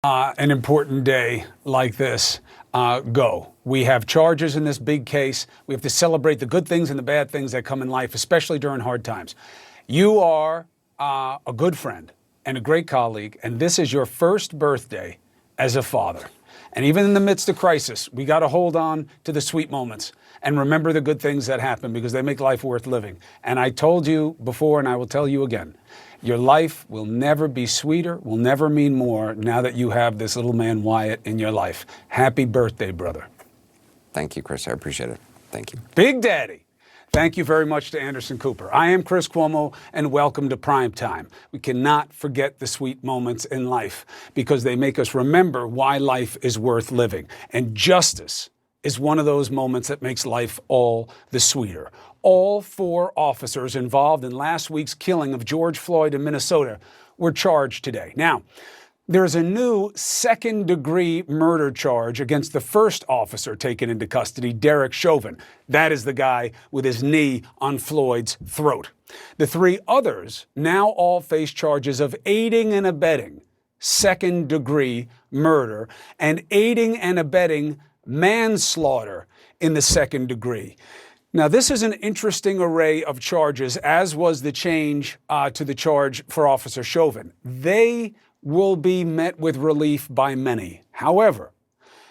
An important day like this go. We have charges in this big case. We have to celebrate the good things and the bad things that come in life, especially during hard times. You are a good friend and a great colleague, and this is your first birthday as a father. And even in the midst of crisis, we got to hold on to the sweet moments and remember the good things that happen because they make life worth living. And I told you before, and I will tell you again, your life will never be sweeter, will never mean more now that you have this little man Wyatt in your life. Happy birthday, brother. Thank you, Chris. I appreciate it. Thank you. Big Daddy. Thank you very much to Anderson Cooper. I am Chris Cuomo, and welcome to Prime Time. We cannot forget the sweet moments in life because they make us remember why life is worth living. And justice is one of those moments that makes life all the sweeter. All 4 officers involved in last week's killing of George Floyd in Minnesota were charged today. Now, there's a new second-degree murder charge against the first officer taken into custody, Derek Chauvin. That is the guy with his knee on Floyd's throat. The 3 others now all face charges of aiding and abetting second-degree murder and aiding and abetting manslaughter in the second degree. Now, this is an interesting array of charges, as was the change to the charge for Officer Chauvin. They will be met with relief by many. However,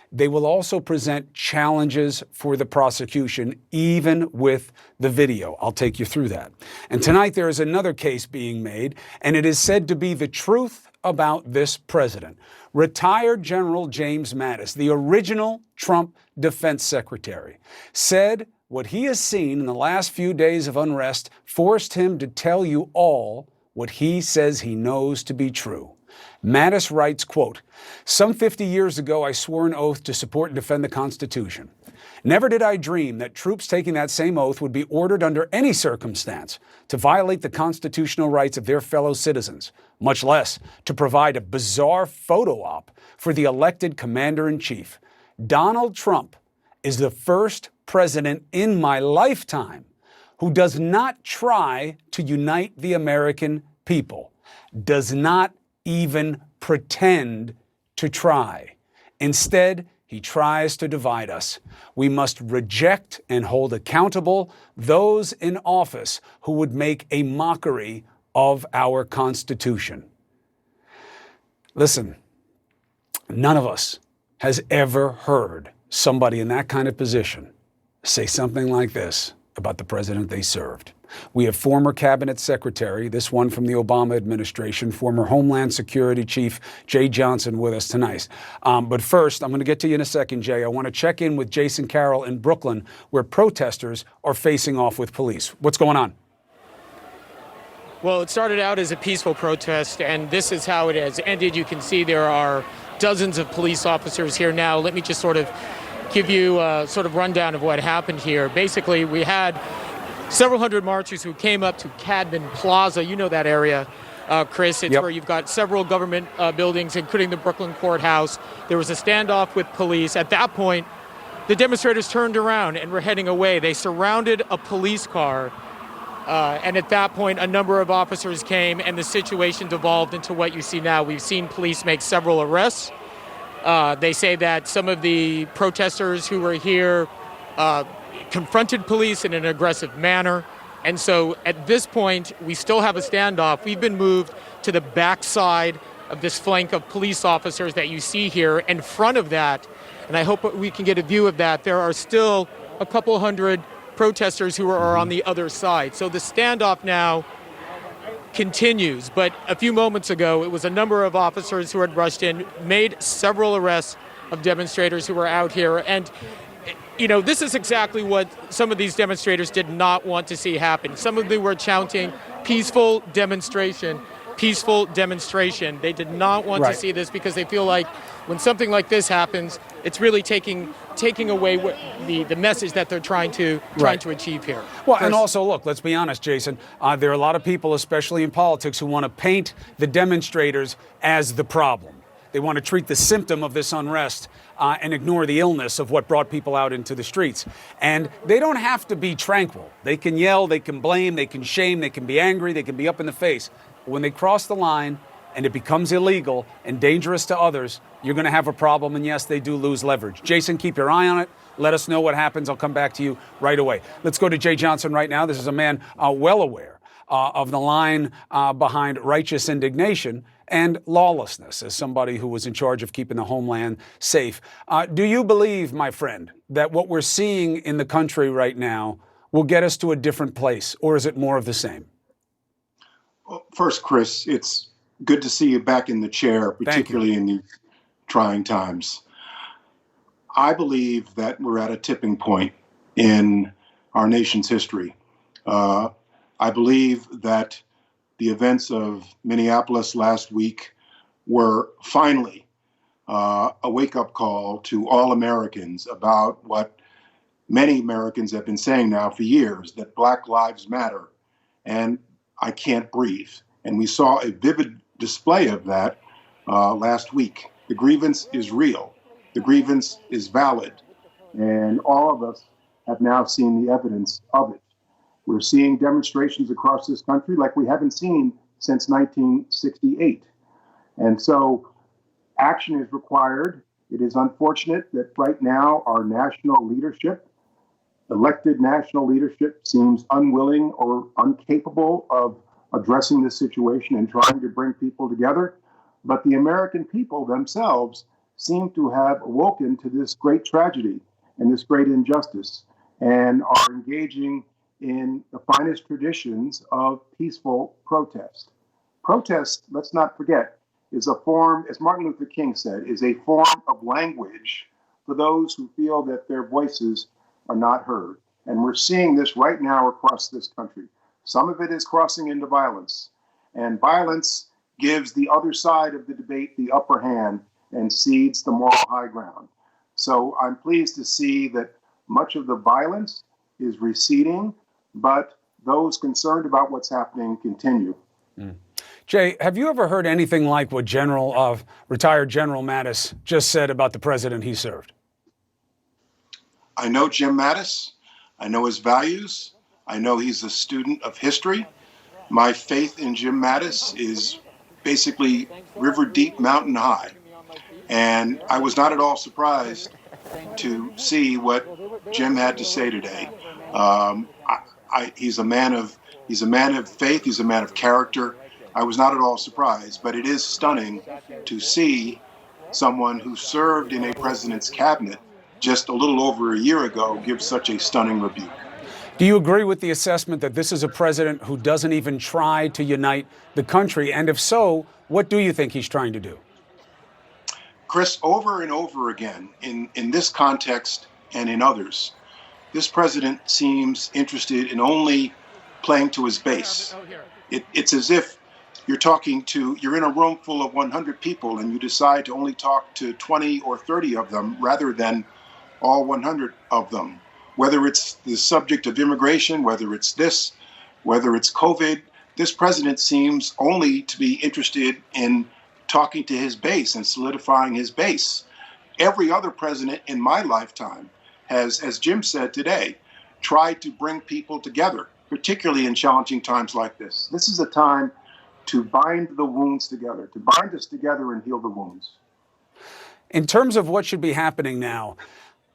they will also present challenges for the prosecution, even with the video. I'll take you through that. And tonight there is another case being made, and it is said to be the truth about this president. Retired General James Mattis, the original Trump defense secretary, said what he has seen in the last few days of unrest forced him to tell you all what he says he knows to be true. Mattis writes, quote, "Some 50 years ago, I swore an oath to support and defend the Constitution. Never did I dream that troops taking that same oath would be ordered under any circumstance to violate the constitutional rights of their fellow citizens, much less to provide a bizarre photo op for the elected commander-in-chief. Donald Trump is the first president in my lifetime who does not try to unite the American people, does not even pretend to try. Instead, he tries to divide us. We must reject and hold accountable those in office who would make a mockery of our Constitution." Listen, none of us has ever heard somebody in that kind of position say something like this about the president they served. We have former cabinet secretary, this one from the Obama administration, former Homeland Security Chief Jeh Johnson with us tonight. But first, I'm going to get to you in a second, Jay. I want to check in with Jason Carroll in Brooklyn, where protesters are facing off with police. What's going on? Well, it started out as a peaceful protest, and this is how it has ended. You can see there are dozens of police officers here now. Let me just sort of give you a sort of rundown of what happened here. Basically, we had several hundred marchers who came up to Cadman Plaza. You know that area, Chris. It's where you've got several government buildings, including the Brooklyn courthouse. There was a standoff with police. At that point, the demonstrators turned around and were heading away. They surrounded a police car. And at that point, a number of officers came, and the situation devolved into what you see now. We've seen police make several arrests. They say that some of the protesters who were here confronted police in an aggressive manner. And so at this point, we still have a standoff. We've been moved to the backside of this flank of police officers that you see here. In front of that, and I hope we can get a view of that, there are still a couple hundred protesters who are on the other side. So the standoff now continues. But a few moments ago, it was a number of officers who had rushed in, made several arrests of demonstrators who were out here. And you know, this is exactly what some of these demonstrators did not want to see happen. Some of them were chanting peaceful demonstration, peaceful demonstration. They did not want to see this because they feel like when something like this happens, it's really taking away what the message that they're trying to achieve here. Well, and also, look, let's be honest, Jason, there are a lot of people, especially in politics, who want to paint the demonstrators as the problem. They want to treat the symptom of this unrest and ignore the illness of what brought people out into the streets. And they don't have to be tranquil. They can yell, they can blame, they can shame, they can be angry, they can be up in the face. But when they cross the line and it becomes illegal and dangerous to others, you're going to have a problem. And yes, they do lose leverage. Jason, keep your eye on it. Let us know what happens. I'll come back to you right away. Let's go to Jay Johnson right now. This is a man well aware of the line behind righteous indignation and lawlessness as somebody who was in charge of keeping the homeland safe. Do you believe, my friend, that what we're seeing in the country right now will get us to a different place, or is it more of the same? Well, first, Chris, it's good to see you back in the chair, particularly in these trying times. I believe that we're at a tipping point in our nation's history. I believe that the events of Minneapolis last week were finally a wake-up call to all Americans about what many Americans have been saying now for years, that Black Lives Matter and I can't breathe. And we saw a vivid display of that last week. The grievance is real. The grievance is valid. And all of us have now seen the evidence of it. We're seeing demonstrations across this country like we haven't seen since 1968. And so action is required. It is unfortunate that right now our national leadership, elected national leadership, seems unwilling or incapable of addressing this situation and trying to bring people together. But the American people themselves seem to have awoken to this great tragedy and this great injustice and are engaging in the finest traditions of peaceful protest. Protest, let's not forget, is a form, as Martin Luther King said, is a form of language for those who feel that their voices are not heard. And we're seeing this right now across this country. Some of it is crossing into violence, and violence gives the other side of the debate the upper hand and cedes the moral high ground. So I'm pleased to see that much of the violence is receding, but those concerned about what's happening continue. Jay, have you ever heard anything like what retired General Mattis just said about the president he served? I know Jim Mattis. I know his values. I know he's a student of history. My faith in Jim Mattis is basically river deep, mountain high. And I was not at all surprised to see what Jim had to say today. He's a man of faith. He's a man of character. I was not at all surprised, but it is stunning to see someone who served in a president's cabinet just a little over a year ago give such a stunning rebuke. Do you agree with the assessment that this is a president who doesn't even try to unite the country? And if so, what do you think he's trying to do? Chris, over and over again, in this context and in others, this president seems interested in only playing to his base. It's as if you're in a room full of 100 people and you decide to only talk to 20 or 30 of them rather than all 100 of them. Whether it's the subject of immigration, whether it's this, whether it's COVID, this president seems only to be interested in talking to his base and solidifying his base. Every other president in my lifetime has, as Jim said today, tried to bring people together, particularly in challenging times like this. This is a time to bind the wounds together, to bind us together and heal the wounds. In terms of what should be happening now,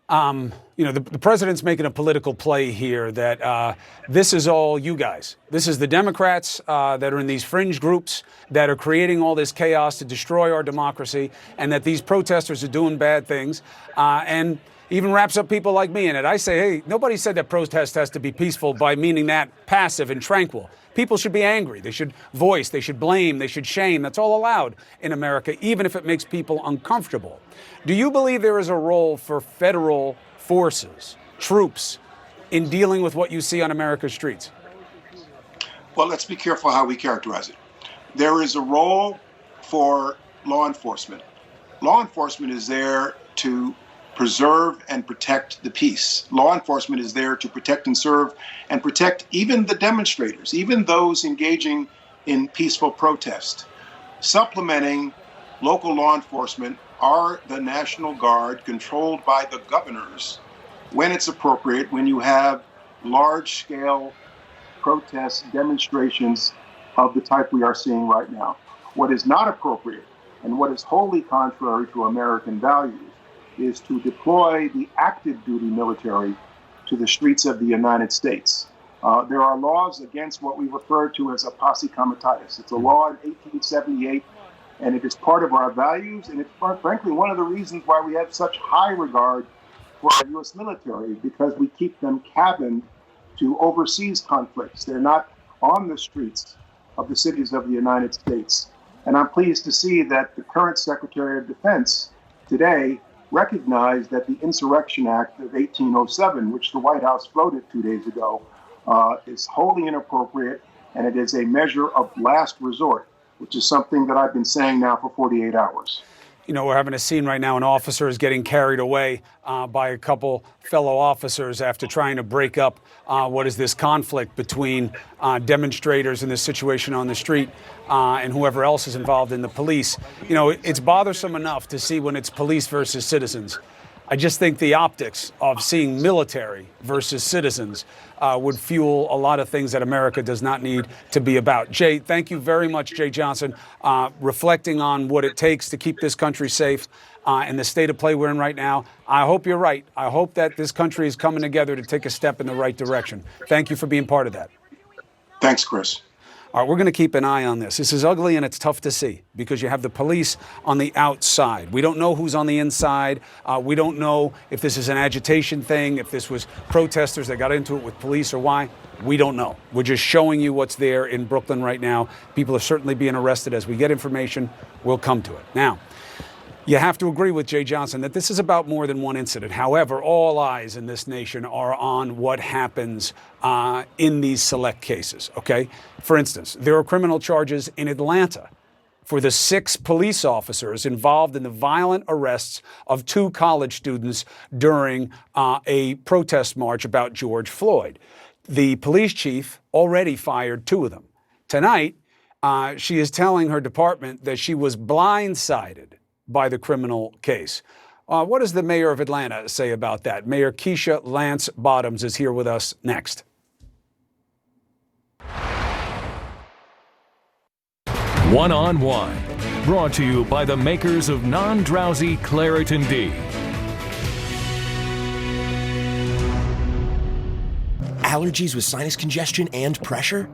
the president's making a political play here that this is all you guys. This is the Democrats that are in these fringe groups that are creating all this chaos to destroy our democracy, and that these protesters are doing bad things, and even wraps up people like me in it. I say, hey, nobody said that protest has to be peaceful by meaning that passive and tranquil. People should be angry. They should voice. They should blame. They should shame. That's all allowed in America, even if it makes people uncomfortable. Do you believe there is a role for federal forces, troops, in dealing with what you see on America's streets? Well, let's be careful how we characterize it. There is a role for law enforcement. Law enforcement is there to preserve and protect the peace. Law enforcement is there to protect and serve and protect even the demonstrators, even those engaging in peaceful protest. Supplementing local law enforcement are the National Guard, controlled by the governors when it's appropriate, when you have large-scale protests, demonstrations of the type we are seeing right now. What is not appropriate and what is wholly contrary to American values is to deploy the active duty military to the streets of the United States. There are laws against what we refer to as a posse comitatus. It's a law in 1878, and it is part of our values, and it's frankly one of the reasons why we have such high regard for our U.S. military, because we keep them cabined to overseas conflicts. They're not on the streets of the cities of the United States. And I'm pleased to see that the current Secretary of Defense today recognized that the Insurrection Act of 1807, which the White House floated 2 days ago, is wholly inappropriate, and it is a measure of last resort, which is something that I've been saying now for 48 hours. You know, we're having a scene right now, an officer is getting carried away by a couple fellow officers after trying to break up what is this conflict between demonstrators in this situation on the street and whoever else is involved in the police. You know, it's bothersome enough to see when it's police versus citizens. I just think the optics of seeing military versus citizens would fuel a lot of things that America does not need to be about. Jay, thank you very much, Jay Johnson, reflecting on what it takes to keep this country safe and the state of play we're in right now. I hope you're right. I hope that this country is coming together to take a step in the right direction. Thank you for being part of that. Thanks, Chris. All right, we're going to keep an eye on this. This is ugly and it's tough to see because you have the police on the outside. We don't know who's on the inside. We don't know if this is an agitation thing, if this was protesters that got into it with police or why. We don't know. We're just showing you what's there in Brooklyn right now. People are certainly being arrested. As we get information, we'll come to it. Now, you have to agree with Jay Johnson that this is about more than one incident. However, all eyes in this nation are on what happens in these select cases, okay? For instance, there are criminal charges in Atlanta for the 6 police officers involved in the violent arrests of 2 college students during a protest march about George Floyd. The police chief already fired 2 of them. Tonight, she is telling her department that she was blindsided by the criminal case. What does the mayor of Atlanta say about that? Mayor Keisha Lance Bottoms is here with us next. One on One, brought to you by the makers of non-drowsy Claritin D. Allergies with sinus congestion and pressure?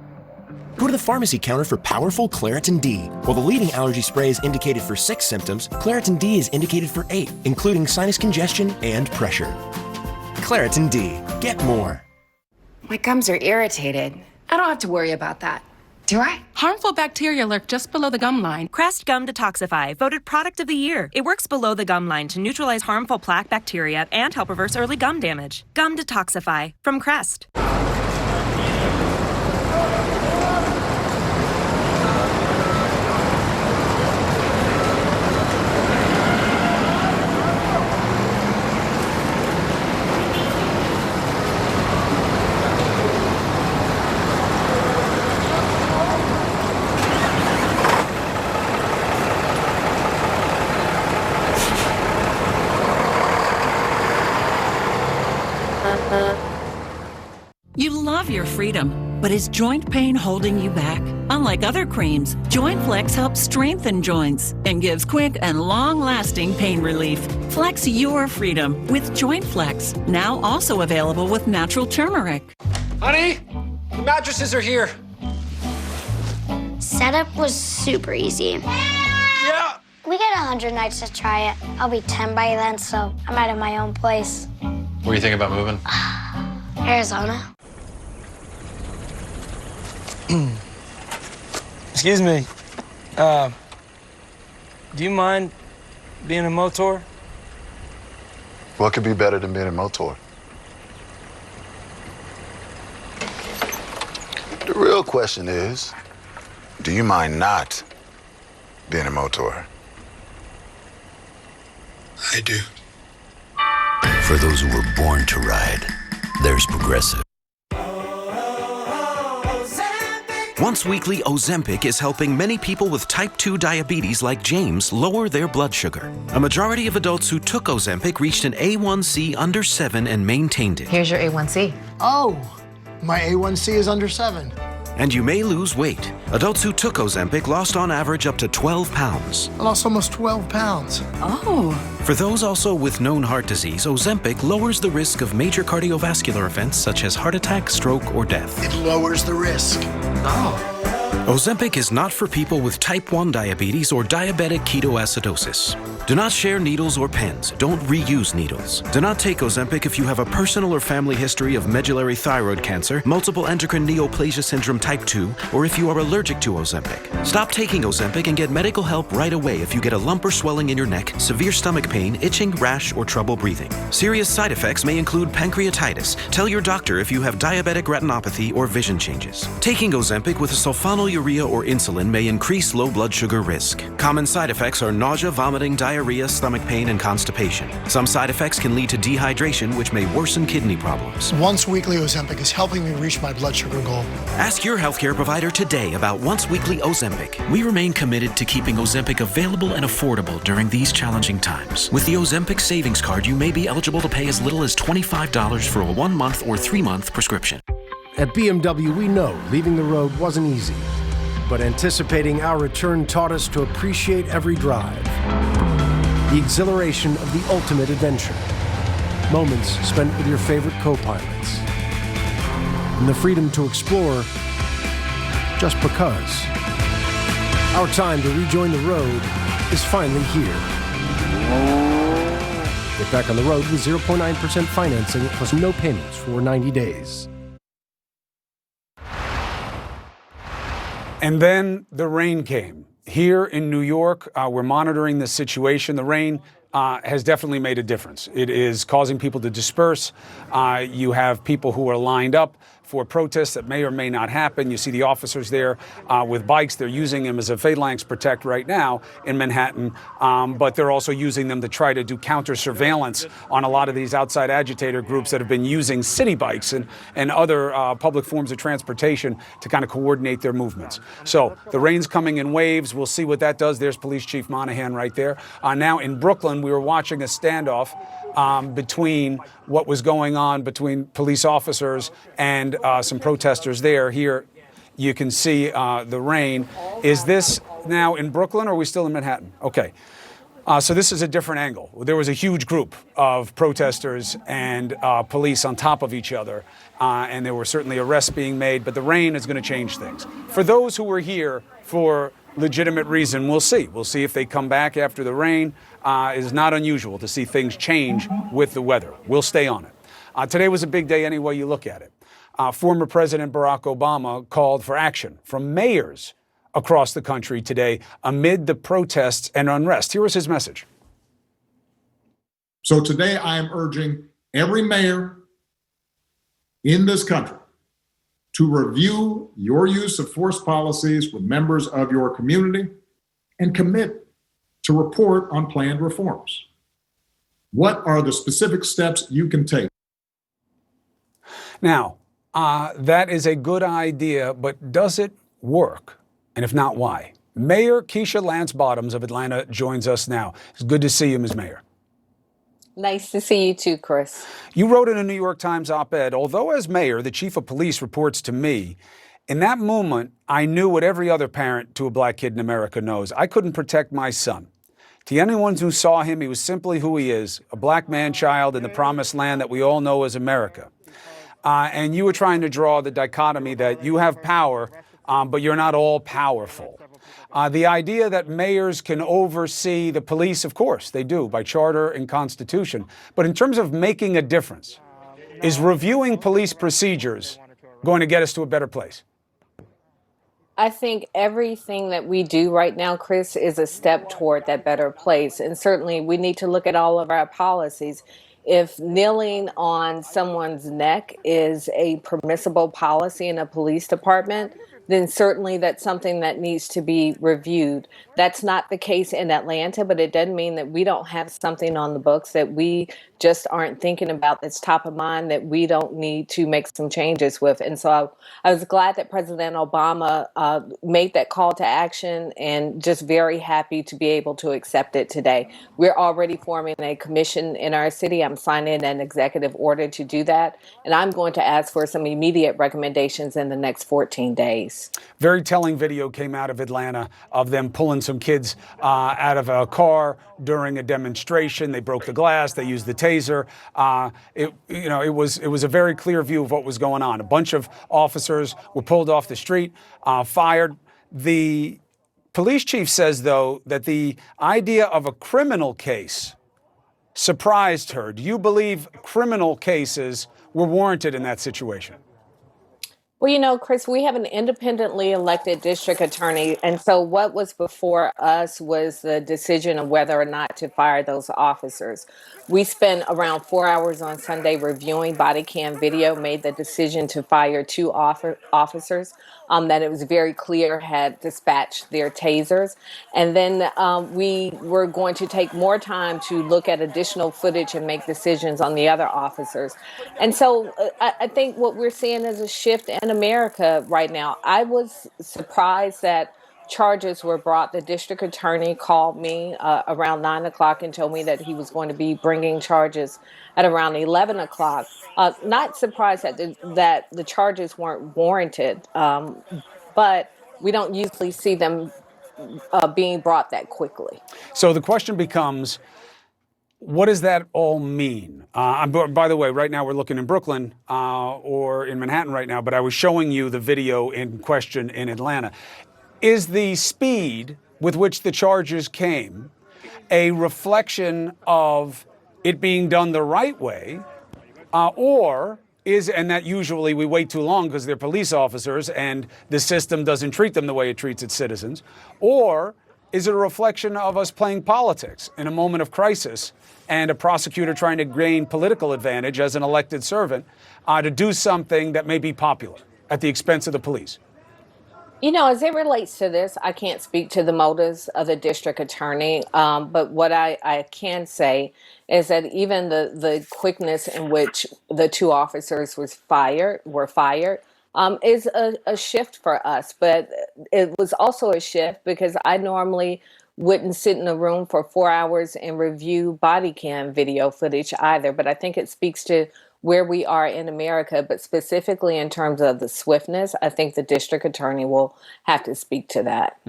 Go to the pharmacy counter for powerful Claritin D. While the leading allergy spray is indicated for 6 symptoms, Claritin D is indicated for 8, including sinus congestion and pressure. Claritin D. Get more. My gums are irritated. I don't have to worry about that. Do I? Harmful bacteria lurk just below the gum line. Crest Gum Detoxify, voted Product of the Year. It works below the gum line to neutralize harmful plaque bacteria and help reverse early gum damage. Gum Detoxify from Crest. You love your freedom, but is joint pain holding you back? Unlike other creams, Joint Flex helps strengthen joints and gives quick and long-lasting pain relief. Flex your freedom with Joint Flex, now also available with natural turmeric. Honey, the mattresses are here. Setup was super easy. Yeah. We got 100 nights to try it. I'll be 10 by then, so I'm out of my own place. What do you think about moving? Arizona. Excuse me. Do you mind being a motor? What could be better than being a motor? The real question is, do you mind not being a motor? I do. For those who were born to ride, there's Progressive. Once weekly Ozempic is helping many people with type 2 diabetes like James lower their blood sugar. A majority of adults who took Ozempic reached an A1C under 7 and maintained it. Here's your A1C. Oh, my A1C is under 7. And you may lose weight. Adults who took Ozempic lost on average up to 12 pounds. I lost almost 12 pounds. Oh. For those also with known heart disease, Ozempic lowers the risk of major cardiovascular events such as heart attack, stroke, or death. It lowers the risk. Oh. Ozempic is not for people with type 1 diabetes or diabetic ketoacidosis. Do not share needles or pens. Don't reuse needles. Do not take Ozempic if you have a personal or family history of medullary thyroid cancer, multiple endocrine neoplasia syndrome type 2, or if you are allergic to Ozempic. Stop taking Ozempic and get medical help right away if you get a lump or swelling in your neck, severe stomach pain, itching, rash, or trouble breathing. Serious side effects may include pancreatitis. Tell your doctor if you have diabetic retinopathy or vision changes. Taking Ozempic with a sulfonylurea or insulin may increase low blood sugar risk. Common side effects are nausea, vomiting, diarrhea, stomach pain, and constipation. Some side effects can lead to dehydration, which may worsen kidney problems. Once weekly Ozempic is helping me reach my blood sugar goal. Ask your healthcare provider today about once weekly Ozempic. We remain committed to keeping Ozempic available and affordable during these challenging times. With the Ozempic Savings Card, you may be eligible to pay as little as $25 for a 1-month or 3-month prescription. At BMW, we know leaving the road wasn't easy, but anticipating our return taught us to appreciate every drive. The exhilaration of the ultimate adventure. Moments spent with your favorite co-pilots. And the freedom to explore just because. Our time to rejoin the road is finally here. Get back on the road with 0.9% financing plus no payments for 90 days. And then the rain came. Here in New York, we're monitoring the situation. The rain has definitely made a difference. It is causing people to disperse. You have people who are lined up for protests that may or may not happen. You see the officers there with bikes. They're using them as a phalanx protect right now in Manhattan, but they're also using them to try to do counter surveillance on a lot of these outside agitator groups that have been using city bikes and other public forms of transportation to kind of coordinate their movements. So the rain's coming in waves. We'll see what that does. There's Police Chief Monahan right there. Now in Brooklyn, we were watching a standoff between what was going on between police officers and some protesters there. Here you can see the rain. Is this now in Brooklyn or are we still in Manhattan? Okay. So this is a different angle. There was a huge group of protesters and police on top of each other, and there were certainly arrests being made, but the rain is going to change things. For those who were here for legitimate reason, we'll see. We'll see if they come back after the rain. It is not unusual to see things change with the weather. We'll stay on it. Today was a big day any way you look at it. Former President Barack Obama called for action from mayors across the country today amid the protests and unrest. Here was his message. So today I am urging every mayor in this country to review your use of force policies with members of your community and commit to report on planned reforms. What are the specific steps you can take? Now, that is a good idea, but does it work? And if not, why? Mayor Keisha Lance Bottoms of Atlanta joins us now. It's good to see you, Ms. Mayor. Nice to see you too, Chris. You wrote in a New York Times op-ed, although as mayor, the chief of police reports to me, in that moment, I knew what every other parent to a black kid in America knows. I couldn't protect my son. To anyone who saw him, he was simply who he is, a black man child in the promised land that we all know as America. And you were trying to draw the dichotomy that you have power, but you're not all powerful. The idea that mayors can oversee the police, of course, they do by charter and constitution. But in terms of making a difference, is reviewing police procedures going to get us to a better place? I think everything that we do right now, Chris, is a step toward that better place. And certainly we need to look at all of our policies. If kneeling on someone's neck is a permissible policy in a police department, then certainly that's something that needs to be reviewed. That's not the case in Atlanta, but it doesn't mean that we don't have something on the books that we just aren't thinking about that's top of mind that we don't need to make some changes with. And so I was glad that President Obama made that call to action, and just very happy to be able to accept it today. We're already forming a commission in our city. I'm signing an executive order to do that, and I'm going to ask for some immediate recommendations in the next 14 days. Very telling video came out of Atlanta of them pulling some kids out of a car during a demonstration. They broke the glass. They used the taser. It was a very clear view of what was going on. A bunch of officers were pulled off the street, fired. The police chief says, though, that the idea of a criminal case surprised her. Do you believe criminal cases were warranted in that situation? Well, Chris, we have an independently elected district attorney, and so what was before us was the decision of whether or not to fire those officers. We spent around 4 hours on Sunday reviewing body cam video, made the decision to fire 2 officers that it was very clear had dispatched their tasers. And then we were going to take more time to look at additional footage and make decisions on the other officers. And so I think what we're seeing is a shift in America right now. I was surprised that charges were brought. The district attorney called me around 9 o'clock and told me that he was going to be bringing charges at around 11 o'clock. Not surprised that the charges weren't warranted, but we don't usually see them being brought that quickly. So the question becomes, what does that all mean? By the way, right now we're looking in Brooklyn or in Manhattan right now, but I was showing you the video in question in Atlanta. Is the speed with which the charges came a reflection of it being done the right way, and that usually we wait too long because they're police officers and the system doesn't treat them the way it treats its citizens, or is it a reflection of us playing politics in a moment of crisis and a prosecutor trying to gain political advantage as an elected servant to do something that may be popular at the expense of the police? As it relates to this, I can't speak to the motives of the district attorney, but what I can say is that even the quickness in which the 2 officers were fired is a shift for us. But it was also a shift because I normally wouldn't sit in a room for 4 hours and review body cam video footage either. But I think it speaks to where we are in America, but specifically in terms of the swiftness, I think the district attorney will have to speak to that.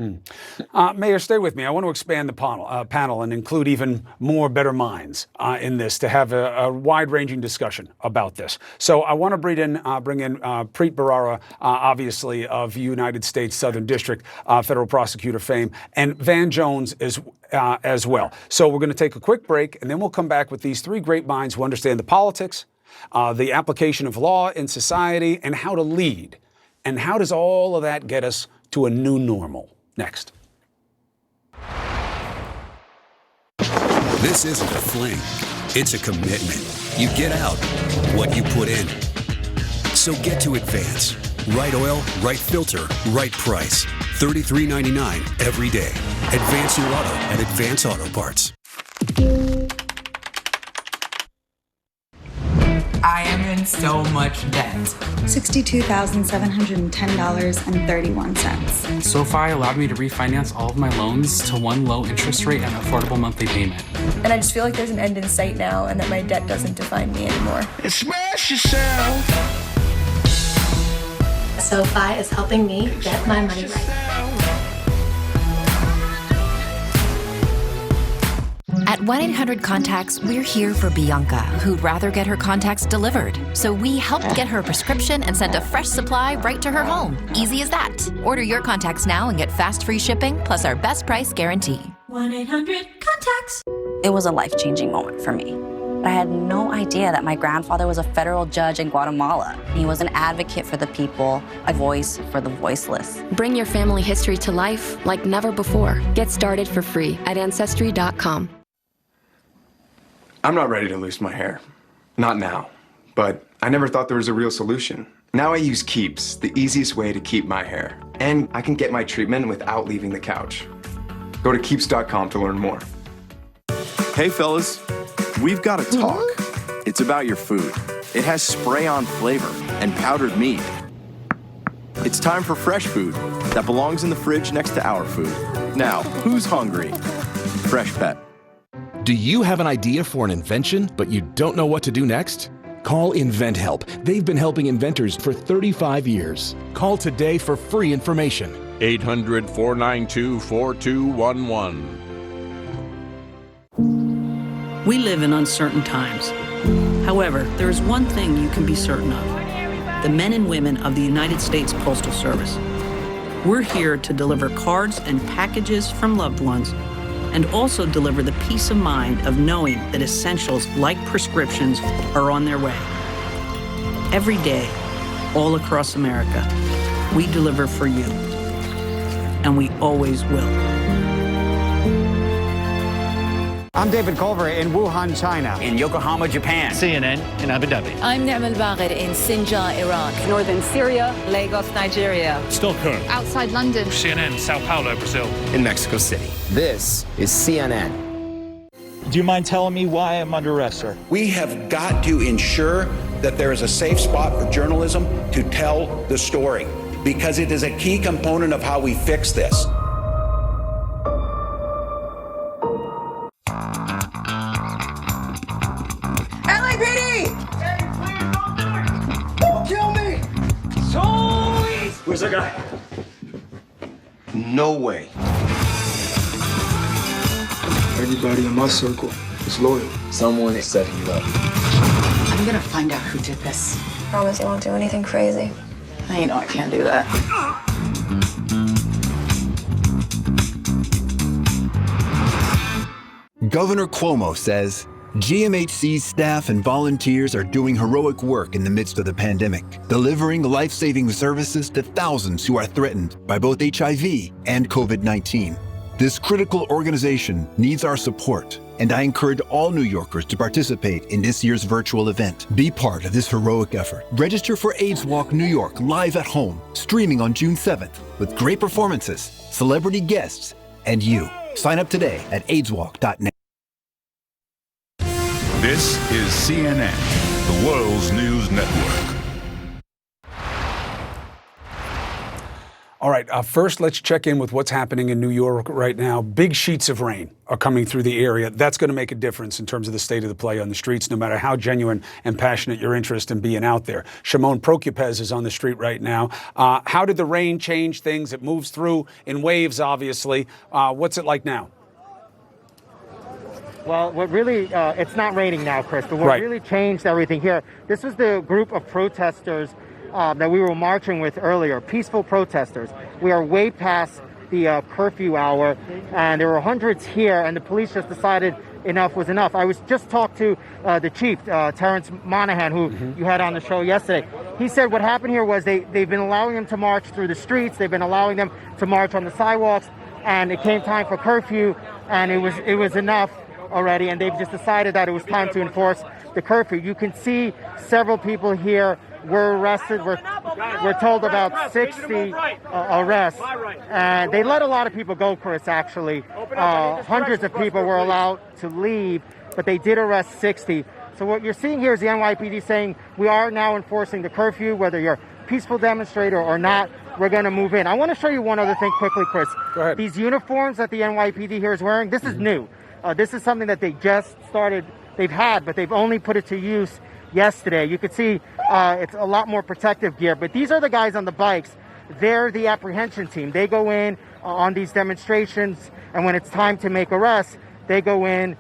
Mayor, stay with me. I want to expand the panel and include even more better minds in this to have a wide-ranging discussion about this. So I want to bring in Preet Bharara, obviously of United States Southern District federal prosecutor fame, and Van Jones as well. So we're going to take a quick break, and then we'll come back with these 3 great minds who understand the politics, the application of law in society, and how to lead. And how does all of that get us to a new normal? Next. This isn't a fling. It's a commitment. You get out what you put in. So get to Advance. Right oil, right filter, right price. $33.99 every day. Advance your auto at Advance Auto Parts. I am in so much debt. $62,710.31. SoFi allowed me to refinance all of my loans to one low interest rate and affordable monthly payment. And I just feel like there's an end in sight now and that my debt doesn't define me anymore. Smash yourself. SoFi is helping me get my money right. At 1-800-CONTACTS, we're here for Bianca, who'd rather get her contacts delivered. So we helped get her a prescription and sent a fresh supply right to her home. Easy as that. Order your contacts now and get fast free shipping, plus our best price guarantee. 1-800-CONTACTS. It was a life-changing moment for me. But I had no idea that my grandfather was a federal judge in Guatemala. He was an advocate for the people, a voice for the voiceless. Bring your family history to life like never before. Get started for free at Ancestry.com. I'm not ready to lose my hair. Not now. But I never thought there was a real solution. Now I use Keeps, the easiest way to keep my hair. And I can get my treatment without leaving the couch. Go to Keeps.com to learn more. Hey fellas, we've got to talk. It's about your food. It has spray-on flavor and powdered meat. It's time for fresh food that belongs in the fridge next to our food. Now, who's hungry? Freshpet. Do you have an idea for an invention, but you don't know what to do next? Call InventHelp. They've been helping inventors for 35 years. Call today for free information. 800-492-4211. We live in uncertain times. However, there is one thing you can be certain of: the men and women of the United States Postal Service. We're here to deliver cards and packages from loved ones, and also deliver the peace of mind of knowing that essentials like prescriptions are on their way. Every day, all across America, we deliver for you, and we always will. I'm David Culver in Wuhan, China. In Yokohama, Japan. CNN in Abu Dhabi. I'm Nermal Bagher in Sinjar, Iraq. Northern Syria. Lagos, Nigeria. Stockholm. Outside London. CNN, Sao Paulo, Brazil. In Mexico City. This is CNN. Do you mind telling me why I'm under arrest, sir? We have got to ensure that there is a safe spot for journalism to tell the story, because it is a key component of how we fix this. Kill me! Where's that guy? No way. Everybody in my circle is loyal. Someone is setting you up. I'm gonna find out who did this. Promise you won't do anything crazy. You know I can't do that. Governor Cuomo says GMHC's staff and volunteers are doing heroic work in the midst of the pandemic, delivering life-saving services to thousands who are threatened by both HIV and COVID-19. This critical organization needs our support, and I encourage all New Yorkers to participate in this year's virtual event. Be part of this heroic effort. Register for AIDS Walk New York live at home, streaming on June 7th, with great performances, celebrity guests, and you. Sign up today at aidswalk.net. This is CNN, the world's news network. All right, first let's check in with what's happening in New York right now. Big sheets of rain are coming through the area. That's going to make a difference in terms of the state of the play on the streets, no matter how genuine and passionate your interest in being out there. Shimon Prokupecz is on the street right now. How did the rain change things? It moves through in waves, obviously. What's it like now? Well, what really, it's not raining now, Chris, but what really changed everything here, this was the group of protesters that we were marching with earlier, peaceful protesters. We are way past the curfew hour, and there were hundreds here, and the police just decided enough was enough. I was just talked to the chief, Terrence Monahan, who you had on the show yesterday. He said what happened here was they've been allowing them to march through the streets, they've been allowing them to march on the sidewalks, and it came time for curfew, and it was enough already, and they've just decided that it was time to enforce the curfew. You can see several people here were arrested. We're told about 60 arrests, and they let a lot of people go, Chris, actually. Hundreds of people were allowed to leave, but they did arrest 60. So what you're seeing here is the NYPD saying we are now enforcing the curfew, whether you're a peaceful demonstrator or not, we're going to move in. I want to show you one other thing quickly, Chris. Go ahead. These uniforms that the NYPD here is wearing, this is new. This is something that they just started, they've had, but they've only put it to use yesterday. You could see it's a lot more protective gear, but these are the guys on the bikes. They're the apprehension team. They go in on these demonstrations, and when it's time to make arrests, they go in,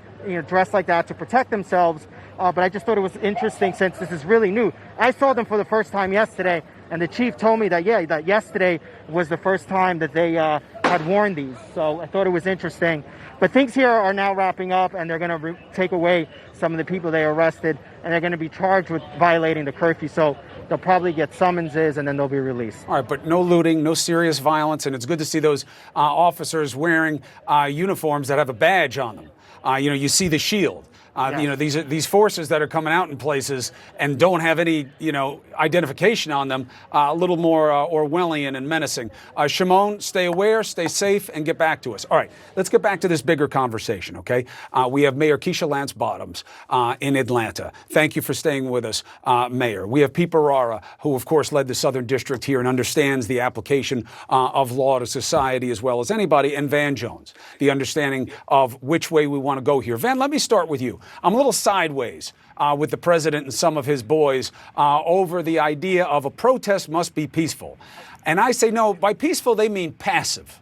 dressed like that to protect themselves. But I just thought it was interesting since this is really new. I saw them for the first time yesterday, and the chief told me that, that yesterday was the first time that they had worn these. So I thought it was interesting. But things here are now wrapping up, and they're going to take away some of the people they arrested, and they're going to be charged with violating the curfew. So they'll probably get summonses, and then they'll be released. All right, but no looting, no serious violence, and it's good to see those officers wearing uniforms that have a badge on them. You see the shield. You know, these forces that are coming out in places and don't have any, you know, identification on them, a little more Orwellian and menacing. Shimon, stay aware, stay safe, and get back to us. All right, let's get back to this bigger conversation, okay? We have Mayor Keisha Lance Bottoms in Atlanta. Thank you for staying with us, Mayor. We have Pete Bharara, who, of course, led the Southern District here and understands the application of law to society as well as anybody, and Van Jones, the understanding of which way we want to go here. Van, let me start with you. I'm a little sideways with the president and some of his boys over the idea of a protest must be peaceful. And I say, no, by peaceful, they mean passive.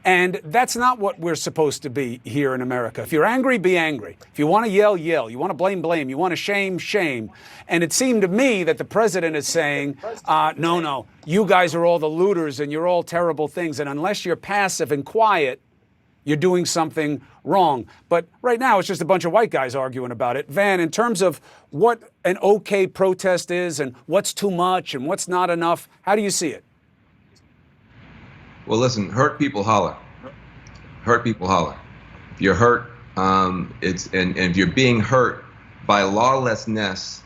And that's not what we're supposed to be here in America. If you're angry, be angry. If you want to yell, yell. You want to blame, blame. You want to shame, shame. And it seemed to me that the president is saying, no, you guys are all the looters and you're all terrible things. And unless you're passive and quiet, you're doing something wrong. But right now, it's just a bunch of white guys arguing about it. Van, in terms of what an okay protest is and what's too much and what's not enough, how do you see it? Well, listen, hurt people holler. Hurt people holler. If you're hurt, and if you're being hurt by lawlessness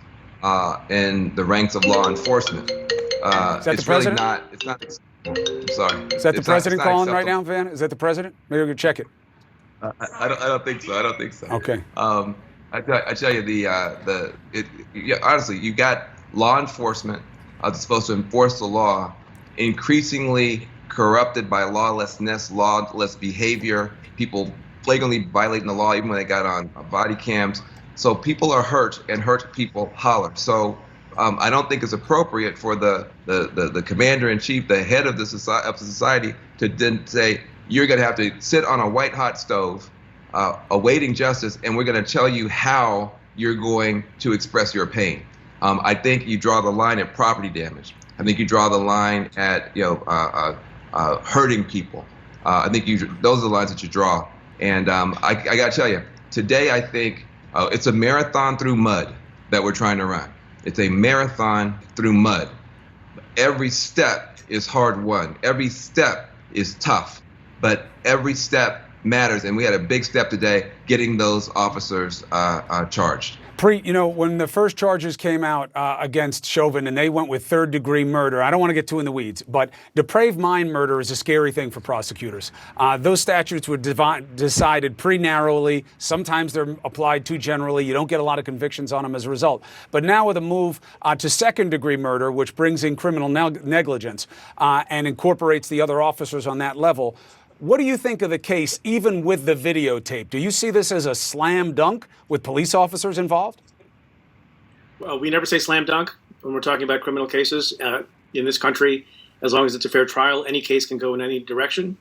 in the ranks of law enforcement, it's really not. It's not. I'm sorry. Is that the president calling right now, Van? Is that the president? Maybe we can check it. I don't think so. I don't think so. Okay. I tell you, honestly, you got law enforcement that's supposed to enforce the law, increasingly corrupted by lawlessness, lawless behavior, people flagrantly violating the law even when they got on body cams. So people are hurt, and hurt people holler. So I don't think it's appropriate for the commander-in-chief, the head of the society, to then say, you're going to have to sit on a white-hot stove awaiting justice, and we're going to tell you how you're going to express your pain. I think you draw the line at property damage. I think you draw the line at hurting people. I think those are the lines that you draw. And I got to tell you, today I think it's a marathon through mud that we're trying to run. It's a marathon through mud. Every step is hard won. Every step is tough, but every step matters. And we had a big step today, getting those officers charged. Preet, you know, when the first charges came out against Chauvin and they went with third-degree murder, I don't want to get too in the weeds, but depraved mind murder is a scary thing for prosecutors. Those statutes were decided pretty narrowly. Sometimes they're applied too generally. You don't get a lot of convictions on them as a result. But now with a move to second-degree murder, which brings in criminal negligence and incorporates the other officers on that level, what do you think of the case, even with the videotape? Do you see this as a slam dunk with police officers involved? Well, we never say slam dunk when we're talking about criminal cases. In this country, as long as it's a fair trial, any case can go in any direction.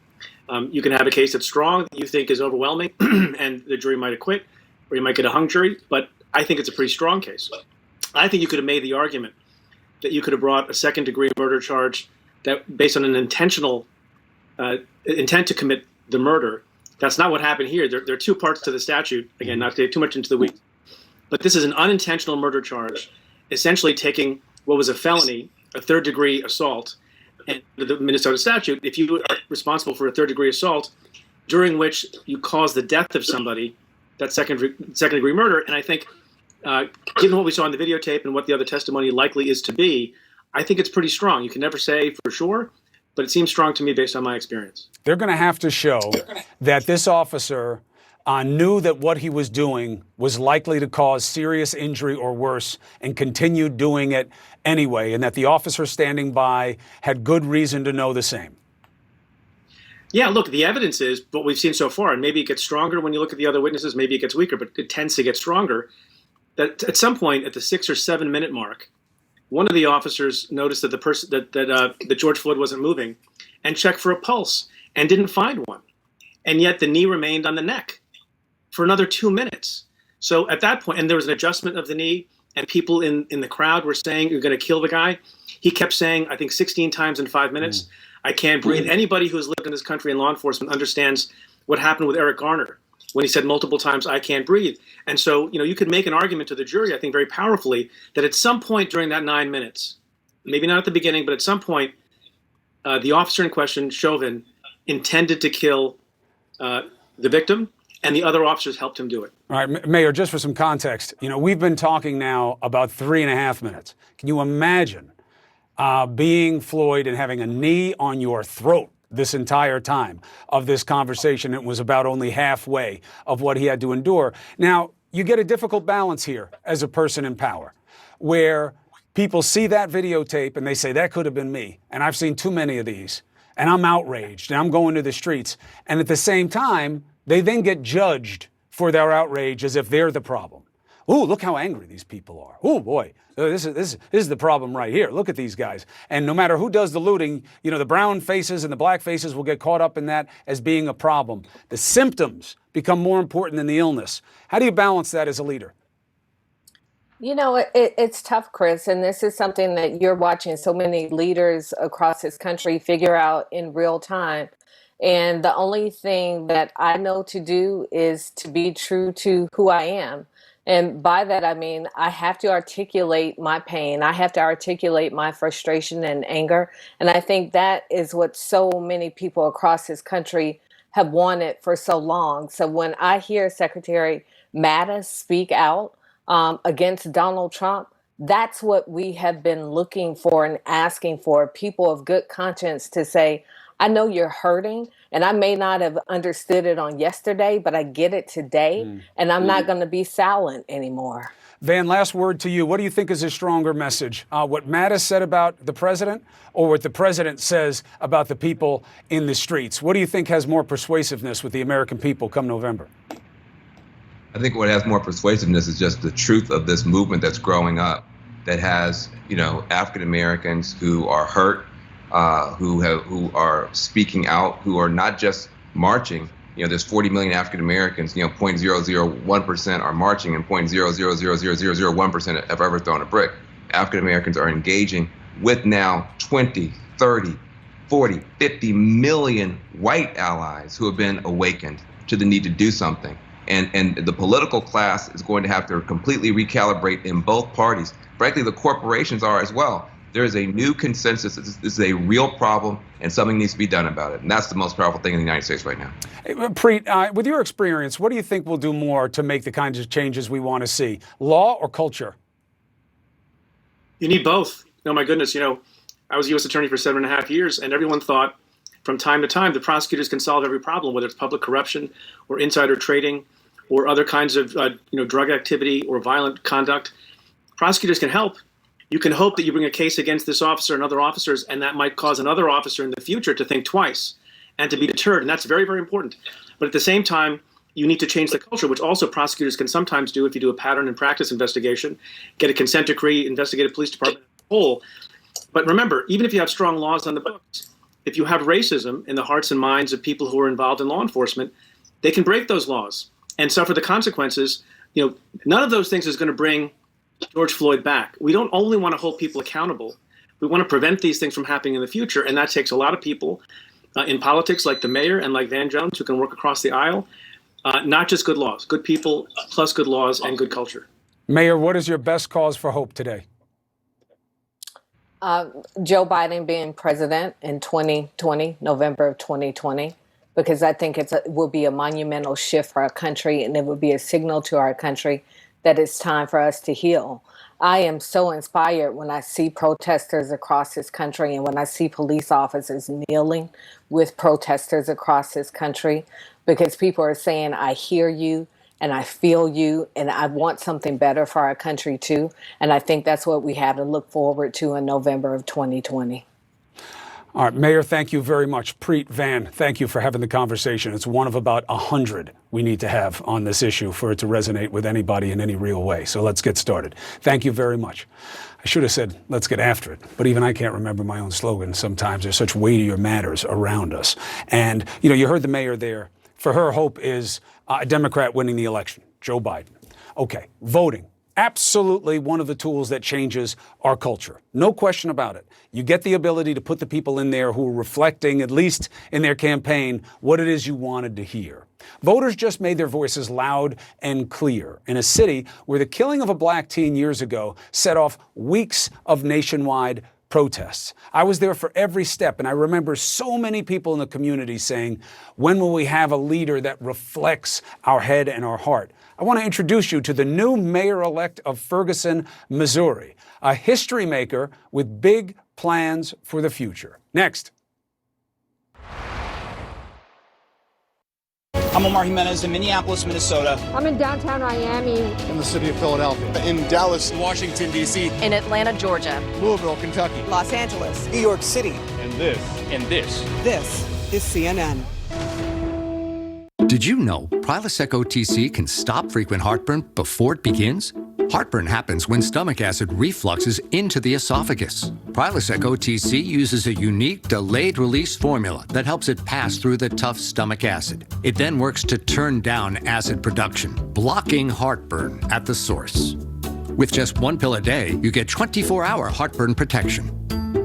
You can have a case that's strong, that you think is overwhelming, and the jury might acquit, or you might get a hung jury. But I think it's a pretty strong case. I think you could have made the argument that you could have brought a second-degree murder charge that based on an intentional intent to commit the murder. That's not what happened here. There are two parts to the statute. Again, not to get too much into the weeds. But this is an unintentional murder charge, essentially taking what was a felony, a third-degree assault, and the Minnesota statute, if you are responsible for a third-degree assault, during which you cause the death of somebody, that's second-degree murder. And I think, given what we saw in the videotape and what the other testimony likely is to be, I think it's pretty strong. You can never say for sure, but it seems strong to me based on my experience. They're going to have to show that this officer knew that what he was doing was likely to cause serious injury or worse and continued doing it anyway, and that the officer standing by had good reason to know the same. Yeah, look, the evidence is what we've seen so far, and maybe it gets stronger when you look at the other witnesses, maybe it gets weaker, but it tends to get stronger, that at some point at the 6 or 7 minute mark, one of the officers noticed that the person that George Floyd wasn't moving, and checked for a pulse and didn't find one, and yet the knee remained on the neck for another 2 minutes. So at that point, and there was an adjustment of the knee, and people in the crowd were saying, "You're going to kill the guy." He kept saying, I think 16 times in 5 minutes, "I can't breathe." Anybody who has lived in this country in law enforcement understands what happened with Eric Garner when he said multiple times, "I can't breathe." And so, you could make an argument to the jury, I think very powerfully, that at some point during that 9 minutes, maybe not at the beginning, but at some point, the officer in question, Chauvin, intended to kill the victim and the other officers helped him do it. All right, Mayor, just for some context, we've been talking now about 3.5 minutes. Can you imagine being Floyd and having a knee on your throat this entire time of this conversation? It was about only halfway of what he had to endure. Now, you get a difficult balance here as a person in power, where people see that videotape and they say, that could have been me. And I've seen too many of these. And I'm outraged and I'm going to the streets. And at the same time, they then get judged for their outrage as if they're the problem. Ooh, look how angry these people are. Oh boy, this is the problem right here. Look at these guys. And no matter who does the looting, the brown faces and the black faces will get caught up in that as being a problem. The symptoms become more important than the illness. How do you balance that as a leader? It's tough, Chris, and this is something that you're watching so many leaders across this country figure out in real time. And the only thing that I know to do is to be true to who I am. And by that, I mean, I have to articulate my pain. I have to articulate my frustration and anger. And I think that is what so many people across this country have wanted for so long. So when I hear Secretary Mattis speak out against Donald Trump, that's what we have been looking for and asking for, people of good conscience to say, I know you're hurting, and I may not have understood it on yesterday, but I get it today, and I'm not going to be silent anymore. Van, last word to you. What do you think is a stronger message? What Mattis said about the president, or what the president says about the people in the streets? What do you think has more persuasiveness with the American people come November? I think what has more persuasiveness is just the truth of this movement that's growing up, that has, African Americans who are hurt, who are speaking out, who are not just marching. There's 40 million African Americans. 0.001% are marching, and 0.0000001% have ever thrown a brick. African Americans are engaging with now 20, 30, 40, 50 million white allies who have been awakened to the need to do something. And the political class is going to have to completely recalibrate in both parties. Frankly, the corporations are as well. There is a new consensus. This is a real problem, and something needs to be done about it. And that's the most powerful thing in the United States right now. Hey, Preet, with your experience, what do you think will do more to make the kinds of changes we want to see? Law or culture? You need both. No, my goodness, I was a U.S. attorney for 7.5 years, and everyone thought from time to time the prosecutors can solve every problem, whether it's public corruption or insider trading or other kinds of drug activity or violent conduct. Prosecutors can help. You can hope that you bring a case against this officer and other officers, and that might cause another officer in the future to think twice and to be deterred. And that's very, very important. But at the same time, you need to change the culture, which also prosecutors can sometimes do if you do a pattern and practice investigation, get a consent decree, investigate a police department as a whole. But remember, even if you have strong laws on the books, if you have racism in the hearts and minds of people who are involved in law enforcement, they can break those laws and suffer the consequences. None of those things is going to bring George Floyd back. We don't only want to hold people accountable. We want to prevent these things from happening in the future. And that takes a lot of people in politics like the mayor and like Van Jones who can work across the aisle. Not just good laws, good people plus good laws and good culture. Mayor, what is your best cause for hope today? Joe Biden being president in 2020, November of 2020, because I think it will be a monumental shift for our country, and it will be a signal to our country that it's time for us to heal. I am so inspired when I see protesters across this country and when I see police officers kneeling with protesters across this country, because people are saying, I hear you and I feel you and I want something better for our country too. And I think that's what we have to look forward to in November of 2020. All right, Mayor, thank you very much. Preet Van, thank you for having the conversation. It's one of about 100 we need to have on this issue for it to resonate with anybody in any real way. So let's get started. Thank you very much. I should have said, let's get after it. But even I can't remember my own slogan. Sometimes there's such weightier matters around us. And, you heard the mayor there. For her, hope is a Democrat winning the election, Joe Biden. Okay, voting. Absolutely one of the tools that changes our culture. No question about it. You get the ability to put the people in there who are reflecting, at least in their campaign, what it is you wanted to hear. Voters just made their voices loud and clear in a city where the killing of a black teen years ago set off weeks of nationwide protests. I was there for every step, and I remember so many people in the community saying, when will we have a leader that reflects our head and our heart? I want to introduce you to the new mayor-elect of Ferguson, Missouri, a history maker with big plans for the future. Next. I'm Omar Jimenez in Minneapolis, Minnesota. I'm in downtown Miami. In the city of Philadelphia. In Dallas, Washington, D.C. In Atlanta, Georgia. Louisville, Kentucky. Los Angeles. New York City. And this. This is CNN. Did you know Prilosec OTC can stop frequent heartburn before it begins? Heartburn happens when stomach acid refluxes into the esophagus. Prilosec OTC uses a unique delayed-release formula that helps it pass through the tough stomach acid. It then works to turn down acid production, blocking heartburn at the source. With just one pill a day, you get 24-hour heartburn protection.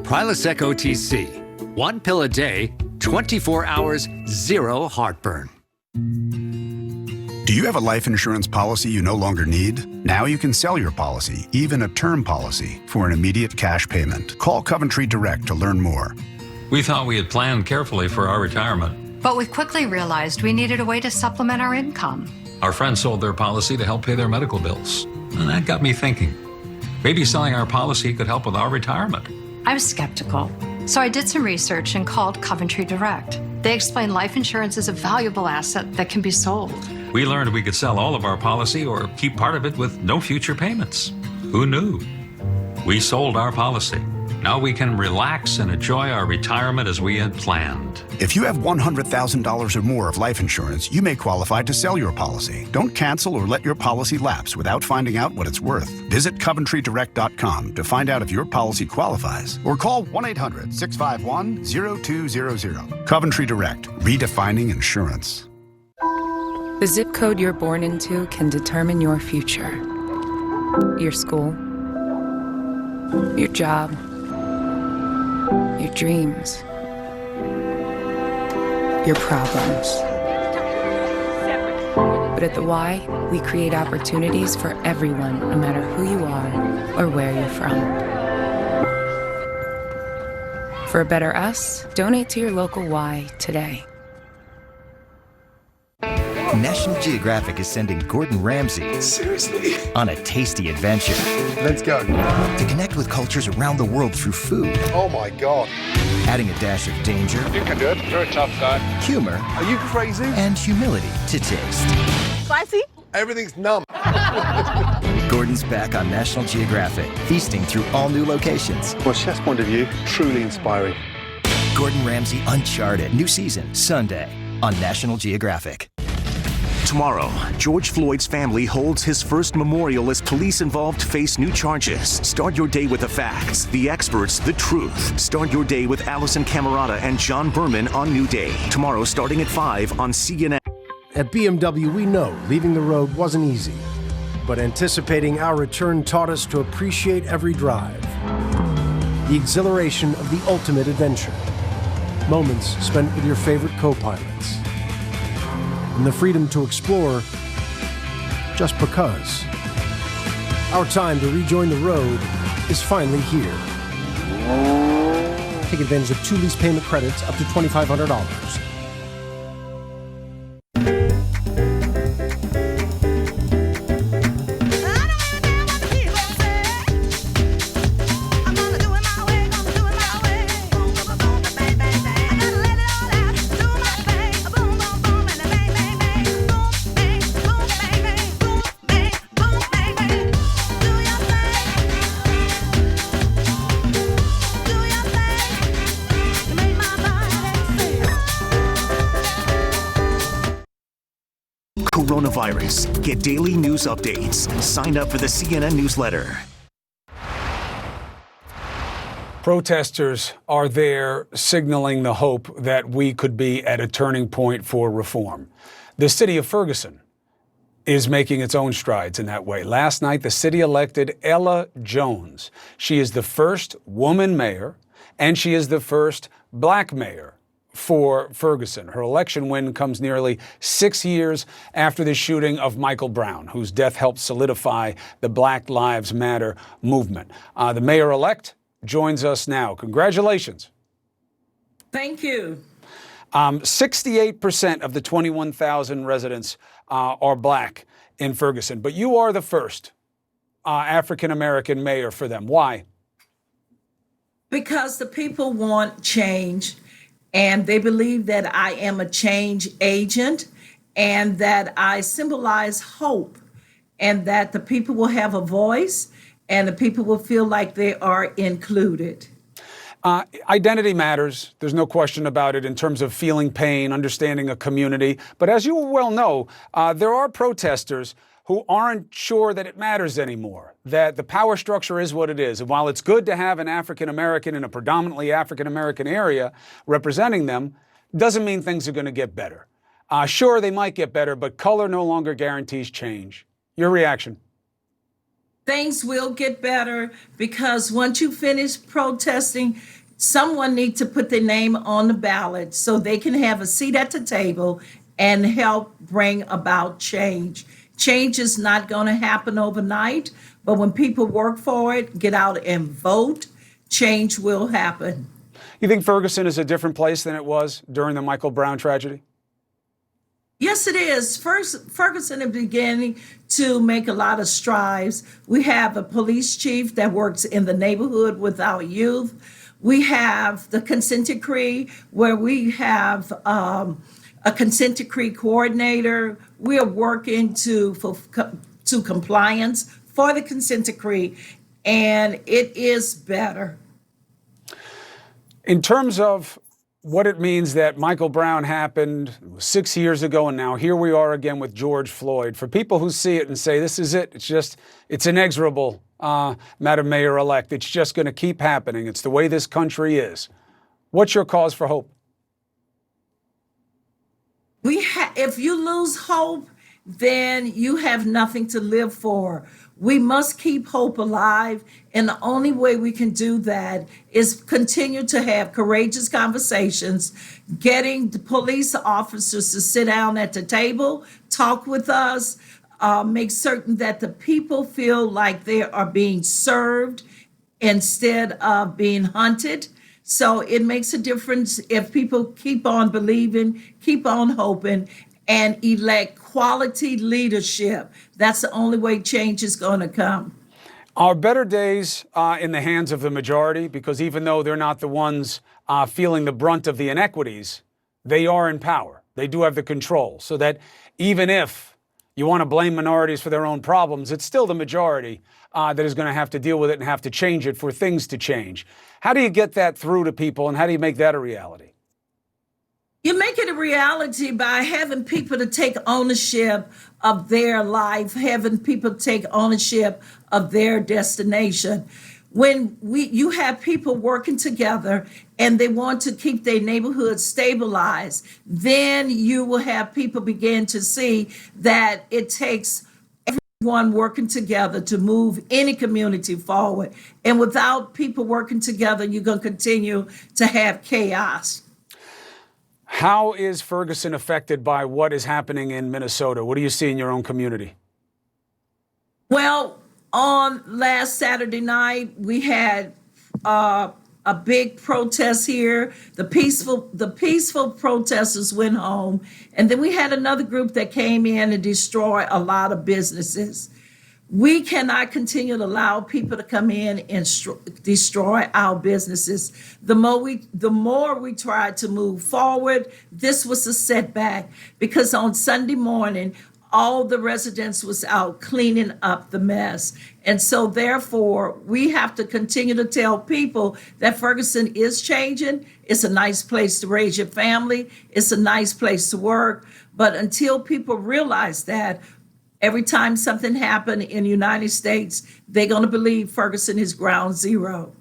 Prilosec OTC. One pill a day, 24 hours, zero heartburn. Do you have a life insurance policy you no longer need? Now you can sell your policy, even a term policy, for an immediate cash payment. Call Coventry Direct to learn more. We thought we had planned carefully for our retirement. But we quickly realized we needed a way to supplement our income. Our friends sold their policy to help pay their medical bills. And that got me thinking. Maybe selling our policy could help with our retirement. I was skeptical, so I did some research and called Coventry Direct. They explained life insurance is a valuable asset that can be sold. We learned we could sell all of our policy or keep part of it with no future payments. Who knew? We sold our policy. Now we can relax and enjoy our retirement as we had planned. If you have $100,000 or more of life insurance, you may qualify to sell your policy. Don't cancel or let your policy lapse without finding out what it's worth. Visit CoventryDirect.com to find out if your policy qualifies, or call 1-800-651-0200. Coventry Direct, redefining insurance. The zip code you're born into can determine your future. Your school, your job, your dreams, your problems. But at the Y, we create opportunities for everyone, no matter who you are or where you're from. For a better us, donate to your local Y today. National Geographic is sending Gordon Ramsay on a tasty adventure. Let's go. To connect with cultures around the world through food. Oh my God. Adding a dash of danger. You can do it. You're a tough guy. Humor. Are you crazy? And humility to taste. Spicy? Everything's numb. Gordon's back on National Geographic, feasting through all new locations. From a chef's point of view, truly inspiring. Gordon Ramsay Uncharted, new season, Sunday on National Geographic. Tomorrow, George Floyd's family holds his first memorial as police involved face new charges. Start your day with the facts, the experts, the truth. Start your day with Allison Camerata and John Berman on New Day. Tomorrow, starting at 5 on CNN. At BMW, we know leaving the road wasn't easy, but anticipating our return taught us to appreciate every drive. The exhilaration of the ultimate adventure. Moments spent with your favorite co-pilots. And the freedom to explore just because. Our time to rejoin the road is finally here. Take advantage of 2 lease payment credits up to $2,500. Coronavirus. Get daily news updates. Sign up for the CNN newsletter. Protesters are there signaling the hope that we could be at a turning point for reform. The city of Ferguson is making its own strides in that way. Last night, the city elected Ella Jones. She is the first woman mayor, and she is the first black mayor for Ferguson. Her election win comes nearly 6 years after the shooting of Michael Brown, whose death helped solidify the Black Lives Matter movement. The mayor-elect joins us now. Congratulations. Thank you. 68% of the 21,000 residents are black in Ferguson, but you are the first African-American mayor for them. Why? Because the people want change, and they believe that I am a change agent, and that I symbolize hope, and that the people will have a voice, and the people will feel like they are included. Identity matters. There's no question about it in terms of feeling pain, understanding a community. But as you well know, there are protesters who aren't sure that it matters anymore, that the power structure is what it is. And while it's good to have an African-American in a predominantly African-American area representing them, doesn't mean things are going to get better. Sure, they might get better, but color no longer guarantees change. Your reaction? Things will get better because once you finish protesting, someone needs to put their name on the ballot so they can have a seat at the table and help bring about change. Change is not going to happen overnight, but when people work for it, get out and vote, change will happen. You think Ferguson is a different place than it was during the Michael Brown tragedy? Yes, it is. First, Ferguson is beginning to make a lot of strides. We have a police chief that works in the neighborhood with our youth. We have the consent decree where we have a consent decree coordinator. We are working to compliance for the consent decree, and it is better. In terms of what it means that Michael Brown happened 6 years ago, and now here we are again with George Floyd. For people who see it and say, this is it, it's inexorable, Madam Mayor-elect, it's just going to keep happening. It's the way this country is. What's your cause for hope? If you lose hope, then you have nothing to live for. We must keep hope alive, and the only way we can do that is continue to have courageous conversations, getting the police officers to sit down at the table, talk with us, make certain that the people feel like they are being served instead of being hunted. So it makes a difference if people keep on believing, keep on hoping, and elect quality leadership. That's the only way change is going to come. Are better days in the hands of the majority? Because even though they're not the ones feeling the brunt of the inequities, they are in power. They do have the control. So that even if you want to blame minorities for their own problems, it's still the majority that is going to have to deal with it and have to change it for things to change. How do you get that through to people, and how do you make that a reality? You make it a reality by having people to take ownership of their life, having people take ownership of their destination. When you have people working together and they want to keep their neighborhood stabilized, then you will have people begin to see that it takes everyone working together to move any community forward. And without people working together, you're going to continue to have chaos. How is Ferguson affected by what is happening in Minnesota? What do you see in your own community? Well, on last Saturday night, we had a big protest here. The peaceful protesters went home. And then we had another group that came in and destroyed a lot of businesses. We cannot continue to allow people to come in and destroy our businesses. The more we try to move forward, this was a setback because on Sunday morning, all the residents was out cleaning up the mess. And so therefore, we have to continue to tell people that Ferguson is changing. It's a nice place to raise your family. It's a nice place to work. But until people realize that, every time something happened in the United States, they're going to believe Ferguson is ground zero.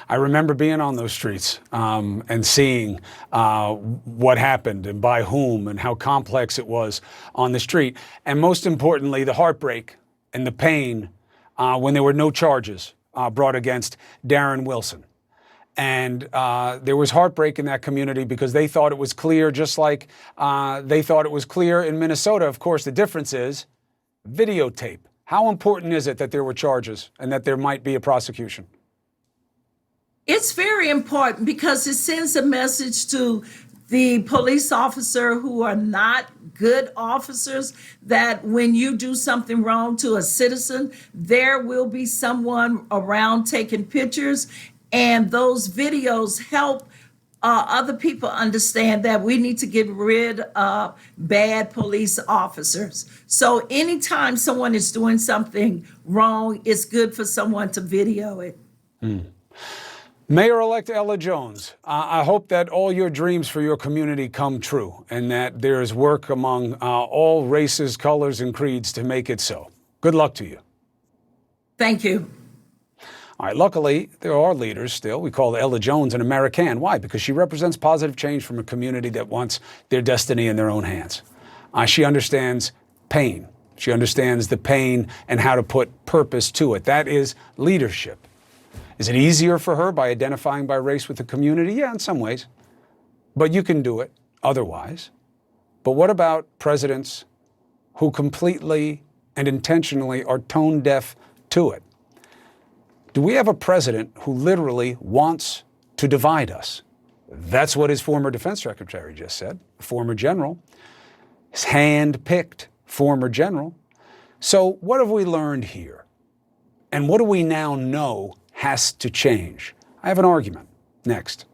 I remember being on those streets and seeing what happened and by whom and how complex it was on the street. And most importantly, the heartbreak and the pain when there were no charges brought against Darren Wilson. And there was heartbreak in that community because they thought it was clear, just like they thought it was clear in Minnesota. Of course, the difference is videotape. How important is it that there were charges and that there might be a prosecution? It's very important because it sends a message to the police officer who are not good officers that when you do something wrong to a citizen, there will be someone around taking pictures, and those videos help other people understand that we need to get rid of bad police officers. So anytime someone is doing something wrong, it's good for someone to video it. Mayor-elect Ella Jones, I hope that all your dreams for your community come true and that there is work among all races, colors, and creeds to make it so. Good luck to you. Thank you. All right, luckily, there are leaders still. We call Ella Jones an American. Why? Because she represents positive change from a community that wants their destiny in their own hands. She understands pain. She understands the pain and how to put purpose to it. That is leadership. Is it easier for her by identifying by race with the community? Yeah, in some ways. But you can do it otherwise. But what about presidents who completely and intentionally are tone deaf to it? Do we have a president who literally wants to divide us? That's what his former defense secretary just said, a former general, his hand-picked former general. So what have we learned here? And what do we now know has to change? I have an argument. Next.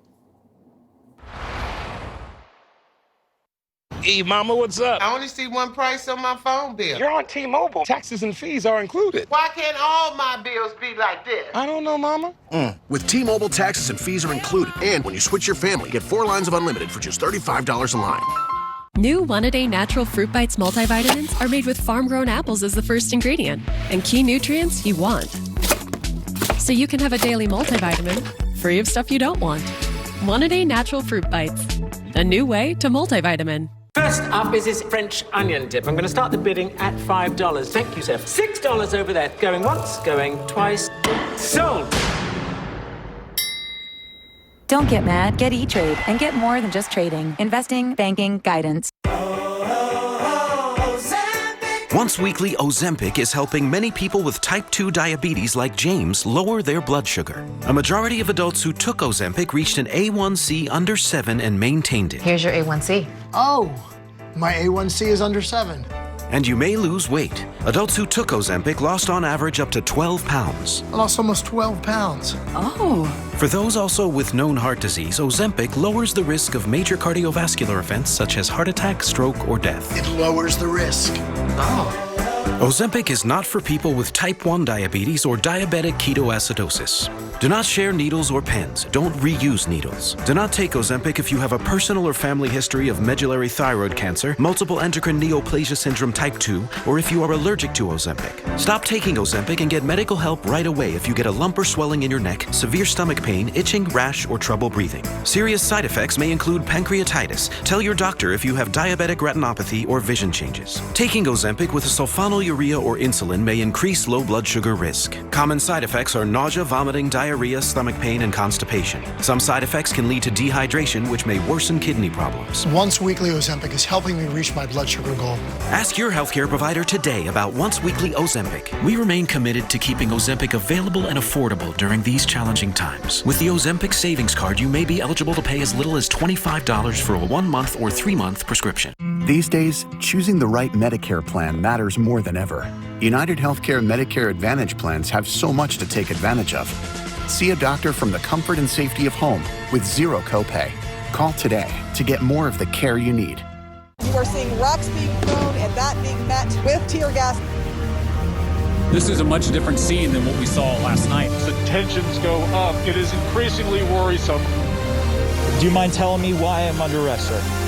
Hey, mama, what's up? I only see one price on my phone bill. You're on T-Mobile. Taxes and fees are included. Why can't all my bills be like this? I don't know, mama. With T-Mobile, taxes and fees are included. And when you switch your family, get 4 lines of unlimited for just $35 a line. New One-A-Day Natural Fruit Bites multivitamins are made with farm-grown apples as the first ingredient and key nutrients you want. So you can have a daily multivitamin free of stuff you don't want. One-A-Day Natural Fruit Bites. A new way to multivitamin. First up is this French onion dip. I'm going to start the bidding at $5. Thank you, sir. $6 over there. Going once, going twice. Sold! Don't get mad. Get E-Trade and get more than just trading. Investing, banking, guidance. Once weekly Ozempic is helping many people with type 2 diabetes like James lower their blood sugar. A majority of adults who took Ozempic reached an A1C under 7 and maintained it. Here's your A1C. Oh, my A1C is under 7. And you may lose weight. Adults who took Ozempic lost on average up to 12 pounds. I lost almost 12 pounds. Oh. For those also with known heart disease, Ozempic lowers the risk of major cardiovascular events such as heart attack, stroke, or death. It lowers the risk. Oh. Ozempic is not for people with type 1 diabetes or diabetic ketoacidosis. Do not share needles or pens. Don't reuse needles. Do not take Ozempic if you have a personal or family history of medullary thyroid cancer, multiple endocrine neoplasia syndrome type 2, or if you are allergic to Ozempic. Stop taking Ozempic and get medical help right away if you get a lump or swelling in your neck, severe stomach pain, itching, rash, or trouble breathing. Serious side effects may include pancreatitis. Tell your doctor if you have diabetic retinopathy or vision changes. Taking Ozempic with a sulfonylurea or insulin may increase low blood sugar risk. Common side effects are nausea, vomiting, diarrhea, stomach pain, and constipation. Some side effects can lead to dehydration, which may worsen kidney problems. Once weekly Ozempic is helping me reach my blood sugar goal. Ask your healthcare provider today about once weekly Ozempic. We remain committed to keeping Ozempic available and affordable during these challenging times. With the Ozempic Savings Card, you may be eligible to pay as little as $25 for a 1-month or 3-month prescription. These days, choosing the right Medicare plan matters more than ever. United Healthcare Medicare Advantage plans have so much to take advantage of. See a doctor from the comfort and safety of home with zero copay. Call today to get more of the care you need. You are seeing rocks being thrown and that being met with tear gas. This is a much different scene than what we saw last night. The tensions go up. It is increasingly worrisome. Do you mind telling me why I'm under arrest, sir?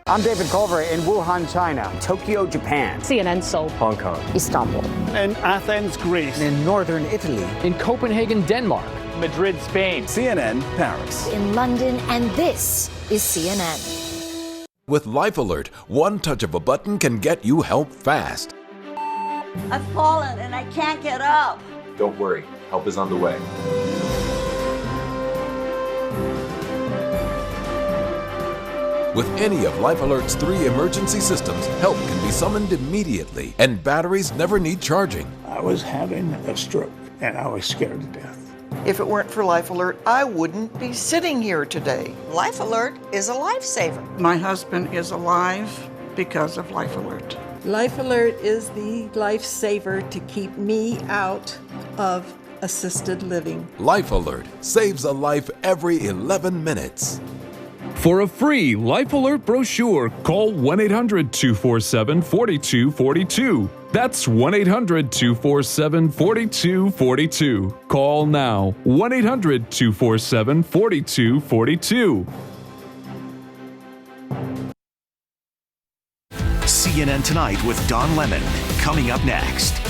I'm David Culver in Wuhan, China, Tokyo, Japan, CNN Seoul, Hong Kong, Istanbul, in Athens, Greece, in northern Italy, in Copenhagen, Denmark, Madrid, Spain, CNN, Paris, in London, and this is CNN. With Life Alert, one touch of a button can get you help fast. I've fallen and I can't get up. Don't worry, help is on the way. With any of Life Alert's 3 emergency systems, help can be summoned immediately, and batteries never need charging. I was having a stroke, and I was scared to death. If it weren't for Life Alert, I wouldn't be sitting here today. Life Alert is a lifesaver. My husband is alive because of Life Alert. Life Alert is the lifesaver to keep me out of assisted living. Life Alert saves a life every 11 minutes. For a free Life Alert brochure, call 1-800-247-4242. That's 1-800-247-4242. Call now. 1-800-247-4242. CNN Tonight with Don Lemon, coming up next.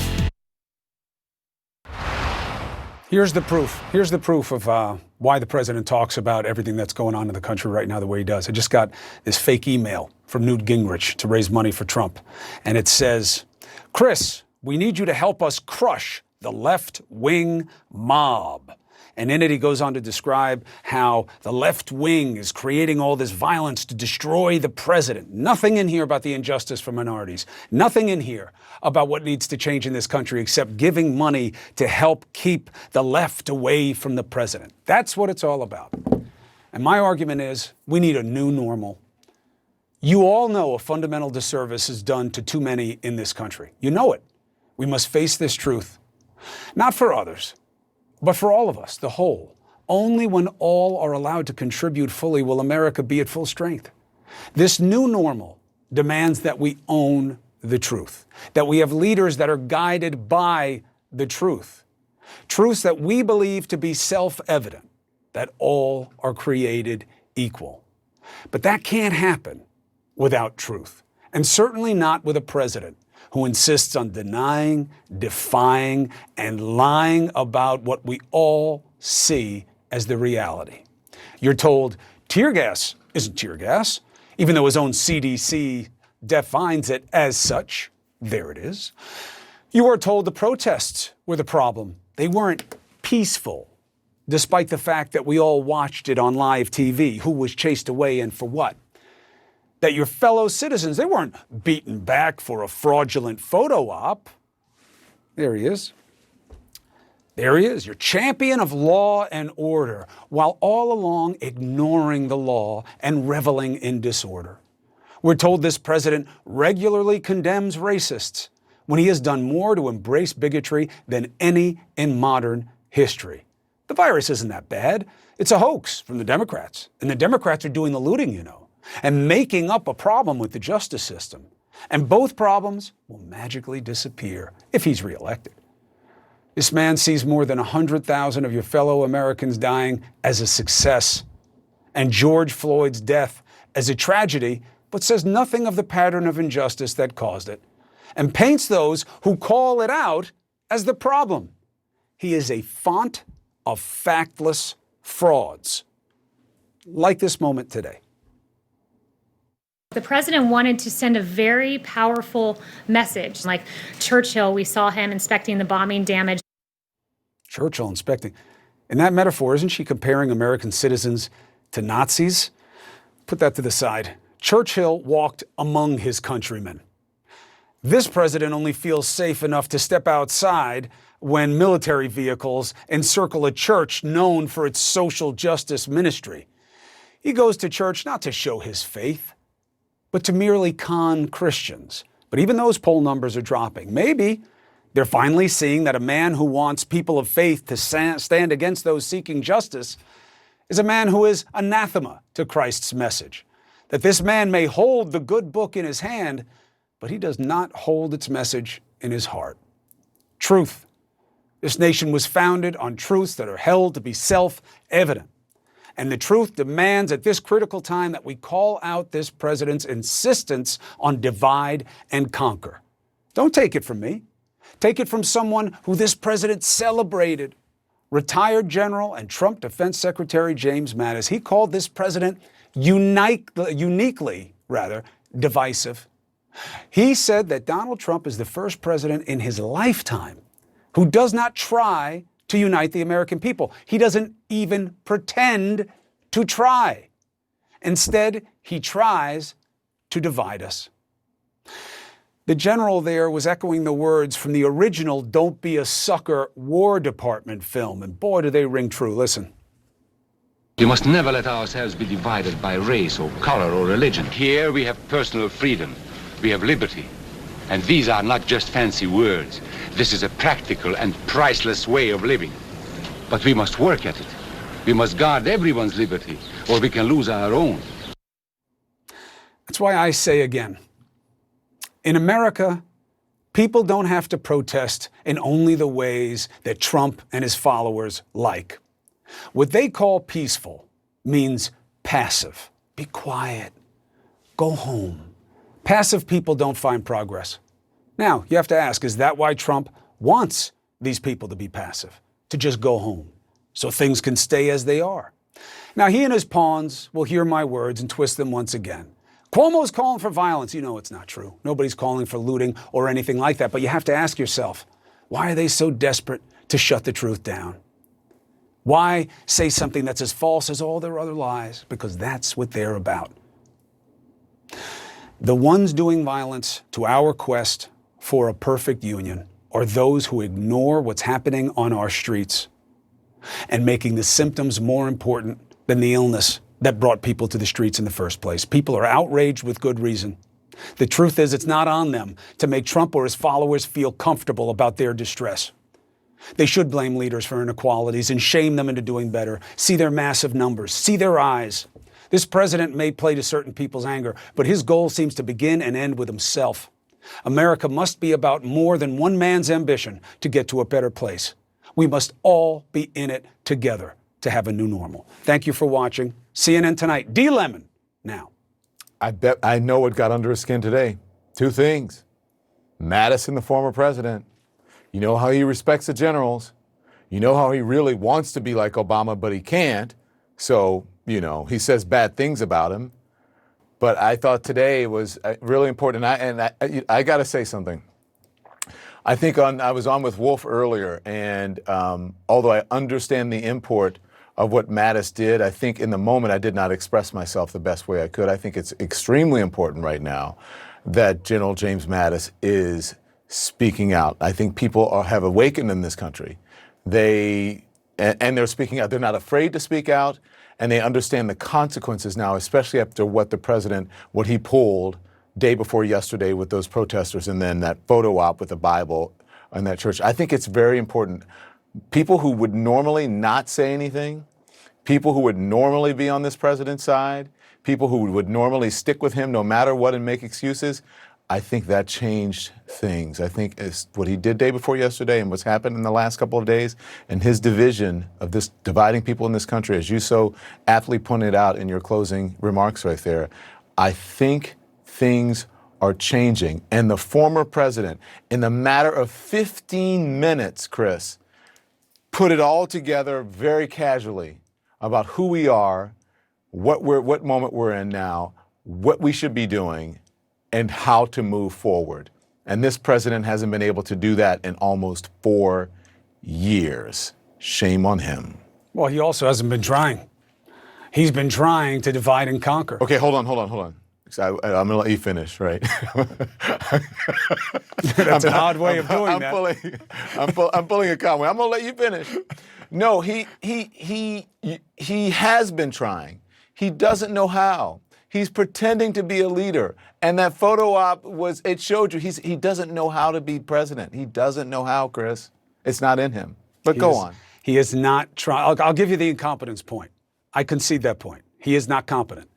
Here's the proof. Here's the proof of why the president talks about everything that's going on in the country right now the way he does. I just got this fake email from Newt Gingrich to raise money for Trump. And it says, Chris, we need you to help us crush the left-wing mob. And in it, he goes on to describe how the left wing is creating all this violence to destroy the president. Nothing in here about the injustice for minorities. Nothing in here about what needs to change in this country except giving money to help keep the left away from the president. That's what it's all about. And my argument is we need a new normal. You all know a fundamental disservice is done to too many in this country. You know it. We must face this truth. Not for others, but for all of us, the whole. Only when all are allowed to contribute fully will America be at full strength. This new normal demands that we own the truth, that we have leaders that are guided by the truth, truths that we believe to be self-evident, that all are created equal. But that can't happen without truth, and certainly not with a president who insists on denying, defying, and lying about what we all see as the reality. You're told tear gas isn't tear gas, even though his own CDC defines it as such. There it is. You are told the protests were the problem. They weren't peaceful, despite the fact that we all watched it on live TV. Who was chased away and for what? That your fellow citizens, they weren't beaten back for a fraudulent photo op. There he is. There he is, your champion of law and order, while all along ignoring the law and reveling in disorder. We're told this president regularly condemns racists when he has done more to embrace bigotry than any in modern history. The virus isn't that bad. It's a hoax from the Democrats. And the Democrats are doing the looting, you know, and making up a problem with the justice system. And both problems will magically disappear if he's reelected. This man sees more than 100,000 of your fellow Americans dying as a success, and George Floyd's death as a tragedy, but says nothing of the pattern of injustice that caused it, and paints those who call it out as the problem. He is a font of factless frauds, like this moment today. The president wanted to send a very powerful message. Like Churchill, we saw him inspecting the bombing damage. Churchill inspecting. In that metaphor, isn't she comparing American citizens to Nazis? Put that to the side. Churchill walked among his countrymen. This president only feels safe enough to step outside when military vehicles encircle a church known for its social justice ministry. He goes to church not to show his faith, but to merely con Christians. But even those poll numbers are dropping. Maybe they're finally seeing that a man who wants people of faith to stand against those seeking justice is a man who is anathema to Christ's message. That this man may hold the good book in his hand, but he does not hold its message in his heart. Truth. This nation was founded on truths that are held to be self-evident. And the truth demands at this critical time that we call out this president's insistence on divide and conquer. Don't take it from me. Take it from someone who this president celebrated. Retired General and Trump Defense Secretary James Mattis. He called this president uniquely divisive. He said that Donald Trump is the first president in his lifetime who does not try to unite the American people. He doesn't even pretend to try. Instead, he tries to divide us. The general there was echoing the words from the original Don't Be a Sucker War Department film, and boy, do they ring true. Listen. We must never let ourselves be divided by race or color or religion. Here we have personal freedom. We have liberty. And these are not just fancy words. This is a practical and priceless way of living. But we must work at it. We must guard everyone's liberty, or we can lose our own. That's why I say again, in America, people don't have to protest in only the ways that Trump and his followers like. What they call peaceful means passive. Be quiet. Go home. Passive people don't find progress. Now, you have to ask, is that why Trump wants these people to be passive? To just go home, so things can stay as they are? Now, he and his pawns will hear my words and twist them once again. Cuomo's calling for violence. You know it's not true. Nobody's calling for looting or anything like that. But you have to ask yourself, why are they so desperate to shut the truth down? Why say something that's as false as all their other lies? Because that's what they're about. The ones doing violence to our quest for a perfect union are those who ignore what's happening on our streets and making the symptoms more important than the illness that brought people to the streets in the first place. People are outraged with good reason. The truth is, it's not on them to make Trump or his followers feel comfortable about their distress. They should blame leaders for inequalities and shame them into doing better. See their massive numbers. See their eyes. This president may play to certain people's anger, but his goal seems to begin and end with himself. America must be about more than one man's ambition to get to a better place. We must all be in it together to have a new normal. Thank you for watching. CNN Tonight. D. Lemon now. I bet I know what got under his skin today. Two things. Madison, the former president. You know how he respects the generals. You know how he really wants to be like Obama, but he can't. So, you know, he says bad things about him. But I thought today was really important. I got to say something. I think I was on with Wolf earlier, and although I understand the import of what Mattis did, I think in the moment I did not express myself the best way I could. I think it's extremely important right now that General James Mattis is speaking out. I think people have awakened in this country. They're speaking out. They're not afraid to speak out, and they understand the consequences now, especially after what he pulled day before yesterday with those protesters, and then that photo op with the Bible in that church. I think it's very important. People who would normally not say anything, people who would normally be on this president's side, people who would normally stick with him no matter what and make excuses, I think that changed things. I think it's what he did day before yesterday and what's happened in the last couple of days, and his division of this dividing people in this country, as you so aptly pointed out in your closing remarks right there. I think things are changing. And the former president, in the matter of 15 minutes, Chris, put it all together very casually about who we are, what moment we're in now, what we should be doing, and how to move forward. And this president hasn't been able to do that in almost 4 years. Shame on him. Well, he also hasn't been trying. He's been trying to divide and conquer. Okay, hold on. I'm going to let you finish, right? That's an odd way of doing that. I'm pulling a Conway. I'm going to let you finish. No, he has been trying. He doesn't know how. He's pretending to be a leader. And that photo op it showed you he doesn't know how to be president. He doesn't know how, Chris. It's not in him. But go on. He is not trying. I'll give you the incompetence point. I concede that point. He is not competent.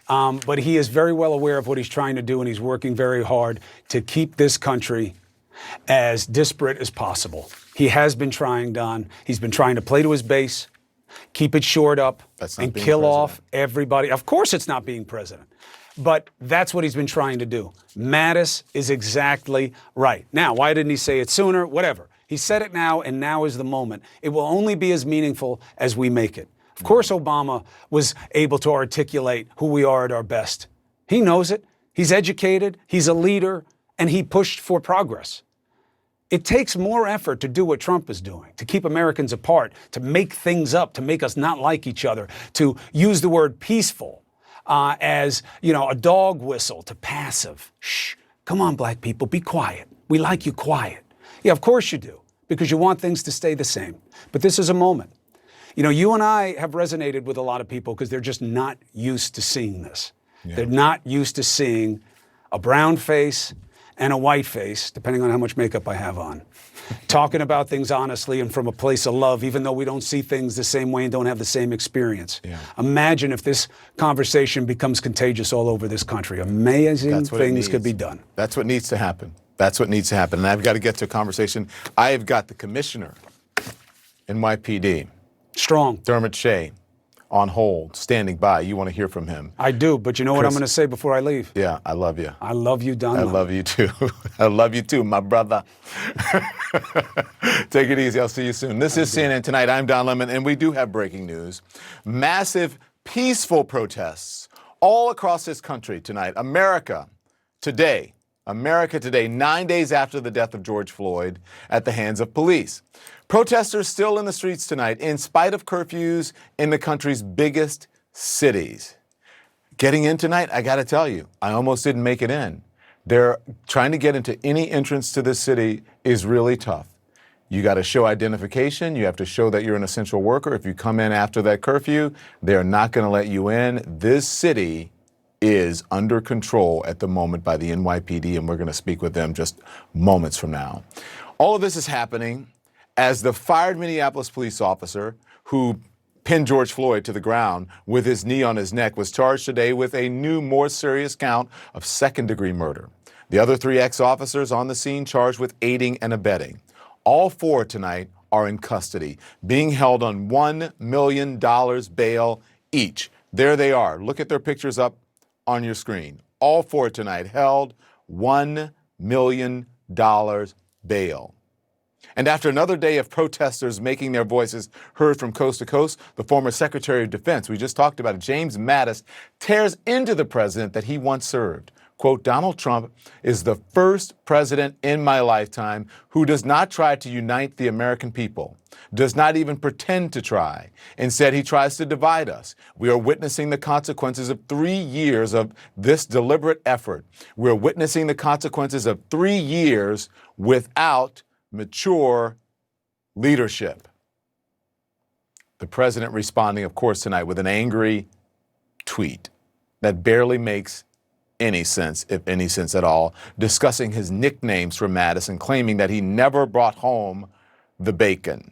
But he is very well aware of what he's trying to do, and he's working very hard to keep this country as disparate as possible. He has been trying, Don. He's been trying to play to his base, keep it shored up, and kill off everybody. Of course it's not being president. But that's what he's been trying to do. Mattis is exactly right. Now, why didn't he say it sooner? Whatever. He said it now, and now is the moment. It will only be as meaningful as we make it. Of course, Obama was able to articulate who we are at our best. He knows it. He's educated. He's a leader, and he pushed for progress. It takes more effort to do what Trump is doing, to keep Americans apart, to make things up, to make us not like each other, to use the word peaceful as, a dog whistle, to passive. Shh, Come on, black people, be quiet. We like you quiet. Yeah, of course you do, because you want things to stay the same. But this is a moment. You know, you and I have resonated with a lot of people because they're just not used to seeing this. Yeah. They're not used to seeing a brown face and a white face, depending on how much makeup I have on, talking about things honestly and from a place of love, even though we don't see things the same way and don't have the same experience. Yeah. Imagine if this conversation becomes contagious all over this country. Amazing things could be done. That's what needs to happen. That's what needs to happen. And I've got to get to a conversation. I have got the commissioner, NYPD. Strong. Dermot Shea, on hold, standing by. You want to hear from him. I do, but you know what I'm going to say before I leave? Yeah, I love you. I love you, Don. I love you too. I love you too, my brother. Take it easy. I'll see you soon. This is CNN Tonight. I'm Don Lemon, and we do have breaking news. Massive, peaceful protests all across this country tonight. America today, 9 days after the death of George Floyd at the hands of police. Protesters still in the streets tonight, in spite of curfews in the country's biggest cities. Getting in tonight, I got to tell you, I almost didn't make it in. They're trying to get into any entrance to this city is really tough. You got to show identification. You have to show that you're an essential worker. If you come in after that curfew, they're not going to let you in. This city is under control at the moment by the NYPD, and we're going to speak with them just moments from now. All of this is happening as the fired Minneapolis police officer who pinned George Floyd to the ground with his knee on his neck was charged today with a new, more serious count of second-degree murder. The other 3 ex-officers on the scene charged with aiding and abetting. All 4 tonight are in custody, being held on $1 million bail each. There they are. Look at their pictures up on your screen. All 4 tonight held $1 million bail. And after another day of protesters making their voices heard from coast to coast, the former Secretary of Defense, we just talked about it, James Mattis, tears into the president that he once served. Quote, Donald Trump is the first president in my lifetime who does not try to unite the American people, does not even pretend to try. Instead, he tries to divide us. We are witnessing the consequences of 3 years of this deliberate effort. We're witnessing the consequences of 3 years without mature leadership. The president responding, of course, tonight with an angry tweet that barely makes any sense, if any sense at all, discussing his nicknames for Mattis and claiming that he never brought home the bacon.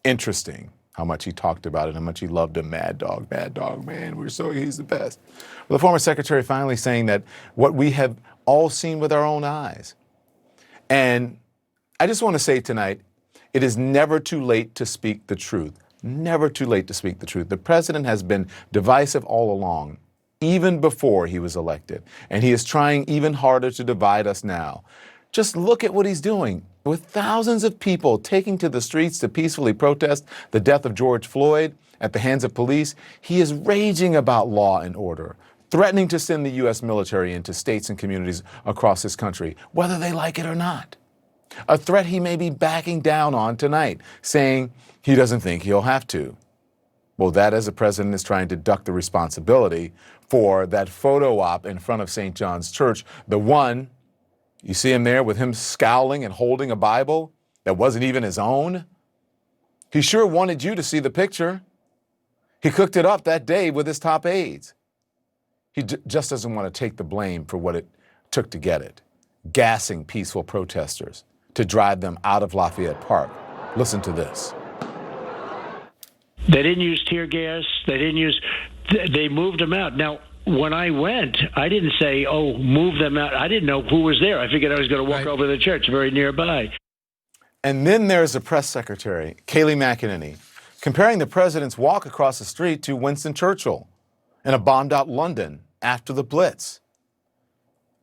Interesting how much he talked about it, how much he loved him. Mad Dog, man, he's the best. Well, the former secretary finally saying that what we have all seen with our own eyes. And I just want to say tonight, it is never too late to speak the truth. Never too late to speak the truth. The president has been divisive all along, even before he was elected. And he is trying even harder to divide us now. Just look at what he's doing. With thousands of people taking to the streets to peacefully protest the death of George Floyd at the hands of police, he is raging about law and order, threatening to send the U.S. military into states and communities across this country, whether they like it or not. A threat he may be backing down on tonight, saying he doesn't think he'll have to. Well, that as the president is trying to duck the responsibility for that photo op in front of St. John's Church, the one, you see him there with him scowling and holding a Bible that wasn't even his own. He sure wanted you to see the picture. He cooked it up that day with his top aides. He just doesn't want to take the blame for what it took to get it, gassing peaceful protesters to drive them out of Lafayette Park. Listen to this. They didn't use tear gas. They moved them out. Now, when I went, I didn't say, oh, move them out. I didn't know who was there. I figured I was going to walk over to the church very nearby. And then there's the press secretary, Kayleigh McEnany, comparing the president's walk across the street to Winston Churchill in a bombed-out London after the Blitz.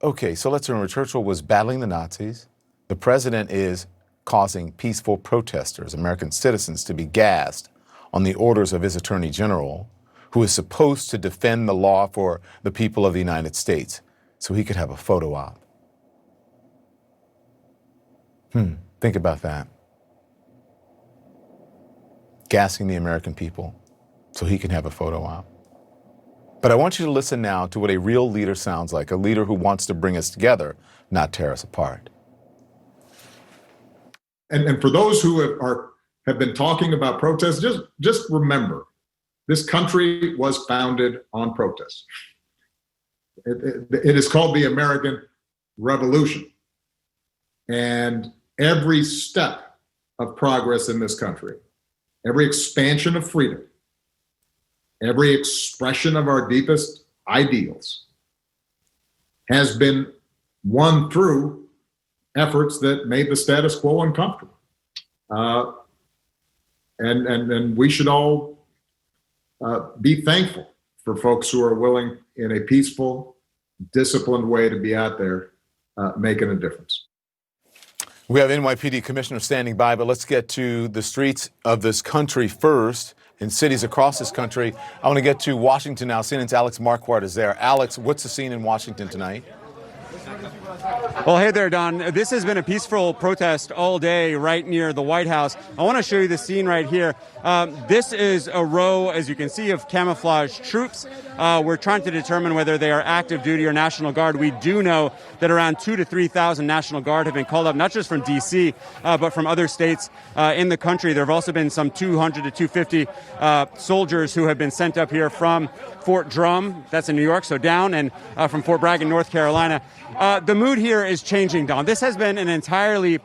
Okay, so let's remember, Churchill was battling the Nazis. The president is causing peaceful protesters, American citizens, to be gassed on the orders of his attorney general, who is supposed to defend the law for the people of the United States, so he could have a photo op. Think about that. Gassing the American people so he can have a photo op. But I want you to listen now to what a real leader sounds like, a leader who wants to bring us together, not tear us apart. And for those who have been talking about protests, just remember, this country was founded on protest. It is called the American Revolution. And every step of progress in this country, every expansion of freedom, every expression of our deepest ideals has been won through efforts that made the status quo uncomfortable. And we should all be thankful for folks who are willing in a peaceful, disciplined way to be out there making a difference. We have NYPD Commissioner standing by, but let's get to the streets of this country first. In cities across this country, I want to get to Washington now. CNN's Alex Marquardt is there. Alex, what's the scene in Washington tonight? Well, hey there, Don. This has been a peaceful protest all day right near the White House. I want to show you the scene right here. This is a row, as you can see, of camouflage troops. We're trying to determine whether they are active duty or National Guard. We do know that around 2,000 to 3,000 National Guard have been called up, not just from D.C., but from other states in the country. There have also been some 200 to 250 soldiers who have been sent up here from Fort Drum, that's in New York, so down, and from Fort Bragg in North Carolina. The mood here is changing, Don. This has been an entirely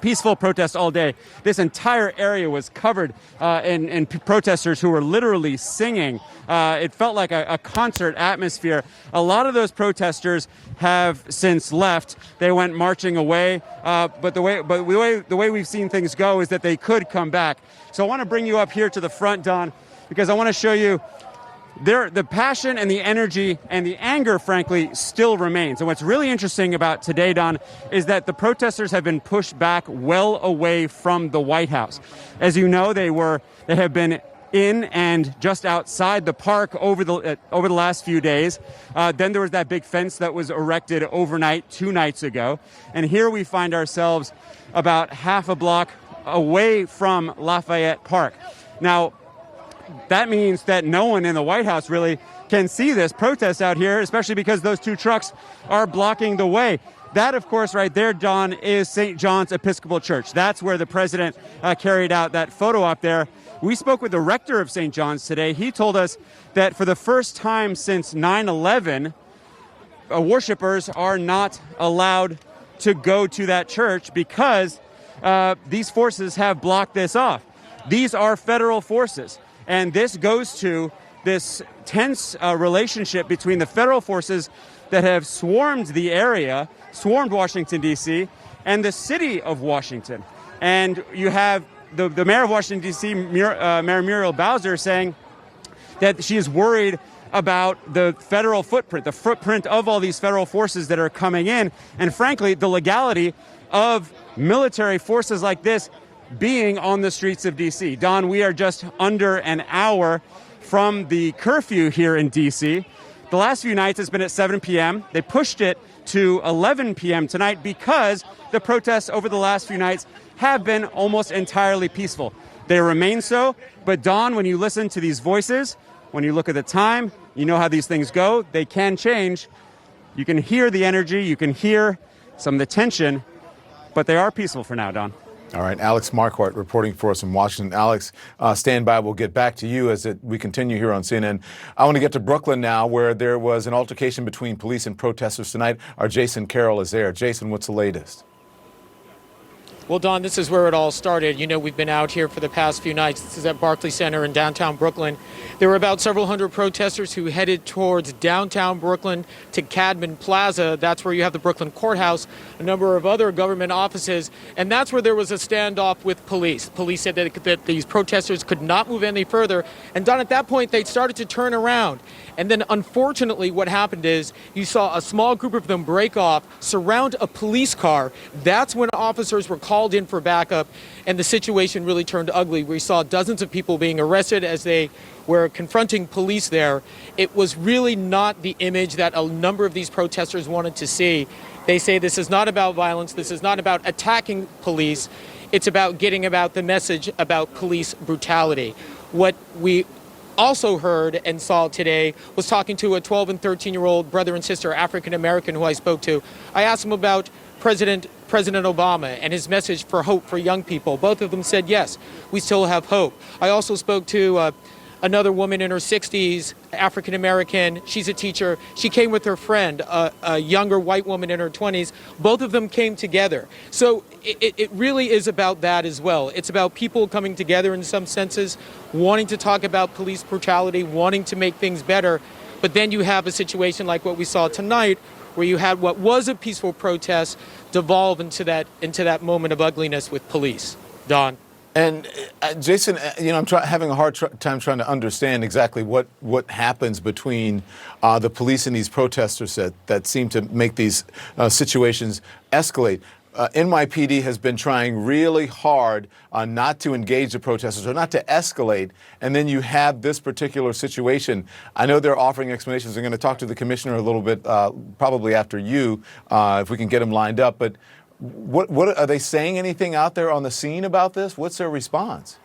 peaceful protest all day. This entire area was covered in protesters who were literally singing. It felt like a concert atmosphere. A lot of those protesters have since left. They went marching away. But the way we've seen things go is that they could come back. So I want to bring you up here to the front, Don, because I want to show you the passion and the energy and the anger, frankly, still remains. And what's really interesting about today, Don, is that the protesters have been pushed back well away from the White House. As you know, they have been in and just outside the park over the last few days. Then there was that big fence that was erected overnight 2 nights ago. And here we find ourselves about half a block away from Lafayette Park. Now, that means that no one in the White House really can see this protest out here, especially because those 2 trucks are blocking the way. That, of course, right there, Don, is St. John's Episcopal Church. That's where the president carried out that photo op there. We spoke with the rector of St. John's today. He told us that for the first time since 9/11, worshipers are not allowed to go to that church because these forces have blocked this off. These are federal forces. And this goes to this tense relationship between the federal forces that have swarmed the area, swarmed Washington, D.C., and the city of Washington. And you have the mayor of Washington, D.C., Mayor Muriel Bowser, saying that she is worried about the federal footprint, the footprint of all these federal forces that are coming in, and frankly, the legality of military forces like this being on the streets of D.C. Don, we are just under an hour from the curfew here in D.C. The last few nights it's been at 7 p.m. They pushed it to 11 p.m. tonight because the protests over the last few nights have been almost entirely peaceful. They remain so, but Don, when you listen to these voices, when you look at the time, you know how these things go. They can change. You can hear the energy, you can hear some of the tension, but they are peaceful for now, Don. All right, Alex Marquardt reporting for us from Washington. Alex, stand by. We'll get back to you as we continue here on CNN. I want to get to Brooklyn now, where there was an altercation between police and protesters tonight. Our Jason Carroll is there. Jason, what's the latest? Well, Don, this is where it all started. You know, we've been out here for the past few nights. This is at Barclays Center in downtown Brooklyn. There were about several hundred protesters who headed towards downtown Brooklyn to Cadman Plaza. That's where you have the Brooklyn Courthouse, a number of other government offices. And that's where there was a standoff with police. Police said that these protesters could not move any further. And Don, at that point, they started to turn around. And then, unfortunately, what happened is you saw a small group of them break off, surround a police car. That's when officers were called in for backup, and the situation really turned ugly. We saw dozens of people being arrested as they were confronting police there. It was really not the image that a number of these protesters wanted to see. They say this is not about violence. This is not about attacking police. It's about getting about the message about police brutality. What we also heard and saw today was talking to a 12 and 13-year-old brother and sister, African American, who I spoke to. I asked them about President Obama and his message for hope for young people. Both of them said, yes, we still have hope. I also spoke to another woman in her 60s, African American. She's a teacher. She came with her friend, a younger white woman in her 20s. Both of them came together. So it really is about that as well. It's about people coming together in some senses, wanting to talk about police brutality, wanting to make things better. But then you have a situation like what we saw tonight, where you had what was a peaceful protest devolve into that moment of ugliness with police. Don. And Jason, I'm having a hard time trying to understand exactly what happens between the police and these protesters that seem to make these situations escalate. NYPD has been trying really hard not to engage the protesters or not to escalate, and then you have this particular situation. I know they're offering explanations. I'm going to talk to the commissioner a little bit, probably after you, if we can get him lined up. But what are they saying anything out there on the scene about this? What's their response?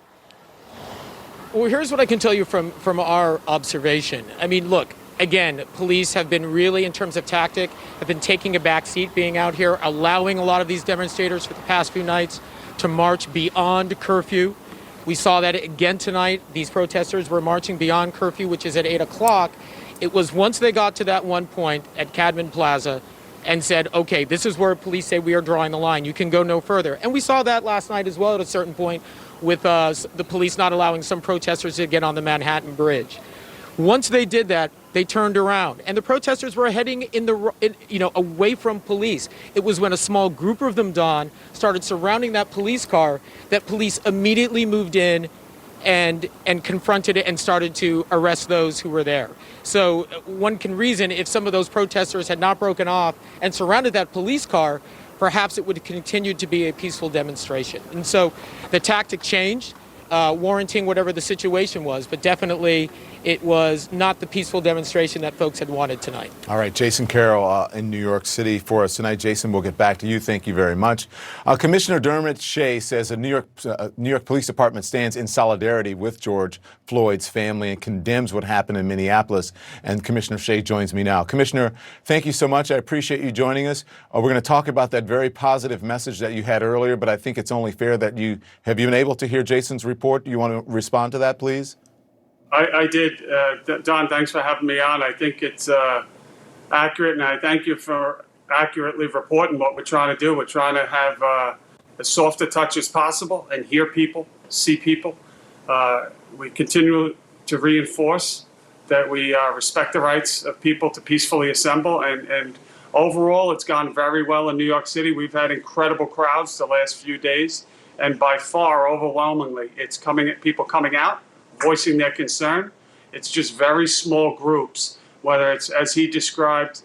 Well, here's what I can tell you from our observation. I mean, look, again, police have been really, in terms of tactic, have been taking a back seat being out here, allowing a lot of these demonstrators for the past few nights to march beyond curfew. We saw that again tonight. These protesters were marching beyond curfew, which is at 8 o'clock. It was once they got to that one point at Cadman Plaza and said, okay, this is where police say we are drawing the line. You can go no further. And we saw that last night as well at a certain point with the police not allowing some protesters to get on the Manhattan Bridge. Once they did that, they turned around, and the protesters were heading away from police. It was when a small group of them, Don, started surrounding that police car that police immediately moved in and confronted it and started to arrest those who were there. So one can reason if some of those protesters had not broken off and surrounded that police car, perhaps it would have continued to be a peaceful demonstration. And so the tactic changed, warranting whatever the situation was, but definitely it was not the peaceful demonstration that folks had wanted tonight. All right, Jason Carroll in New York City for us tonight. Jason, we'll get back to you. Thank you very much. Commissioner Dermot Shea says the New York Police Department stands in solidarity with George Floyd's family and condemns what happened in Minneapolis. And Commissioner Shea joins me now. Commissioner, thank you so much. I appreciate you joining us. We're going to talk about that very positive message that you had earlier, but I think it's only fair that have you been able to hear Jason's report? Do you want to respond to that, please? I did. Don, thanks for having me on. I think it's accurate, and I thank you for accurately reporting what we're trying to do. We're trying to have as soft a touch as possible and hear people, see people. We continue to reinforce that we respect the rights of people to peacefully assemble, and overall, it's gone very well in New York City. We've had incredible crowds the last few days, and by far, overwhelmingly, it's people coming out, voicing their concern. It's just very small groups, whether it's, as he described,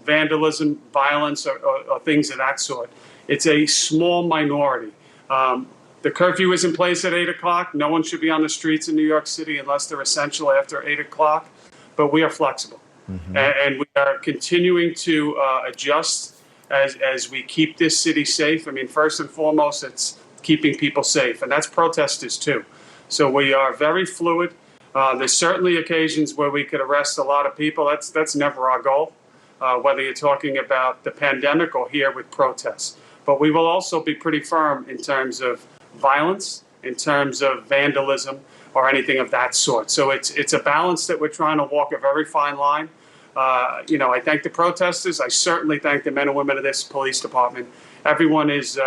vandalism, violence, or things of that sort. It's a small minority. The curfew is in place at 8 o'clock. No one should be on the streets in New York City unless they're essential after 8 o'clock, but we are flexible. Mm-hmm. And we are continuing to adjust as we keep this city safe. I mean, first and foremost, it's keeping people safe, and that's protesters too. So we are very fluid. There's certainly occasions where we could arrest a lot of people. That's never our goal, whether you're talking about the pandemic or here with protests. But we will also be pretty firm in terms of violence, in terms of vandalism, or anything of that sort. So it's a balance that we're trying to walk a very fine line. I thank the protesters. I certainly thank the men and women of this police department. Everyone is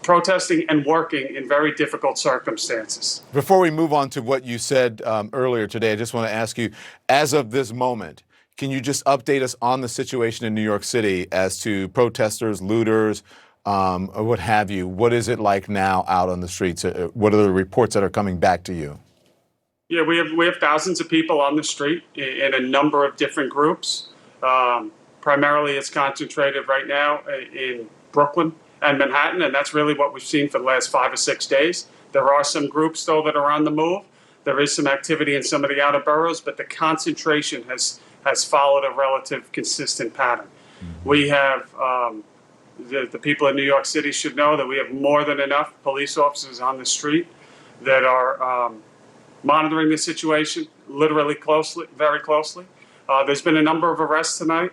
protesting and working in very difficult circumstances. Before we move on to what you said earlier today, I just want to ask you, as of this moment, can you just update us on the situation in New York City as to protesters, looters, or what have you? What is it like now out on the streets? What are the reports that are coming back to you? Yeah, we have thousands of people on the street in a number of different groups. Primarily, it's concentrated right now in Brooklyn and Manhattan, and that's really what we've seen for the last 5 or 6 days. There are some groups, though, that are on the move. There is some activity in some of the outer boroughs, but the concentration has followed a relative consistent pattern. Mm-hmm. We have, the people in New York City should know that we have more than enough police officers on the street that are monitoring the situation literally closely, very closely. There's been a number of arrests tonight.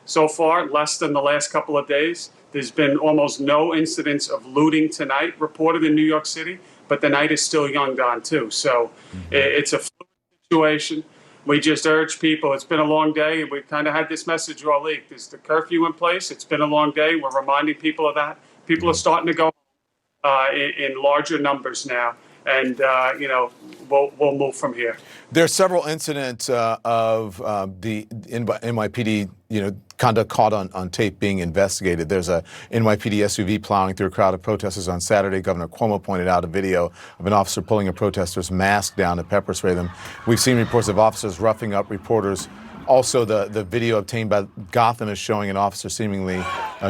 So far, less than the last couple of days. There's been almost no incidents of looting tonight reported in New York City, but the night is still young, Don, too. So it's a fluid situation. We just urge people, it's been a long day, and we've kind of had this message all week. There's the curfew in place. It's been a long day. We're reminding people of that. People are starting to go in larger numbers now. And, we'll move from here. There are several incidents of the NYPD, conduct caught on tape being investigated. There's a NYPD SUV plowing through a crowd of protesters on Saturday. Governor Cuomo pointed out a video of an officer pulling a protester's mask down to pepper spray them. We've seen reports of officers roughing up reporters. Also, the video obtained by Gotham is showing an officer seemingly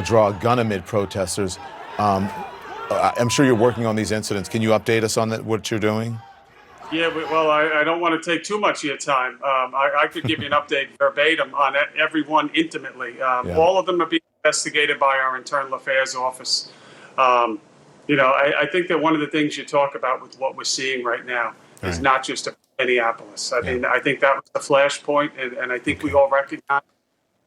draw a gun amid protesters. I'm sure you're working on these incidents. Can you update us on what you're doing? Yeah, well, I don't want to take too much of your time. I could give you an update verbatim on everyone intimately. All of them are being investigated by our Internal Affairs Office. I think that one of the things you talk about with what we're seeing right now is not just Minneapolis. I mean, I think that was the flashpoint, and I think we all recognize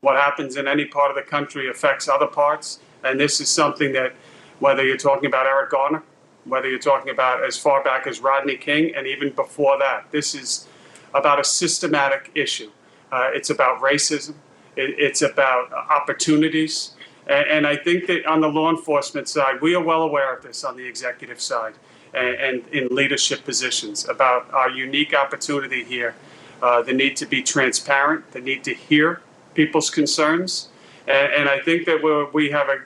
what happens in any part of the country affects other parts. And this is something that, whether you're talking about Eric Garner, whether you're talking about as far back as Rodney King, and even before that, this is about a systematic issue. It's about racism. It's about opportunities. And I think that on the law enforcement side, we are well aware of this on the executive side and in leadership positions about our unique opportunity here, the need to be transparent, the need to hear people's concerns. And I think that we have a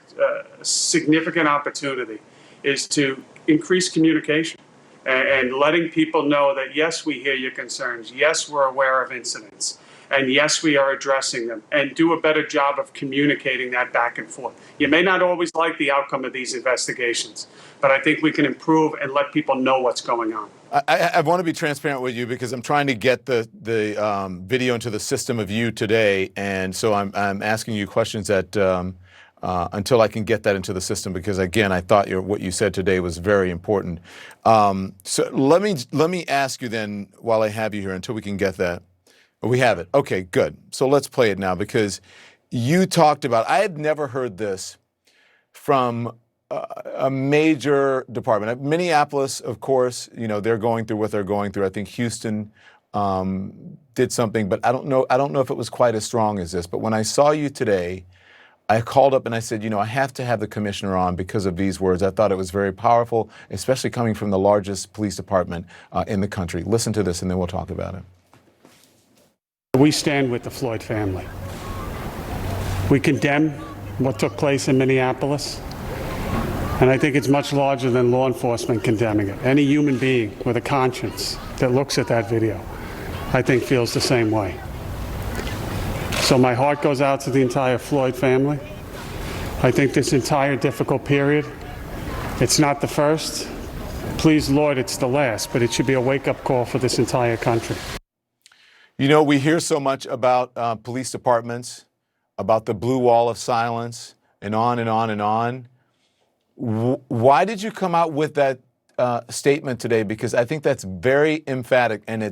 significant opportunity is to increase communication and letting people know that, yes, we hear your concerns. Yes, we're aware of incidents. And yes, we are addressing them, and do a better job of communicating that back and forth. You may not always like the outcome of these investigations, but I think we can improve and let people know what's going on. I want to be transparent with you because I'm trying to get the video into the system of you today, and so I'm asking you questions that until I can get that into the system, because again, I thought what you said today was very important. So let me ask you then, while I have you here, until we can get that. We have it. Okay, good. So let's play it now, because you talked about, I had never heard this from a major department. Minneapolis, of course, they're going through what they're going through. I think Houston did something, but I don't know if it was quite as strong as this. But when I saw you today, I called up and I said, I have to have the commissioner on because of these words. I thought it was very powerful, especially coming from the largest police department in the country. Listen to this and then we'll talk about it. We stand with the Floyd family. We condemn what took place in Minneapolis, and I think it's much larger than law enforcement condemning it. Any human being with a conscience that looks at that video, I think, feels the same way. So my heart goes out to the entire Floyd family. I think this entire difficult period, it's not the first. Please, Lord, it's the last, but it should be a wake-up call for this entire country. We hear so much about police departments, about the blue wall of silence, and on and on and on. Why did you come out with that statement today? Because I think that's very emphatic, and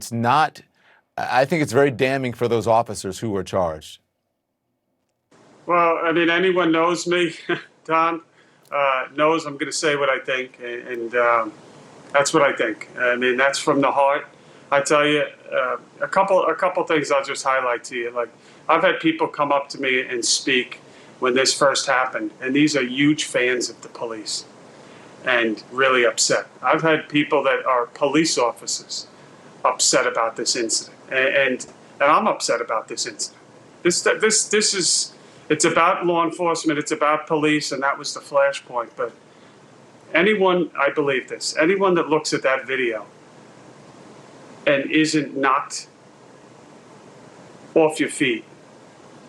I think it's very damning for those officers who were charged. Well, I mean, anyone knows me, Don, knows I'm going to say what I think, and that's what I think. I mean, that's from the heart. I tell you, a couple things I'll just highlight to you. Like, I've had people come up to me and speak when this first happened, and these are huge fans of the police and really upset. I've had people that are police officers upset about this incident, and I'm upset about this incident. This is, it's about law enforcement, it's about police, and that was the flashpoint. But anyone, I believe this, anyone that looks at that video and isn't knocked off your feet,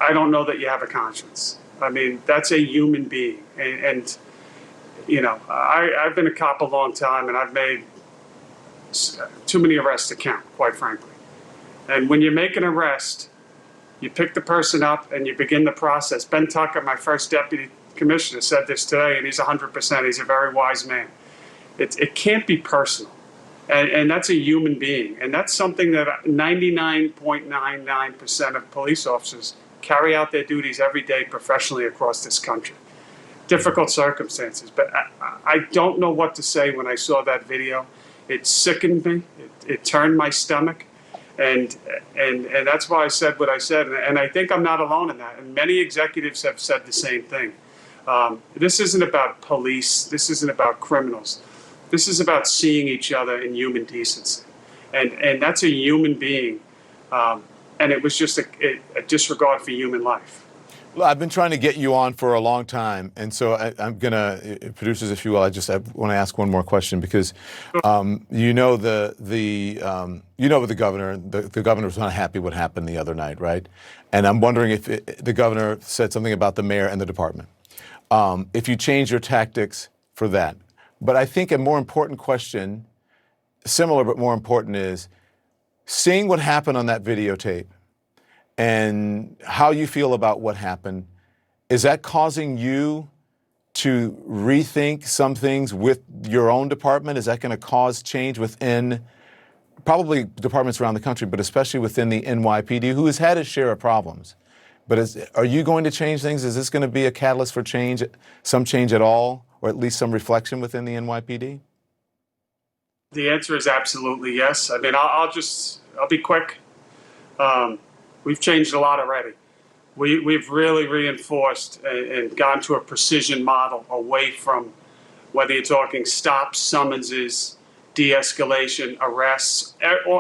I don't know that you have a conscience. I mean, that's a human being. And I've been a cop a long time, and I've made too many arrests to count, quite frankly. And when you make an arrest, you pick the person up and you begin the process. Ben Tucker, my first deputy commissioner, said this today, and he's 100%. He's a very wise man. It can't be personal. And that's a human being. And that's something that 99.99% of police officers carry out their duties every day professionally across this country. Difficult circumstances. But I don't know what to say when I saw that video. It sickened me. It turned my stomach. And that's why I said what I said. And I think I'm not alone in that. And many executives have said the same thing. This isn't about police. This isn't about criminals. This is about seeing each other in human decency. And that's a human being. And it was just a disregard for human life. Well, I've been trying to get you on for a long time, and so I'm gonna, producers, if you will, I want to ask one more question because you know with the governor, the governor was not happy what happened the other night, right? And I'm wondering if the governor said something about the mayor and the department. If you change your tactics for that, but I think a more important question, similar but more important, is seeing what happened on that videotape and how you feel about what happened. Is that causing you to rethink some things with your own department? Is that going to cause change within probably departments around the country, but especially within the NYPD, who has had its share of problems? But are you going to change things? Is this going to be a catalyst for change, some change at all, or at least some reflection within the NYPD? The answer is absolutely yes. I mean, I'll be quick. We've changed a lot already. We've really reinforced and gone to a precision model away from whether you're talking stops, summonses, de-escalation, arrests,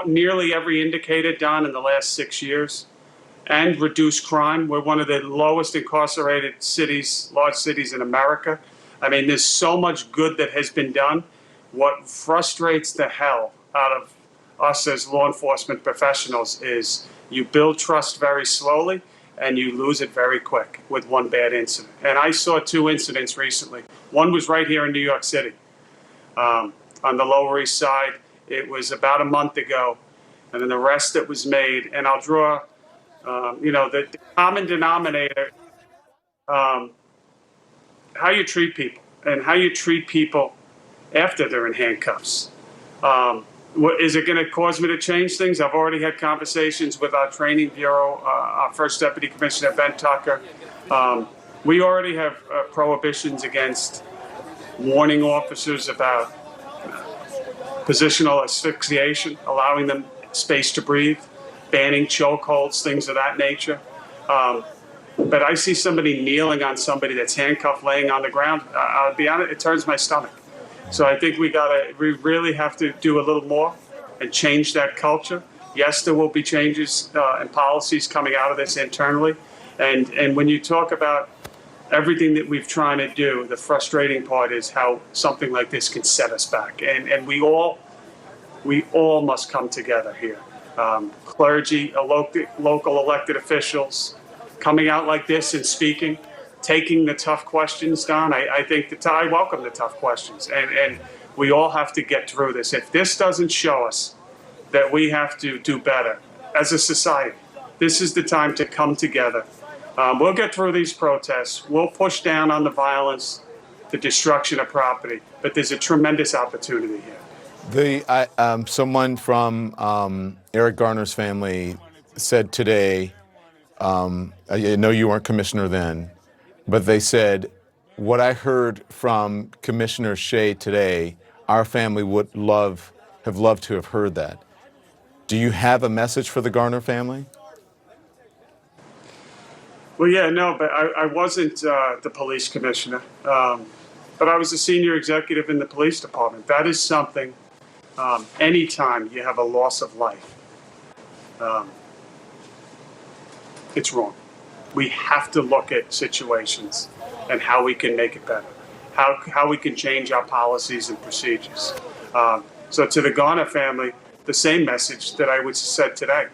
nearly every indicator done in the last 6 years, and reduce crime. We're one of the lowest incarcerated cities, large cities in America. I mean, there's so much good that has been done. What frustrates the hell out of us as law enforcement professionals is you build trust very slowly and you lose it very quick with one bad incident. And I saw 2 incidents recently. One was right here in New York City on the Lower East Side. It was about a month ago, and an arrest that was made. And I'll draw, the common denominator, how you treat people and how you treat people after they're in handcuffs. Is it going to cause me to change things? I've already had conversations with our training bureau, our first deputy commissioner, Ben Tucker. We already have prohibitions against warning officers about positional asphyxiation, allowing them space to breathe, banning chokeholds, things of that nature. But I see somebody kneeling on somebody that's handcuffed, laying on the ground. I'll be honest, it turns my stomach. So I think we really have to do a little more and change that culture. Yes, there will be changes and policies coming out of this internally. And when you talk about everything that we've tried to do, the frustrating part is how something like this can set us back. And we all must come together here. Clergy, local elected officials, coming out like this and speaking, taking the tough questions, Don. I think I welcome the tough questions, and we all have to get through this. If this doesn't show us that we have to do better as a society, this is the time to come together. We'll get through these protests. We'll push down on the violence, the destruction of property, but there's a tremendous opportunity here. Someone from Eric Garner's family said today, I know you weren't commissioner then, but they said, what I heard from Commissioner Shea today, our family would have loved to have heard that. Do you have a message for the Garner family? Well, yeah, no, but I wasn't the police commissioner, but I was a senior executive in the police department. That is something, anytime you have a loss of life, it's wrong. We have to look at situations and how we can make it better, how we can change our policies and procedures. So to the Garner family, the same message that I would said today.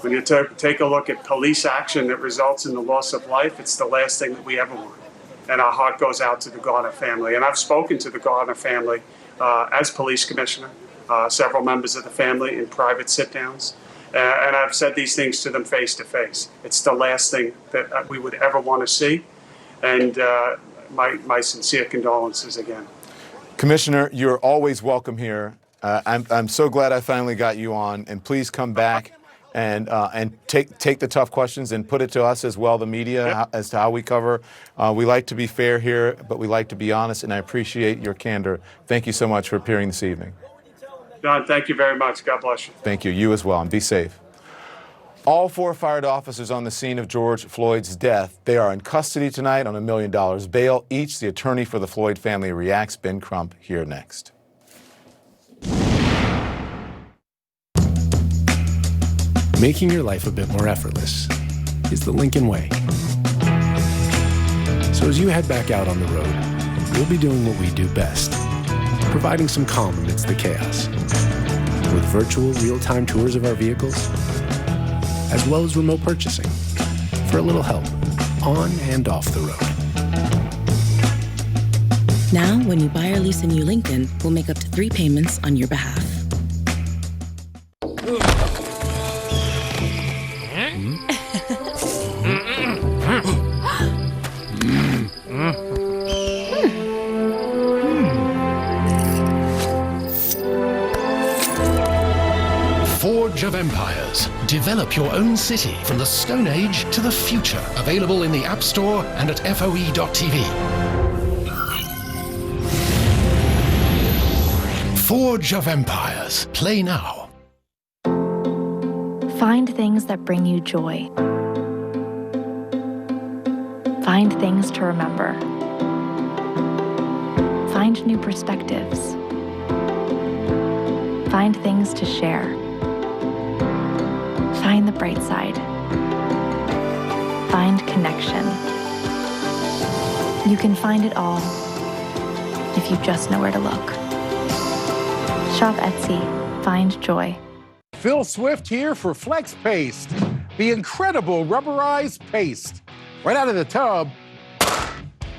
When you take a look at police action that results in the loss of life, it's the last thing that we ever want. And our heart goes out to the Garner family. And I've spoken to the Garner family as police commissioner, several members of the family in private sit-downs. And I've said these things to them face to face. It's the last thing that we would ever want to see. And my sincere condolences again. Commissioner, you're always welcome here. I'm so glad I finally got you on, and please come back and take the tough questions and put it to us as well, the media, as to how we cover. We like to be fair here, but we like to be honest, and I appreciate your candor. Thank you so much for appearing this evening. Don, thank you very much. God bless you. Thank you. You as well, and be safe. All 4 fired officers on the scene of George Floyd's death, they are in custody tonight on $1 million bail each. The attorney for the Floyd family reacts. Ben Crump here next. Making your life a bit more effortless is the Lincoln Way. So as you head back out on the road, we'll be doing what we do best, providing some calm amidst the chaos. With virtual real-time tours of our vehicles, as well as remote purchasing, for a little help on and off the road. Now, when you buy or lease a new Lincoln, we'll make up to 3 payments on your behalf. Forge of Empires. Develop your own city from the Stone Age to the future. Available in the App Store and at FOE.tv. Forge of Empires. Play now. Find things that bring you joy. Find things to remember. Find new perspectives. Find things to share. Find the bright side. Find connection. You can find it all if you just know where to look. Shop Etsy. Find joy. Phil Swift here for Flex Paste, the incredible rubberized paste. Right out of the tub,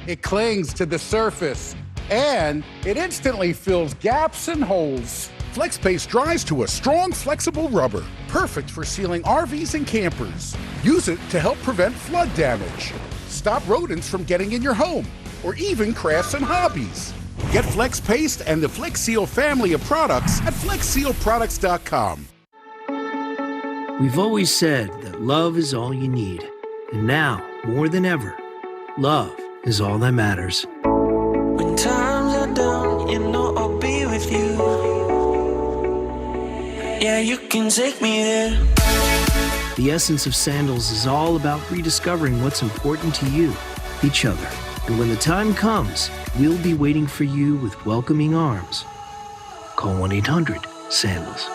it clings to the surface and it instantly fills gaps and holes. Flex Paste dries to a strong, flexible rubber, perfect for sealing RVs and campers. Use it to help prevent flood damage, stop rodents from getting in your home, or even crafts and hobbies. Get Flex Paste and the Flex Seal family of products at FlexSealProducts.com. We've always said that love is all you need. And now, more than ever, love is all that matters. When times are down, you know I'll be with you. Yeah, you can take me there. The essence of Sandals is all about rediscovering what's important to you, each other. And when the time comes, we'll be waiting for you with welcoming arms. Call 1-800-SANDALS.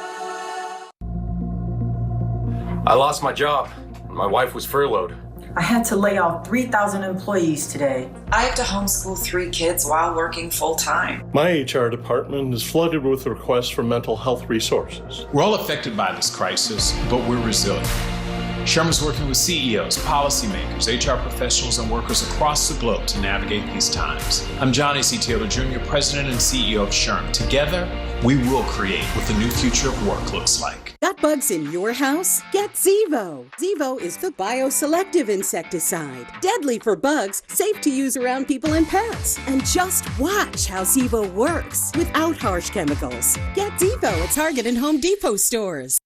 I lost my job. My wife was furloughed. I had to lay off 3,000 employees today. I have to homeschool 3 kids while working full-time. My HR department is flooded with requests for mental health resources. We're all affected by this crisis, but we're resilient. SHRM working with CEOs, policymakers, HR professionals, and workers across the globe to navigate these times. I'm Johnny C. Taylor Jr., President and CEO of SHRM. Together, we will create what the new future of work looks like. Got bugs in your house? Get Zevo. Zevo is the bioselective insecticide. Deadly for bugs, safe to use around people and pets. And just watch how Zevo works without harsh chemicals. Get Zevo at Target and Home Depot stores.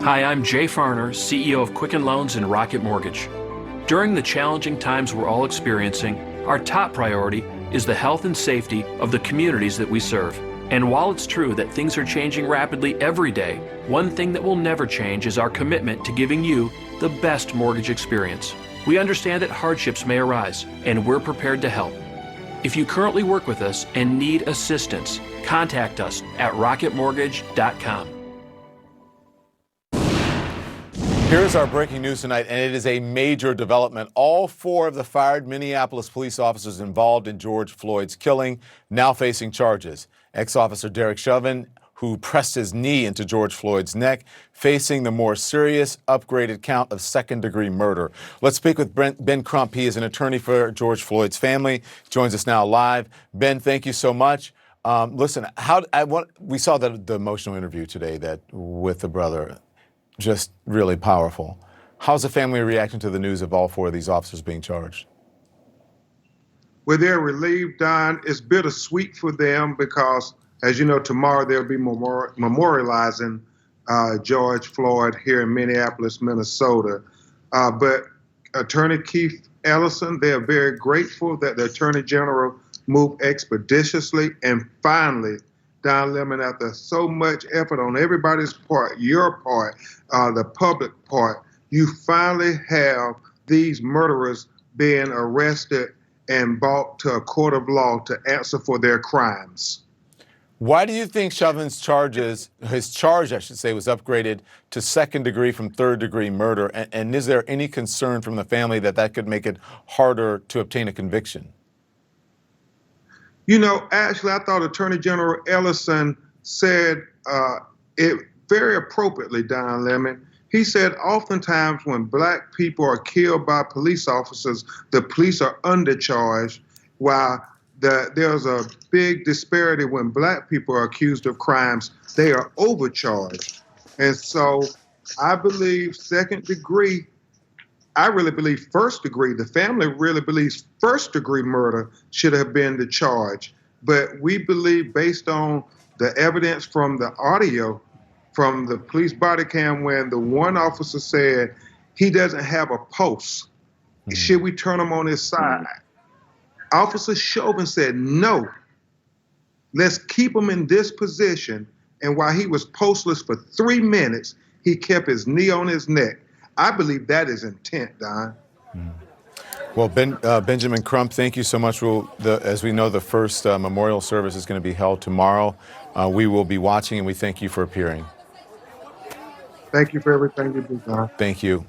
Hi, I'm Jay Farner, CEO of Quicken Loans and Rocket Mortgage. During the challenging times we're all experiencing, our top priority is the health and safety of the communities that we serve. And while it's true that things are changing rapidly every day, one thing that will never change is our commitment to giving you the best mortgage experience. We understand that hardships may arise, and we're prepared to help. If you currently work with us and need assistance, contact us at rocketmortgage.com. Here's our breaking news tonight, and it is a major development. All 4 of the fired Minneapolis police officers involved in George Floyd's killing now facing charges. Ex-officer Derek Chauvin, who pressed his knee into George Floyd's neck, facing the more serious upgraded count of second-degree murder. Let's speak with Ben Crump. He is an attorney for George Floyd's family. Joins us now live. Ben, thank you so much. Listen, we saw the emotional interview today with the brother, just really powerful. How's the family reacting to the news of all 4 of these officers being charged? Well, they're relieved, Don. It's bittersweet for them because, as you know, tomorrow they'll be memorializing George Floyd here in Minneapolis, Minnesota. But Attorney Keith Ellison, they are very grateful that the Attorney General moved expeditiously and finally, Don Lemon, after so much effort on everybody's part, your part, the public part, you finally have these murderers being arrested and brought to a court of law to answer for their crimes. Why do you think Chauvin's his charge, I should say, was upgraded to 2nd degree from 3rd degree murder? And is there any concern from the family that could make it harder to obtain a conviction? You know, actually, I thought Attorney General Ellison said it very appropriately, Don Lemon. He said oftentimes when black people are killed by police officers, the police are undercharged, while there's a big disparity when black people are accused of crimes, they are overcharged. And so I believe 2nd degree, I really believe 1st degree, the family really believes 1st degree murder should have been the charge. But we believe, based on the evidence from the audio, from the police body cam, when the one officer said he doesn't have a pulse, should we turn him on his side? Officer Chauvin said, no, let's keep him in this position. And while he was pulseless for 3 minutes, he kept his knee on his neck. I believe that is intent, Don. Well, Benjamin Crump, thank you so much. As we know, the first memorial service is going to be held tomorrow. We will be watching, and we thank you for appearing. Thank you for everything you do, Don. Thank you.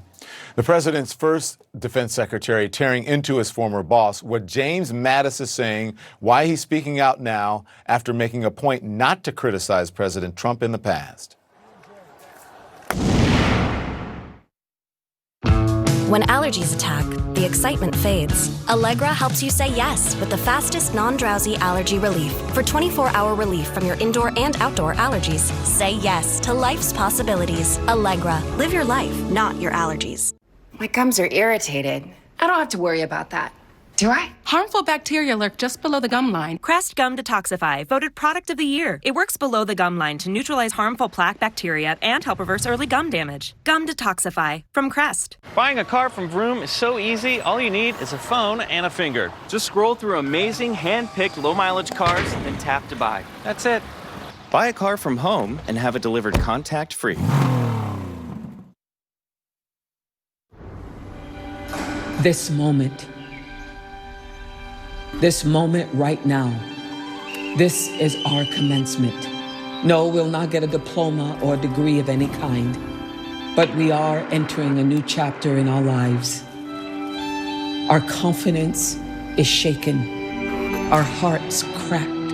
The president's first defense secretary tearing into his former boss. What James Mattis is saying, why he's speaking out now after making a point not to criticize President Trump in the past. When allergies attack, the excitement fades. Allegra helps you say yes with the fastest non-drowsy allergy relief. For 24-hour relief from your indoor and outdoor allergies, say yes to life's possibilities. Allegra, live your life, not your allergies. My gums are irritated. I don't have to worry about that. Do I? Harmful bacteria lurk just below the gum line. Crest Gum Detoxify, voted Product of the Year. It works below the gum line to neutralize harmful plaque bacteria and help reverse early gum damage. Gum Detoxify from Crest. Buying a car from Vroom is so easy. All you need is a phone and a finger. Just scroll through amazing hand-picked low-mileage cars and tap to buy. That's it. Buy a car from home and have it delivered contact-free. This moment right now, this is our commencement. No, we'll not get a diploma or a degree of any kind, but we are entering a new chapter in our lives. Our confidence is shaken, our hearts cracked,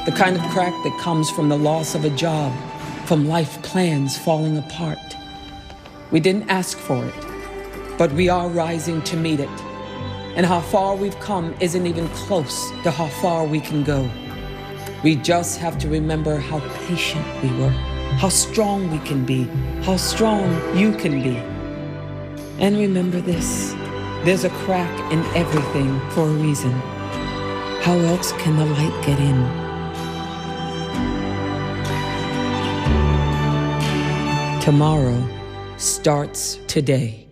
the kind of crack that comes from the loss of a job, from life plans falling apart. We didn't ask for it, but we are rising to meet it. And how far we've come isn't even close to how far we can go. We just have to remember how patient we were, how strong we can be, how strong you can be. And remember this, there's a crack in everything for a reason. How else can the light get in? Tomorrow starts today.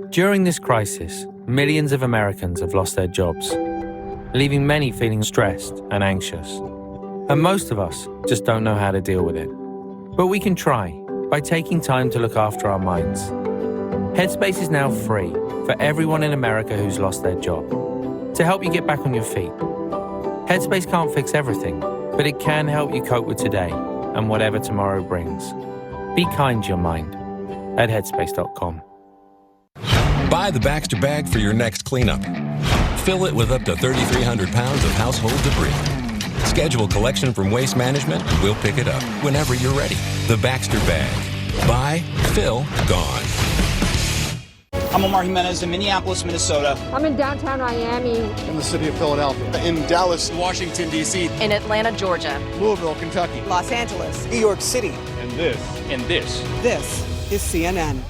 During this crisis, millions of Americans have lost their jobs, leaving many feeling stressed and anxious. And most of us just don't know how to deal with it. But we can try by taking time to look after our minds. Headspace is now free for everyone in America who's lost their job, to help you get back on your feet. Headspace can't fix everything, but it can help you cope with today and whatever tomorrow brings. Be kind to your mind at headspace.com. Buy the Baxter bag for your next cleanup. Fill it with up to 3,300 pounds of household debris. Schedule collection from Waste Management and we'll pick it up whenever you're ready. The Baxter bag. Buy, fill, gone. I'm Omar Jimenez in Minneapolis, Minnesota. I'm in downtown Miami. In the city of Philadelphia. In Dallas, Washington, D.C. In Atlanta, Georgia. Louisville, Kentucky. Los Angeles. New York City. And this. This is CNN.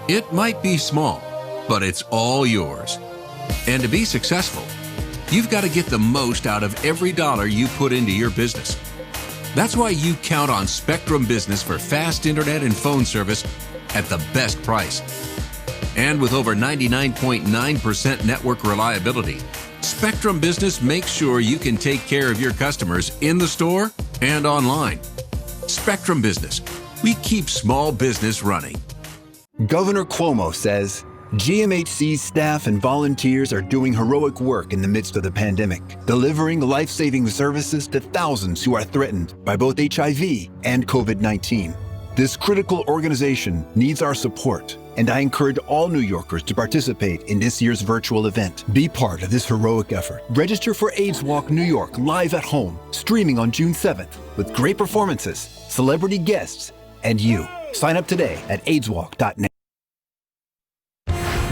It might be small, but it's all yours. And to be successful, you've got to get the most out of every dollar you put into your business. That's why you count on Spectrum Business for fast internet and phone service at the best price. And with over 99.9% network reliability, Spectrum Business makes sure you can take care of your customers in the store and online. Spectrum Business. We keep small business running. Governor Cuomo says GMHC's staff and volunteers are doing heroic work in the midst of the pandemic, delivering life-saving services to thousands who are threatened by both HIV and COVID-19. This critical organization needs our support, and I encourage all New Yorkers to participate in this year's virtual event. Be part of this heroic effort. Register for AIDS Walk New York live at home, streaming on June 7th, with great performances, celebrity guests, and you. Sign up today at aidswalk.net.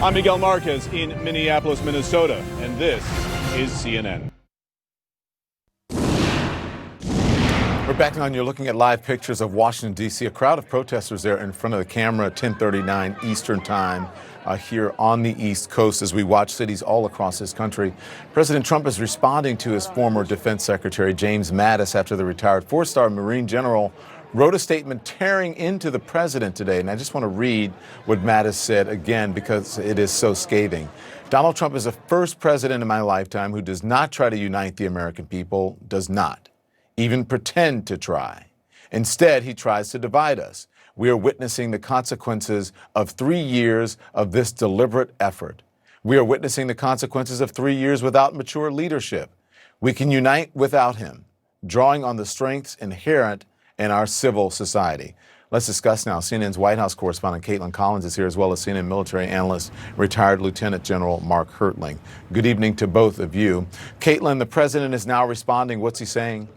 I'm Miguel Marquez in Minneapolis, Minnesota, and this is CNN. We're back on. You're looking at live pictures of Washington, D.C. A crowd of protesters there in front of the camera, 10:39 Eastern Time here on the East Coast as we watch cities all across this country. President Trump is responding to his former Defense Secretary, James Mattis, after the retired four-star Marine general wrote a statement tearing into the president today. And I just want to read what Mattis said again because it is so scathing. Donald Trump is the first president in my lifetime who does not try to unite the American people, does not even pretend to try. Instead, he tries to divide us. We are witnessing the consequences of 3 years of this deliberate effort. We are witnessing the consequences of 3 years without mature leadership. We can unite without him, drawing on the strengths inherent in our civil society. Let's discuss now. CNN's White House correspondent Caitlin Collins is here, as well as CNN military analyst, retired Lieutenant General Mark Hertling. Good evening to both of you. Caitlin, the president is now responding. What's he saying?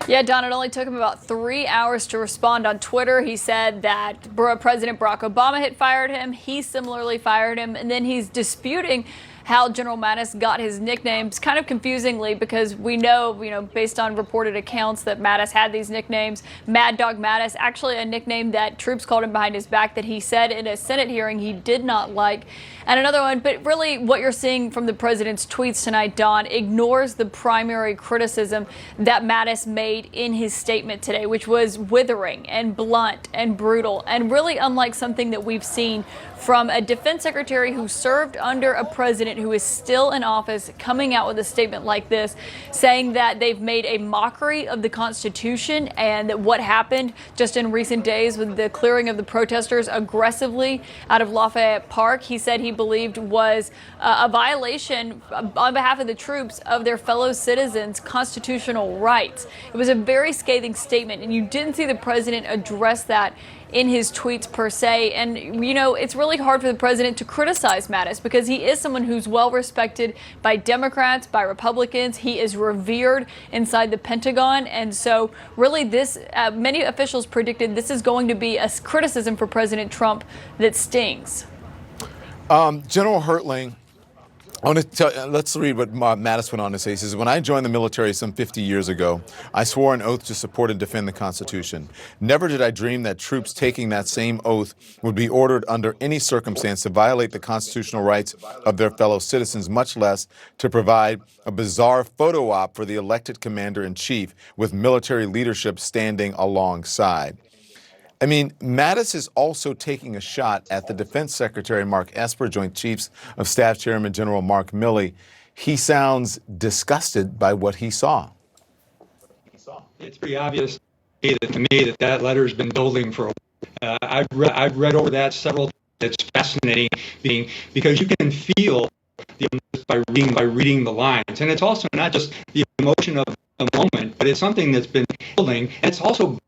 Yeah, Don, it only took him about 3 hours to respond on Twitter. He said that President Barack Obama had fired him. He similarly fired him. And then he's disputing how General Mattis got his nicknames, kind of confusingly, because we know, based on reported accounts that Mattis had these nicknames. Mad Dog Mattis, actually a nickname that troops called him behind his back that he said in a Senate hearing he did not like. And another one, but really what you're seeing from the president's tweets tonight, Don, ignores the primary criticism that Mattis made in his statement today, which was withering and blunt and brutal and really unlike something that we've seen from a defense secretary who served under a president who is still in office, coming out with a statement like this, saying that they've made a mockery of the Constitution and that what happened just in recent days with the clearing of the protesters aggressively out of Lafayette Park, he said he believed was a violation on behalf of the troops of their fellow citizens' constitutional rights. It was a very scathing statement, and you didn't see the president address that in his tweets per se. And, it's really hard for the president to criticize Mattis because he is someone who's well respected by Democrats, by Republicans. He is revered inside the Pentagon. And so really this, many officials predicted this is going to be a criticism for President Trump that stings. General Hertling, I want to tell, let's read what Mattis went on to say. He says, when I joined the military some 50 years ago, I swore an oath to support and defend the Constitution. Never did I dream that troops taking that same oath would be ordered under any circumstance to violate the constitutional rights of their fellow citizens, much less to provide a bizarre photo op for the elected commander-in-chief with military leadership standing alongside. I mean, Mattis is also taking a shot at the Defense Secretary, Mark Esper, Joint Chiefs of Staff Chairman General Mark Milley. He sounds disgusted by what he saw. It's pretty obvious to me that letter's been building for a while. I've read over that several times. It's fascinating because you can feel the emotion by reading the lines. And it's also not just the emotion of the moment, but it's something that's been building. And it's also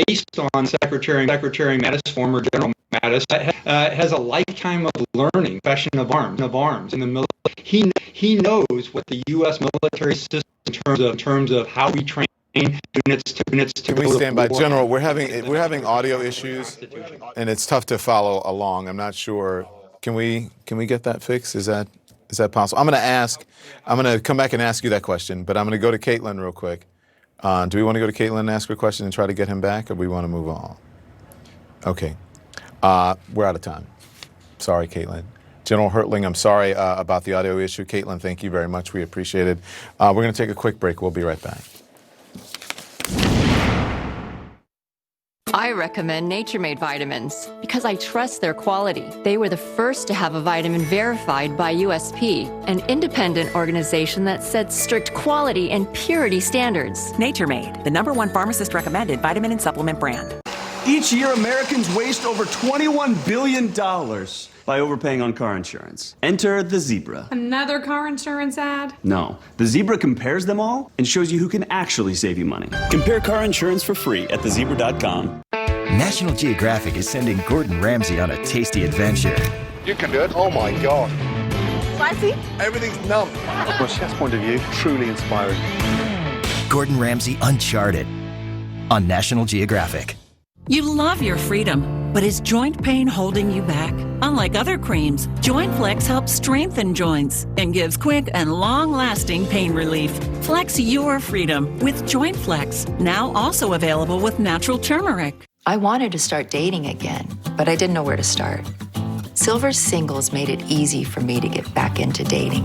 based on Secretary Mattis, former General Mattis, has a lifetime of learning, profession of arms in the military. He knows what the U.S. military system in terms of how we train units to Can we stand by, General? We're having audio issues, and it's tough to follow along. I'm not sure. Can we get that fixed? Is that possible? I'm going to come back and ask you that question, but I'm going to go to Caitlin real quick. Do we want to go to Caitlin and ask her a question and try to get him back, or we want to move on? Okay. We're out of time. Sorry, Caitlin. General Hertling, I'm sorry about the audio issue. Caitlin, thank you very much. We appreciate it. We're going to take a quick break. We'll be right back. I recommend Nature Made vitamins because I trust their quality. They were the first to have a vitamin verified by USP, an independent organization that sets strict quality and purity standards. Nature Made, the #1 pharmacist recommended vitamin and supplement brand. Each year, Americans waste over $21 billion by overpaying on car insurance. Enter the Zebra. Another car insurance ad? No, the Zebra compares them all and shows you who can actually save you money. Compare car insurance for free at thezebra.com. National Geographic is sending Gordon Ramsay on a tasty adventure. You can do it. Oh my God. Spicy? Everything's numb. From a chef's point of view, truly inspiring. Gordon Ramsay Uncharted on National Geographic. You love your freedom, but is joint pain holding you back? Unlike other creams, Joint Flex helps strengthen joints and gives quick and long-lasting pain relief. Flex your freedom with Joint Flex, now also available with natural turmeric. I wanted to start dating again, but I didn't know where to start. Silver Singles made it easy for me to get back into dating.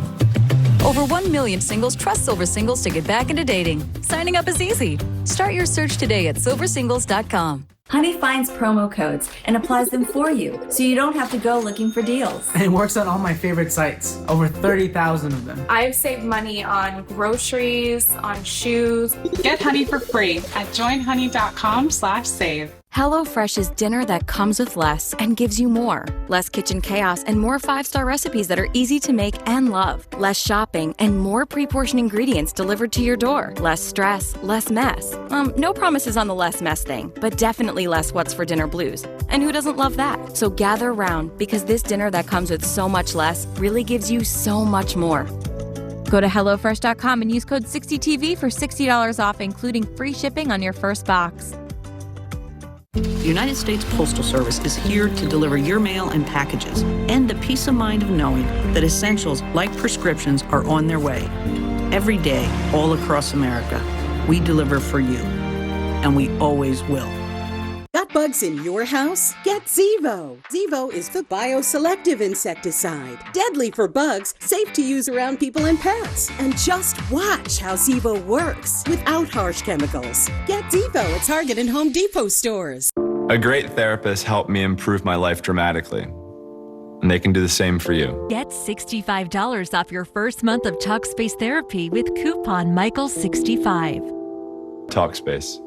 Over 1 million singles trust Silver Singles to get back into dating. Signing up is easy. Start your search today at silversingles.com. Honey finds promo codes and applies them for you, so you don't have to go looking for deals. And it works on all my favorite sites, over 30,000 of them. I've saved money on groceries, on shoes. Get Honey for free at joinhoney.com/save. HelloFresh is dinner that comes with less and gives you more. Less kitchen chaos and more 5-star recipes that are easy to make and love. Less shopping and more pre-portioned ingredients delivered to your door. Less stress, less mess. No promises on the less mess thing, but definitely less what's for dinner blues. And who doesn't love that? So gather around, because this dinner that comes with so much less really gives you so much more. Go to HelloFresh.com and use code 60TV for $60 off, including free shipping on your first box. The United States Postal Service is here to deliver your mail and packages, and the peace of mind of knowing that essentials like prescriptions are on their way. Every day, all across America, we deliver for you, and we always will. Got bugs in your house? Get Zevo. Zevo is the bioselective insecticide. Deadly for bugs, safe to use around people and pets. And just watch how Zevo works without harsh chemicals. Get Zevo at Target and Home Depot stores. A great therapist helped me improve my life dramatically. And they can do the same for you. Get $65 off your first month of Talkspace therapy with coupon Michael65. Talkspace.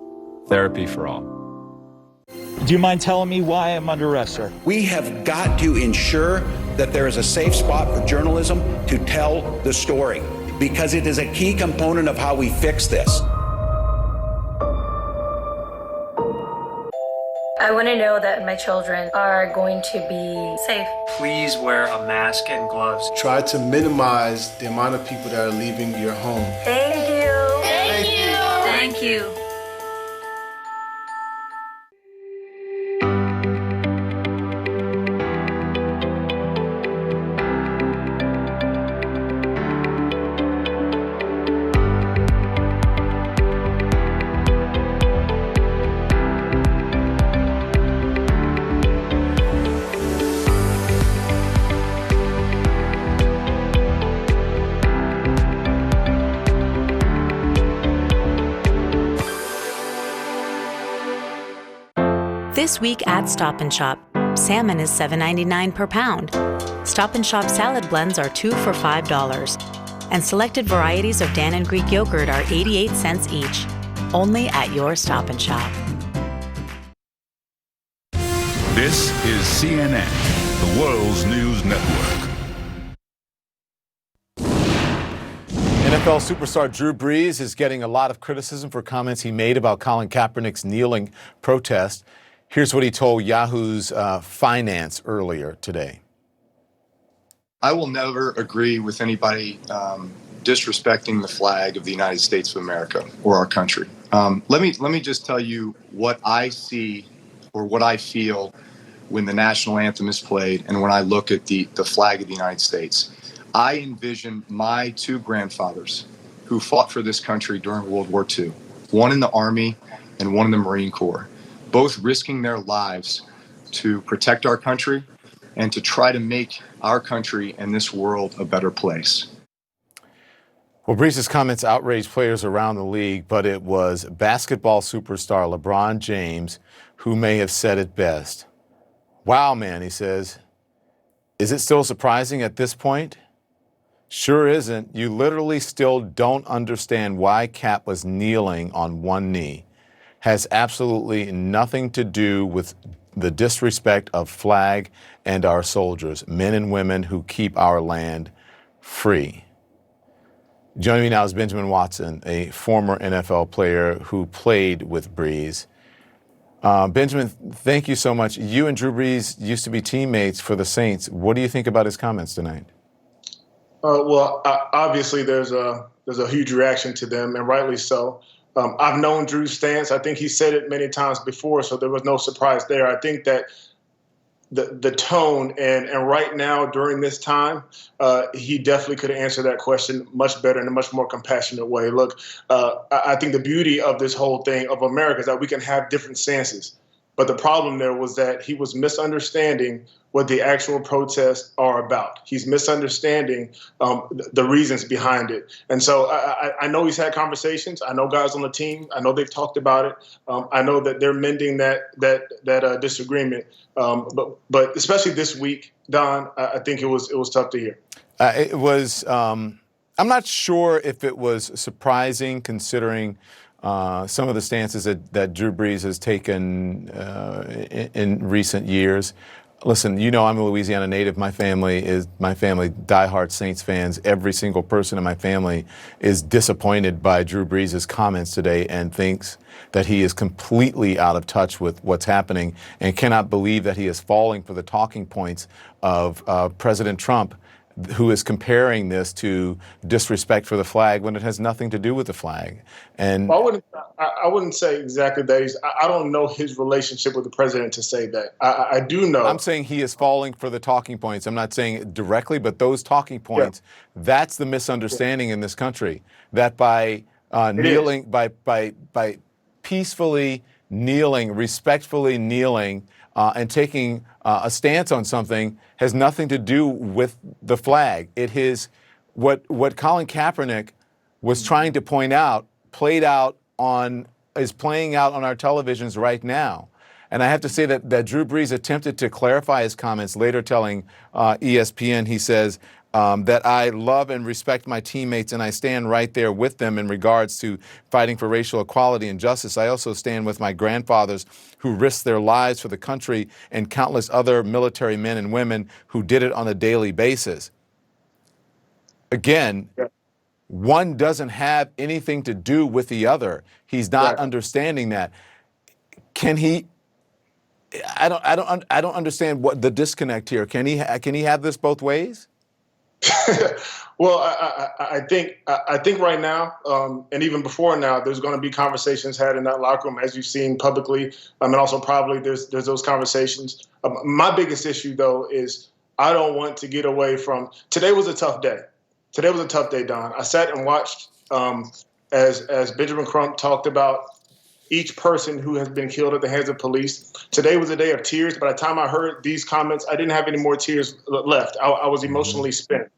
Therapy for all. Do you mind telling me why I'm under arrest, sir? We have got to ensure that there is a safe spot for journalism to tell the story, because it is a key component of how we fix this. I want to know that my children are going to be safe. Please wear a mask and gloves. Try to minimize the amount of people that are leaving your home. Thank you. Thank you. Thank you. This week at Stop & Shop, salmon is $7.99 per pound. Stop & Shop salad blends are 2 for $5. And selected varieties of Dan and Greek yogurt are 88 cents each. Only at your Stop & Shop. This is CNN, the world's news network. NFL superstar Drew Brees is getting a lot of criticism for comments he made about Colin Kaepernick's kneeling protest. Here's what he told Yahoo's Finance earlier today. I will never agree with anybody disrespecting the flag of the United States of America or our country. Let me just tell you what I see or what I feel when the national anthem is played and when I look at the flag of the United States. I envision my two grandfathers who fought for this country during World War II, one in the Army and one in the Marine Corps, both risking their lives to protect our country and to try to make our country and this world a better place. Well, Brees's comments outraged players around the league, but it was basketball superstar LeBron James who may have said it best. Wow, man, he says, is it still surprising at this point? Sure isn't. You literally still don't understand why Cap was kneeling on one knee. Has absolutely nothing to do with the disrespect of flag and our soldiers, men and women who keep our land free. Joining me now is Benjamin Watson, a former NFL player who played with Brees. Benjamin, thank you so much. You and Drew Brees used to be teammates for the Saints. What do you think about his comments tonight? Well, obviously there's a huge reaction to them, and rightly so. I've known Drew's stance. I think he said it many times before, so there was no surprise there. I think that the tone and right now during this time, he definitely could have answered that question much better in a much more compassionate way. Look, I think the beauty of this whole thing of America is that we can have different stances. But the problem there was that he was misunderstanding what the actual protests are about. He's misunderstanding the reasons behind it. And so I know he's had conversations. I know guys on the team. I know they've talked about it. I know that they're mending that disagreement. But especially this week, Don, I think it was tough to hear. It was. I'm not sure if it was surprising considering some of the stances that Drew Brees has taken in recent years. Listen, you know I'm a Louisiana native. My family diehard Saints fans. Every single person in my family is disappointed by Drew Brees' comments today and thinks that he is completely out of touch with what's happening and cannot believe that he is falling for the talking points of President Trump, who is comparing this to disrespect for the flag when it has nothing to do with the flag. And well, I wouldn't say exactly that. I don't know his relationship with the president to say that. I do know. I'm saying he is falling for the talking points. I'm not saying it directly, but those talking points, that's the misunderstanding in this country. That by kneeling, by peacefully kneeling, respectfully kneeling, and taking a stance on something has nothing to do with the flag. It is what Colin Kaepernick was trying to point out, is playing out on our televisions right now. And I have to say that Drew Brees attempted to clarify his comments, later telling ESPN, he says, that I love and respect my teammates and I stand right there with them in regards to fighting for racial equality and justice. I also stand with my grandfathers who risked their lives for the country and countless other military men and women who did it on a daily basis. Again, one doesn't have anything to do with the other. He's not understanding that. Can he? I don't understand what the disconnect here. Can he have this both ways? Well, I think right now, and even before now, there's going to be conversations had in that locker room, as you've seen publicly, and also probably there's those conversations. My biggest issue, though, is I don't want to get away from. Today was a tough day. Today was a tough day, Don. I sat and watched as Benjamin Crump talked about each person who has been killed at the hands of police. Today was a day of tears. By the time I heard these comments, I didn't have any more tears left. I was emotionally spent.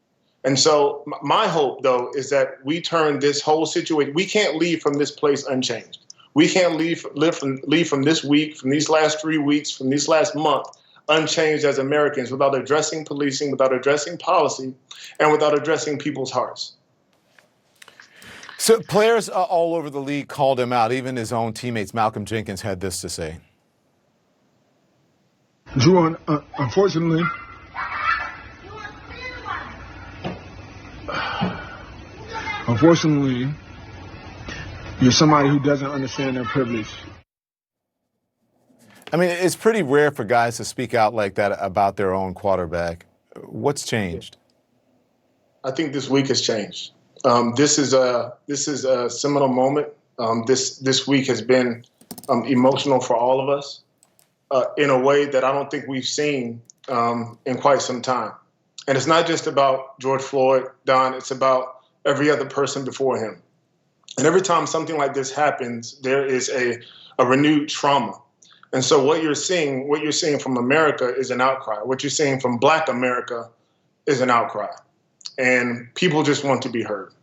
And so my hope, though, is that we turn this whole situation. We can't leave from this place unchanged. We can't leave from this week, from these last 3 weeks, from this last month, unchanged as Americans without addressing policing, without addressing policy, and without addressing people's hearts. So players all over the league called him out. Even his own teammates. Malcolm Jenkins had this to say. Drew, unfortunately, you're somebody who doesn't understand their privilege. I mean, it's pretty rare for guys to speak out like that about their own quarterback. What's changed? I think this week has changed. This is a seminal moment This week has been emotional for all of us in a way that I don't think we've seen in quite some time. And it's not just about George Floyd, Don. It's about every other person before him. And every time something like this happens, there is a renewed trauma. And so what you're seeing from America is an outcry. What you're seeing from Black America is an outcry. And people just want to be heard.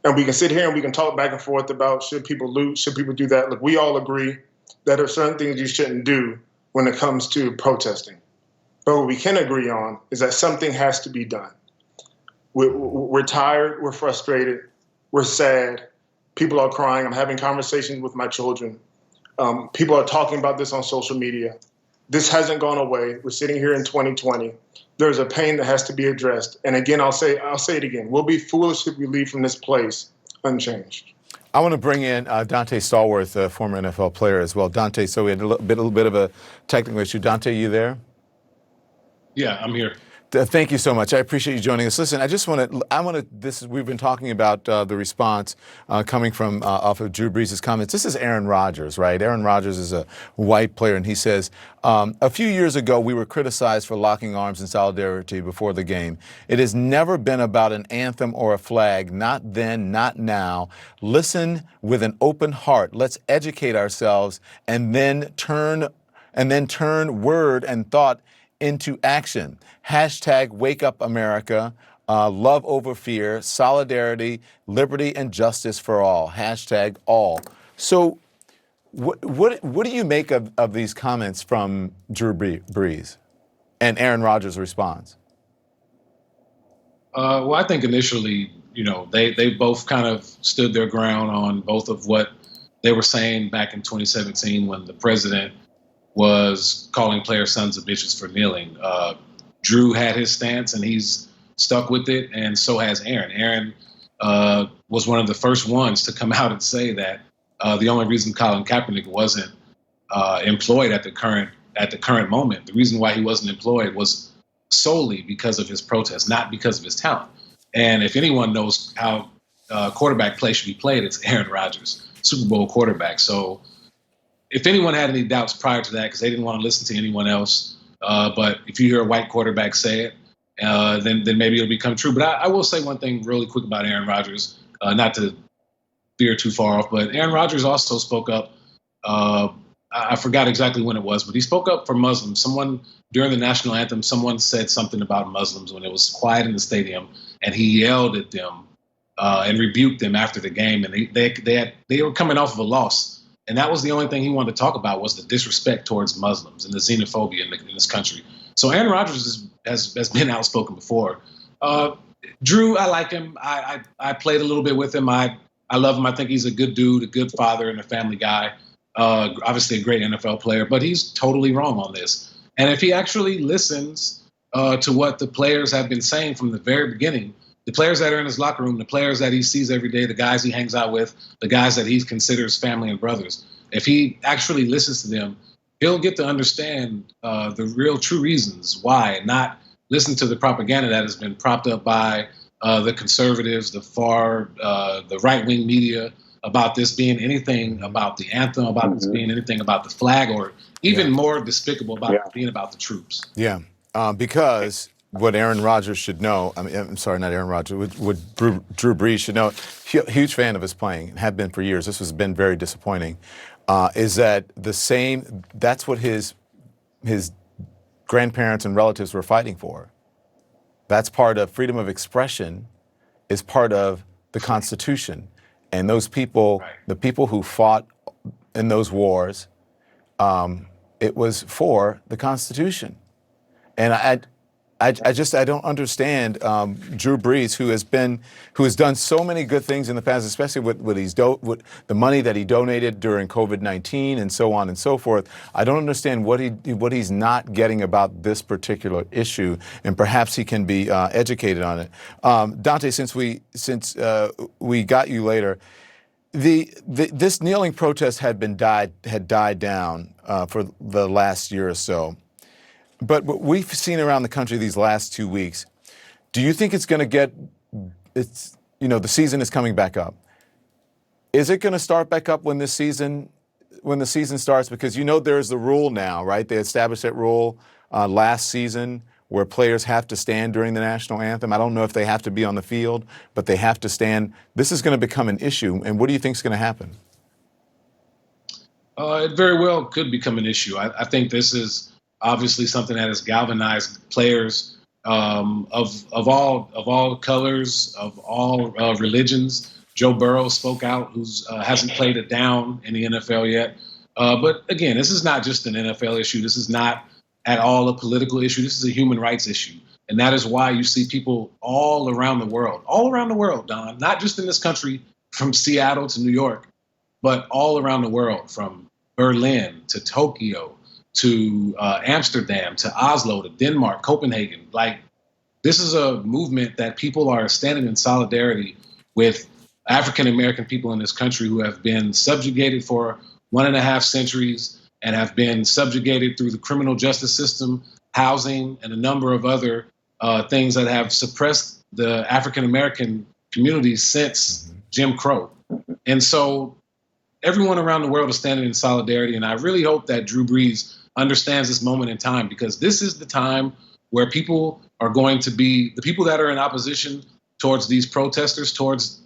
And we can sit here and we can talk back and forth about should people loot, should people do that. Look, we all agree that there are certain things you shouldn't do when it comes to protesting. But what we can agree on is that something has to be done. We're tired, we're frustrated, we're sad. People are crying. I'm having conversations with my children. People are talking about this on social media. This hasn't gone away. We're sitting here in 2020. There's a pain that has to be addressed. And again, I'll say it again. We'll be foolish if we leave from this place unchanged. I want to bring in Dante Stallworth, a former NFL player as well. Dante, so we had a little bit of a technical issue. Dante, you there? Yeah, I'm here. Thank you so much. I appreciate you joining us. Listen, we've been talking about the response coming from off of Drew Brees' comments. This is Aaron Rodgers, right? Aaron Rodgers is a white player, and he says, a few years ago, we were criticized for locking arms in solidarity before the game. It has never been about an anthem or a flag, not then, not now. Listen with an open heart. Let's educate ourselves and then turn word and thought into action. Hashtag Wake Up America, love over fear, solidarity, liberty, and justice for all. Hashtag all. So what do you make of these comments from Drew Brees and Aaron Rodgers' response? Well, I think initially, they both kind of stood their ground on both of what they were saying back in 2017 when the president was calling players sons of bitches for kneeling. Drew had his stance, and he's stuck with it, and so has Aaron. Aaron was one of the first ones to come out and say that the only reason Colin Kaepernick wasn't employed at the current moment, the reason why he wasn't employed was solely because of his protest, not because of his talent. And if anyone knows how quarterback play should be played, it's Aaron Rodgers, Super Bowl quarterback. So if anyone had any doubts prior to that, because they didn't want to listen to anyone else, but if you hear a white quarterback say it, then maybe it'll become true. But I will say one thing really quick about Aaron Rodgers, not to veer too far off, but Aaron Rodgers also spoke up. I forgot exactly when it was, but he spoke up for Muslims. Someone during the national anthem, someone said something about Muslims when it was quiet in the stadium, and he yelled at them and rebuked them after the game. And they were coming off of a loss. And that was the only thing he wanted to talk about was the disrespect towards Muslims and the xenophobia in this country. So Aaron Rodgers has been outspoken before. Drew, I like him. I played a little bit with him. I love him. I think he's a good dude, a good father, and a family guy. Obviously a great NFL player, but he's totally wrong on this. And if he actually listens to what the players have been saying from the very beginning, the players that are in his locker room, the players that he sees every day, the guys he hangs out with, the guys that he considers family and brothers, if he actually listens to them, he'll get to understand the real true reasons why, and not listen to the propaganda that has been propped up by the conservatives, the right-wing media about this being anything about the anthem, about this being anything about the flag, or even more despicable about it being about the troops. Yeah, because what Aaron Rodgers should know, I'm sorry, not Aaron Rodgers, what Drew Brees should know, huge fan of his playing, have been for years, this has been very disappointing, is that that's what his grandparents and relatives were fighting for. That's part of freedom of expression, is part of the Constitution. And those people, the people who fought in those wars, it was for the Constitution. And I don't understand Drew Brees, who has done so many good things in the past, especially with the money that he donated during COVID-19 and so on and so forth. I don't understand what he's not getting about this particular issue, and perhaps he can be educated on it. Dante, since we got you later, this kneeling protest had died down for the last year or so. But what we've seen around the country these last 2 weeks, do you think it's going to the season is coming back up. Is it going to start back up when the season starts? Because there's the rule now, right? They established that rule last season where players have to stand during the national anthem. I don't know if they have to be on the field, but they have to stand. This is going to become an issue. And what do you think is going to happen? It very well could become an issue. I think this is obviously something that has galvanized players of all colors, of all religions. Joe Burrow spoke out, who hasn't played it down in the NFL yet. But again, this is not just an NFL issue. This is not at all a political issue. This is a human rights issue. And that is why you see people all around the world, Don, not just in this country, from Seattle to New York, but all around the world, from Berlin to Tokyo to Amsterdam to Oslo to Denmark, Copenhagen. Like, this is a movement that people are standing in solidarity with African-American people in this country who have been subjugated for 1.5 centuries and have been subjugated through the criminal justice system, housing, and a number of other things that have suppressed the African-American community since Jim Crow. And so everyone around the world is standing in solidarity, and I really hope that Drew Brees understands this moment in time, because this is the time where people are going to be, the people that are in opposition towards these protesters, towards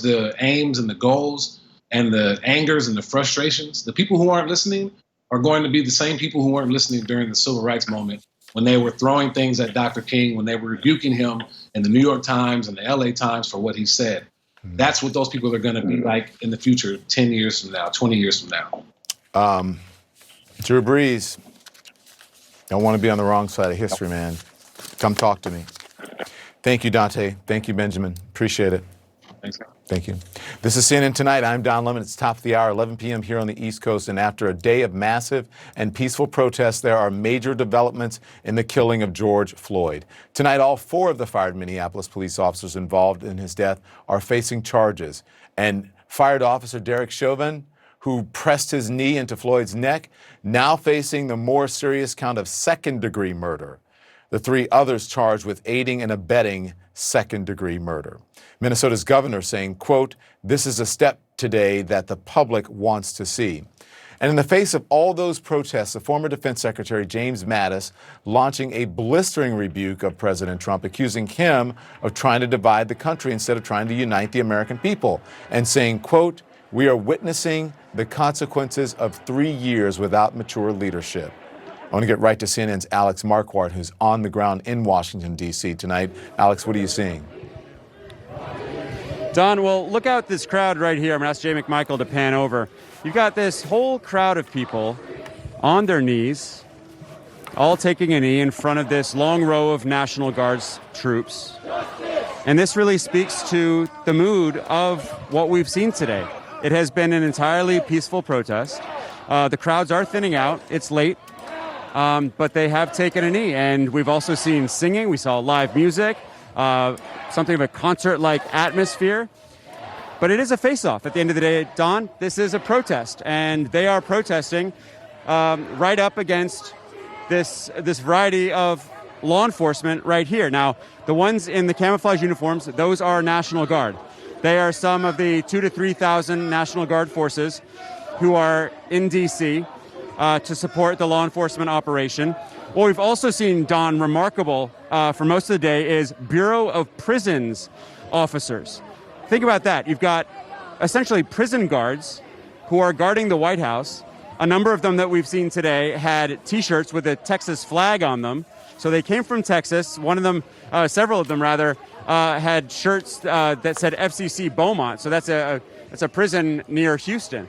the aims and the goals and the angers and the frustrations, the people who aren't listening are going to be the same people who weren't listening during the civil rights moment, when they were throwing things at Dr. King, when they were rebuking him in the New York Times and the LA Times for what he said. That's what those people are going to be like in the future, 10 years from now, 20 years from now. Drew Brees, don't want to be on the wrong side of history, man. Come talk to me. Thank you, Dante. Thank you, Benjamin. Appreciate it. Thanks. Thank you. This is CNN Tonight. I'm Don Lemon. It's top of the hour, 11 p.m. here on the East Coast. And after a day of massive and peaceful protests, there are major developments in the killing of George Floyd. Tonight, all 4 of the fired Minneapolis police officers involved in his death are facing charges. And fired officer Derek Chauvin, who pressed his knee into Floyd's neck, now facing the more serious count of second-degree murder. The 3 others charged with aiding and abetting second-degree murder. Minnesota's governor saying, quote, "This is a step today that the public wants to see." And in the face of all those protests, the former Defense Secretary James Mattis launching a blistering rebuke of President Trump, accusing him of trying to divide the country instead of trying to unite the American people, and saying, quote, "We are witnessing the consequences of 3 years without mature leadership." I want to get right to CNN's Alex Marquardt, who's on the ground in Washington, D.C. tonight. Alex, what are you seeing? Don, well, look out this crowd right here. I'm going to ask Jay McMichael to pan over. You've got this whole crowd of people on their knees, all taking a knee in front of this long row of National Guard's troops. And this really speaks to the mood of what we've seen today. It has been an entirely peaceful protest. The crowds are thinning out. It's late. But they have taken a knee, and we've also seen singing. We saw live music, something of a concert-like atmosphere. But it is a face-off at the end of the day, Don. This is a protest, and they are protesting right up against this variety of law enforcement right here. Now, the ones in the camouflage uniforms, those are National Guard. They are some of the 2,000 to 3,000 National Guard forces who are in D.C., to support the law enforcement operation. What we've also seen, Don, remarkable for most of the day is Bureau of Prisons officers. Think about that. You've got essentially prison guards who are guarding the White House. A number of them that we've seen today had T-shirts with a Texas flag on them. So they came from Texas. One of them, several of them rather, had shirts that said FCC Beaumont. So that's a prison near Houston.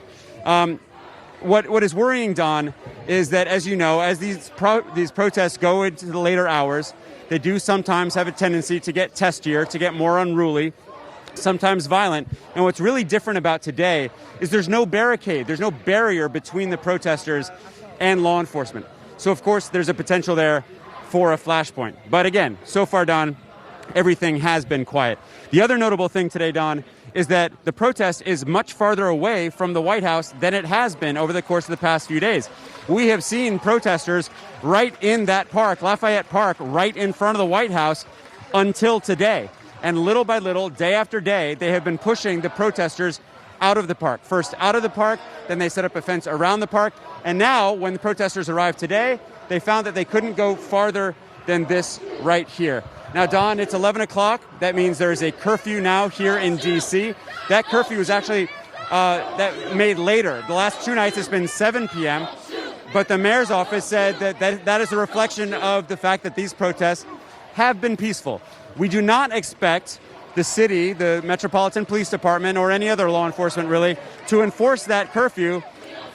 What is worrying, Don, is that, as you know, as these protests go into the later hours, they do sometimes have a tendency to get testier, to get more unruly, sometimes violent. And what's really different about today is there's no barricade, there's no barrier between the protesters and law enforcement. So, of course, there's a potential there for a flashpoint. But again, so far, Don, everything has been quiet. The other notable thing today, Don, is that the protest is much farther away from the White House than it has been over the course of the past few days. We have seen protesters right in that park, Lafayette Park, right in front of the White House until today. And little by little, day after day, they have been pushing the protesters out of the park. First out of the park, then they set up a fence around the park. And now, when the protesters arrived today, they found that they couldn't go farther than this right here. Now, Don, it's 11 o'clock. That means there's a curfew now here in D.C. That curfew was actually made later. The last 2 nights it's been 7 p.m., but the mayor's office said that is a reflection of the fact that these protests have been peaceful. We do not expect the city, the Metropolitan Police Department, or any other law enforcement really, to enforce that curfew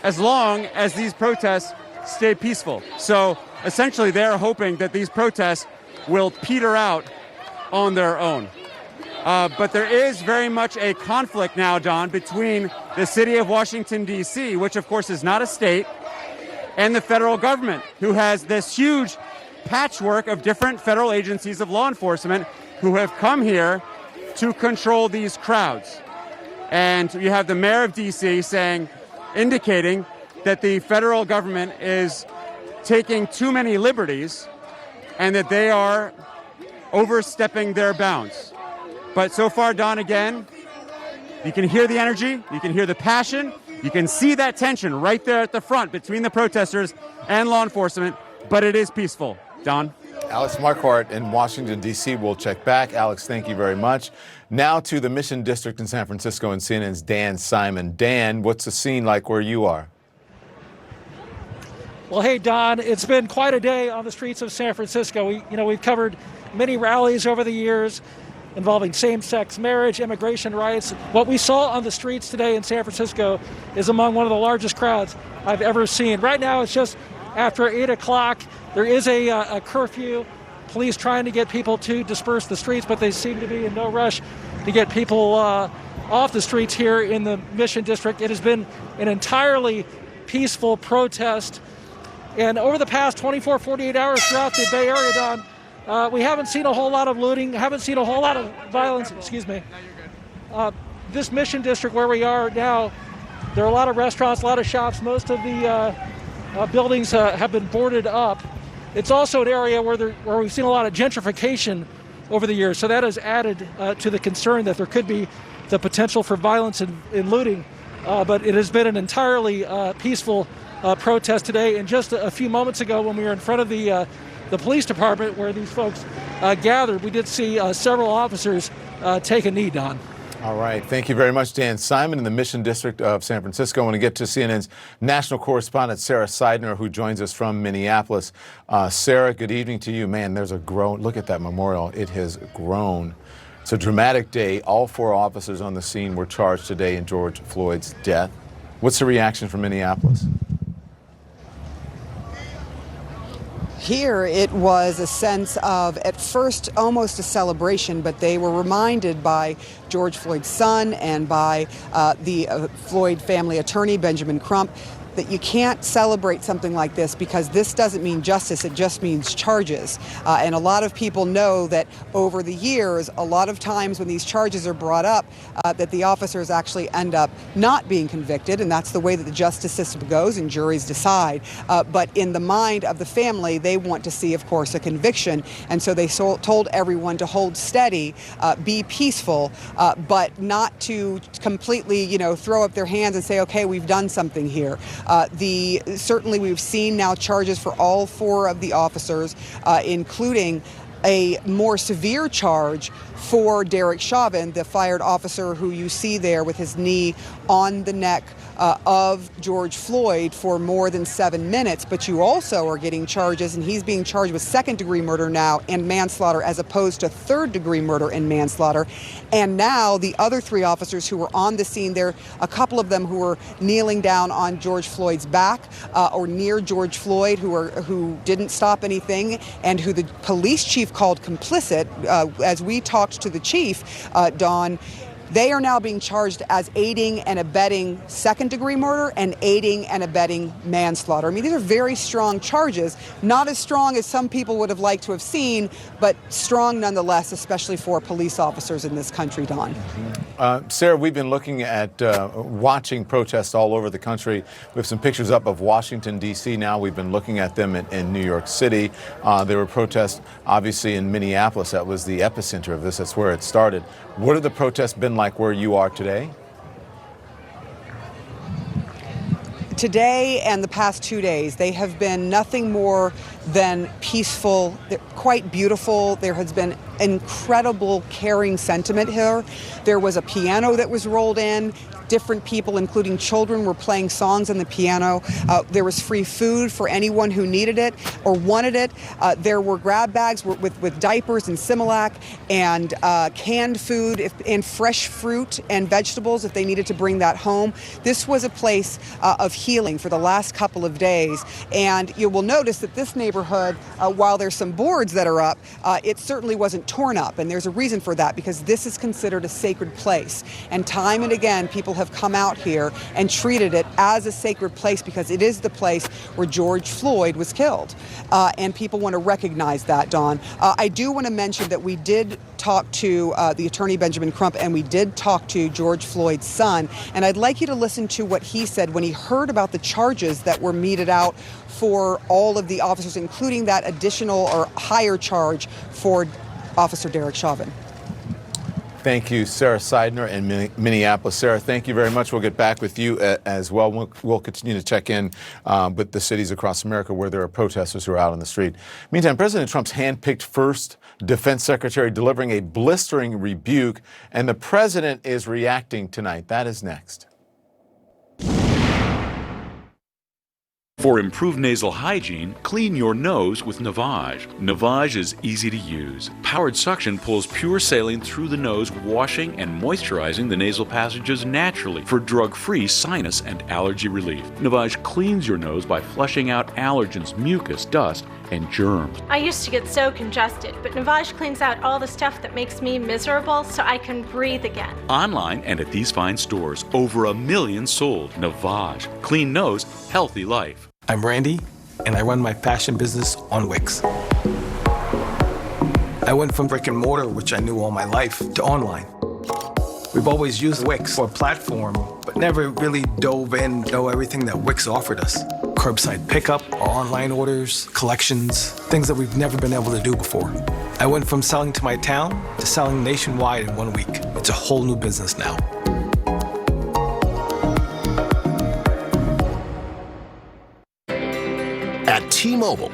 as long as these protests stay peaceful. So essentially they're hoping that these protests will peter out on their own. But there is very much a conflict now, Don, between the city of Washington, D.C., which of course is not a state, and the federal government, who has this huge patchwork of different federal agencies of law enforcement who have come here to control these crowds. And you have the mayor of D.C. indicating that the federal government is taking too many liberties and that they are overstepping their bounds. But so far, Don, again, you can hear the energy, you can hear the passion, you can see that tension right there at the front between the protesters and law enforcement, but it is peaceful. Don? Alex Marquardt in Washington, D.C. We'll check back. Alex, thank you very much. Now to the Mission District in San Francisco and CNN's Dan Simon. Dan, what's the scene like where you are? Well, hey, Don, it's been quite a day on the streets of San Francisco. We've covered many rallies over the years involving same-sex marriage, immigration rights. What we saw on the streets today in San Francisco is among one of the largest crowds I've ever seen. Right now, it's just after 8 o'clock. There is a curfew. Police trying to get people to disperse the streets, but they seem to be in no rush to get people off the streets here in the Mission District. It has been an entirely peaceful protest. And over the past 24, 48 hours throughout the Bay Area, Don, we haven't seen a whole lot of looting, haven't seen a whole lot of violence. Excuse me. This Mission District where we are now, there are a lot of restaurants, a lot of shops. Most of the buildings have been boarded up. It's also an area where we've seen a lot of gentrification over the years. So that has added to the concern that there could be the potential for violence and looting. But it has been an entirely peaceful protest today. And just a few moments ago when we were in front of the police department where these folks gathered, we did see several officers take a knee, Don. All right. Thank you very much, Dan Simon in the Mission District of San Francisco. I want to get to CNN's national correspondent, Sarah Seidner, who joins us from Minneapolis. Sarah, good evening to you. Man, there's a groan. Look at that memorial. It has grown. It's a dramatic day. All 4 officers on the scene were charged today in George Floyd's death. What's the reaction from Minneapolis? Here it was a sense of, at first, almost a celebration, but they were reminded by George Floyd's son and by the Floyd family attorney, Benjamin Crump, that you can't celebrate something like this because this doesn't mean justice, it just means charges. And a lot of people know that over the years, a lot of times when these charges are brought up, that the officers actually end up not being convicted, and that's the way that the justice system goes and juries decide. But in the mind of the family, they want to see, of course, a conviction. And so they told everyone to hold steady, be peaceful, but not to completely, throw up their hands and say, okay, we've done something here. Certainly we've seen now charges for all 4 of the officers, including a more severe charge for Derek Chauvin, the fired officer who you see there with his knee on the neck of George Floyd for more than 7 minutes. But you also are getting charges, and he's being charged with second-degree murder now and manslaughter as opposed to third-degree murder and manslaughter. And now the other 3 officers who were on the scene there, a couple of them who were kneeling down on George Floyd's back or near George Floyd, who didn't stop anything and who the police chief called complicit. As we talked to the chief, Dawn, they are now being charged as aiding and abetting second-degree murder and aiding and abetting manslaughter. I mean, these are very strong charges, not as strong as some people would have liked to have seen, but strong nonetheless, especially for police officers in this country, Don. Sarah, we've been looking at watching protests all over the country. We have some pictures up of Washington, D.C. now. We've been looking at them in New York City. There were protests, obviously, in Minneapolis. That was the epicenter of this. That's where it started. What have the protests been like where you are today? Today and the past 2 days, they have been nothing more than peaceful. They're quite beautiful. There has been incredible caring sentiment here. There was a piano that was rolled in. Different people, including children, were playing songs on the piano. There was free food for anyone who needed it or wanted it. There were grab bags with diapers and Similac and canned food and fresh fruit and vegetables if they needed to bring that home. This was a place of healing for the last couple of days. And you will notice that this neighborhood, while there's some boards that are up, it certainly wasn't torn up. And there's a reason for that, because this is considered a sacred place. And time and again, people have come out here and treated it as a sacred place because it is the place where George Floyd was killed. And people want to recognize that, Dawn. I do want to mention that we did talk to the attorney, Benjamin Crump, and we did talk to George Floyd's son. And I'd like you to listen to what he said when he heard about the charges that were meted out for all of the officers, including that additional or higher charge for Officer Derek Chauvin. Thank you, Sarah Seidner in Minneapolis. Sarah, thank you very much. We'll get back with you as well. We'll continue to check in with the cities across America where there are protesters who are out on the street. Meantime, President Trump's hand-picked first defense secretary delivering a blistering rebuke, and the president is reacting tonight. That is next. For improved nasal hygiene, clean your nose with Navage. Navage is easy to use. Powered suction pulls pure saline through the nose, washing and moisturizing the nasal passages naturally for drug-free sinus and allergy relief. Navage cleans your nose by flushing out allergens, mucus, dust, and germs. I used to get so congested, but Navage cleans out all the stuff that makes me miserable so I can breathe again. Online and at these fine stores, over 1 million sold. Navage. Clean nose, healthy life. I'm Randy, and I run my fashion business on Wix. I went from brick and mortar, which I knew all my life, to online. We've always used Wix for a platform, but never really dove in to know everything that Wix offered us. Curbside pickup, our online orders, collections, things that we've never been able to do before. I went from selling to my town to selling nationwide in 1 week. It's a whole new business now. At T-Mobile,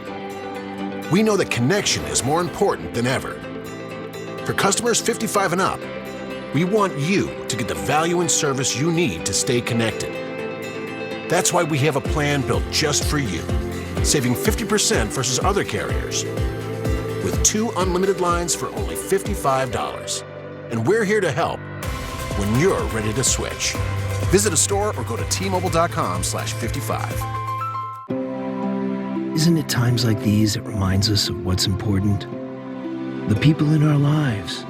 we know that connection is more important than ever. For customers 55 and up, we want you to get the value and service you need to stay connected. That's why we have a plan built just for you, saving 50% versus other carriers. With 2 unlimited lines for only $55. And we're here to help when you're ready to switch. Visit a store or go to T-Mobile.com/55. Isn't it times like these that reminds us of what's important? The people in our lives.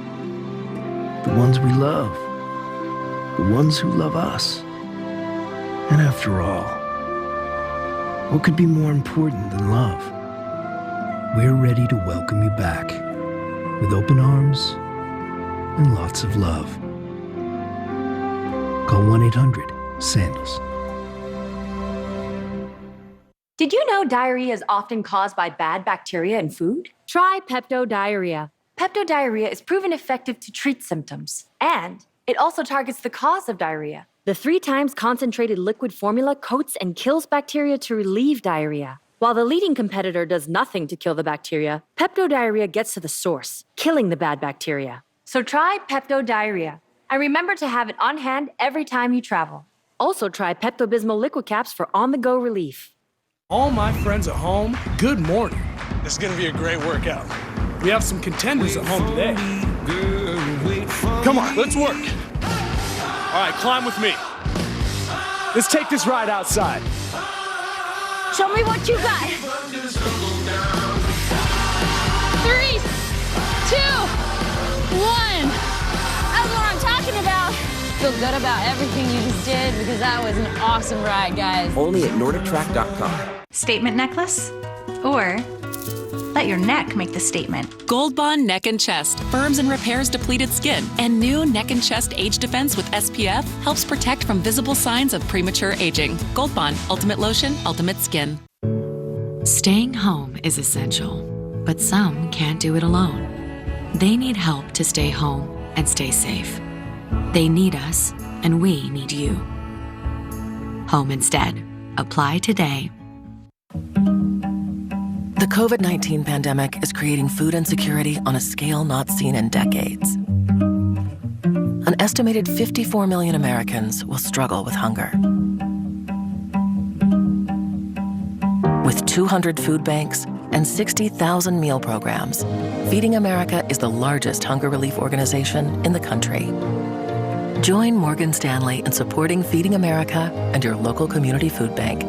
The ones we love. The ones who love us. And after all, what could be more important than love? We're ready to welcome you back with open arms and lots of love. Call 1-800-SANDALS. Did you know diarrhea is often caused by bad bacteria in food? Try Pepto Diarrhea. Pepto Diarrhea is proven effective to treat symptoms, and it also targets the cause of diarrhea. The 3 times concentrated liquid formula coats and kills bacteria to relieve diarrhea. While the leading competitor does nothing to kill the bacteria, Pepto Diarrhea gets to the source, killing the bad bacteria. So try Pepto Diarrhea, and remember to have it on hand every time you travel. Also try Pepto-Bismol liquid caps for on-the-go relief. All my friends at home, good morning. This is gonna be a great workout. We have some contenders at home today. Come on, let's work. All right, climb with me. Let's take this ride outside. Show me what you got. 3, 2, 1. That's what I'm talking about. Feel good about everything you just did because that was an awesome ride, guys. Only at NordicTrack.com. Statement necklace? Or let your neck make the statement. Gold Bond Neck and Chest firms and repairs depleted skin. And new Neck and Chest Age Defense with SPF helps protect from visible signs of premature aging. Gold Bond Ultimate Lotion, Ultimate Skin. Staying home is essential, but some can't do it alone. They need help to stay home and stay safe. They need us, and we need you. Home Instead. Apply today. The COVID-19 pandemic is creating food insecurity on a scale not seen in decades. An estimated 54 million Americans will struggle with hunger. With 200 food banks and 60,000 meal programs, Feeding America is the largest hunger relief organization in the country. Join Morgan Stanley in supporting Feeding America and your local community food bank.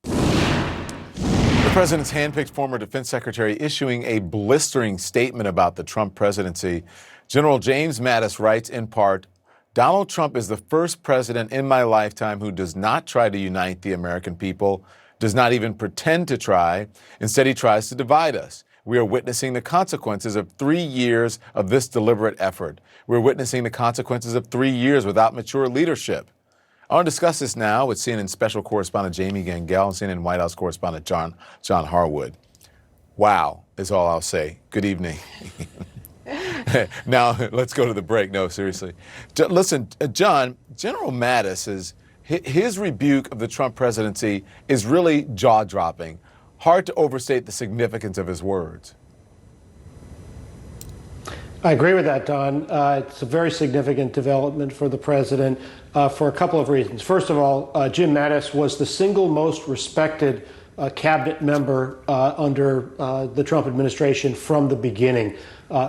The president's handpicked former defense secretary issuing a blistering statement about the Trump presidency. General James Mattis writes in part, "Donald Trump is the first president in my lifetime who does not try to unite the American people, does not even pretend to try. Instead, he tries to divide us. We are witnessing the consequences of 3 years of this deliberate effort. We're witnessing the consequences of 3 years without mature leadership." I want to discuss this now with CNN special correspondent Jamie Gangel and CNN White House correspondent John Harwood. Wow is all I'll say. Good evening. Now, let's go to the break. No, seriously. Listen, John, General Mattis, his rebuke of the Trump presidency is really jaw-dropping. Hard to overstate the significance of his words. I agree with that, Don. It's a very significant development for the president for a couple of reasons. First of all, Jim Mattis was the single most respected cabinet member under the Trump administration from the beginning.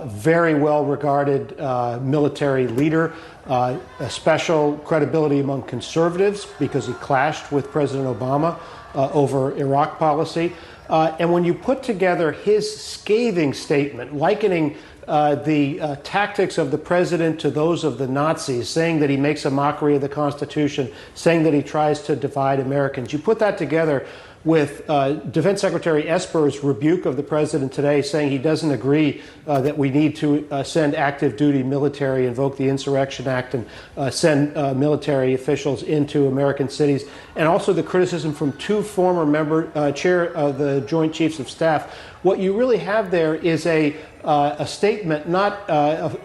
Very well regarded military leader, a special credibility among conservatives because he clashed with President Obama over Iraq policy. And when you put together his scathing statement, likening the tactics of the president to those of the Nazis, saying that he makes a mockery of the Constitution, saying that he tries to divide Americans, you put that together with Defense Secretary Esper's rebuke of the president today, saying he doesn't agree that we need to send active duty military, invoke the Insurrection Act, and send military officials into American cities, and also the criticism from two former chair of the Joint Chiefs of Staff. What you really have there is a statement, not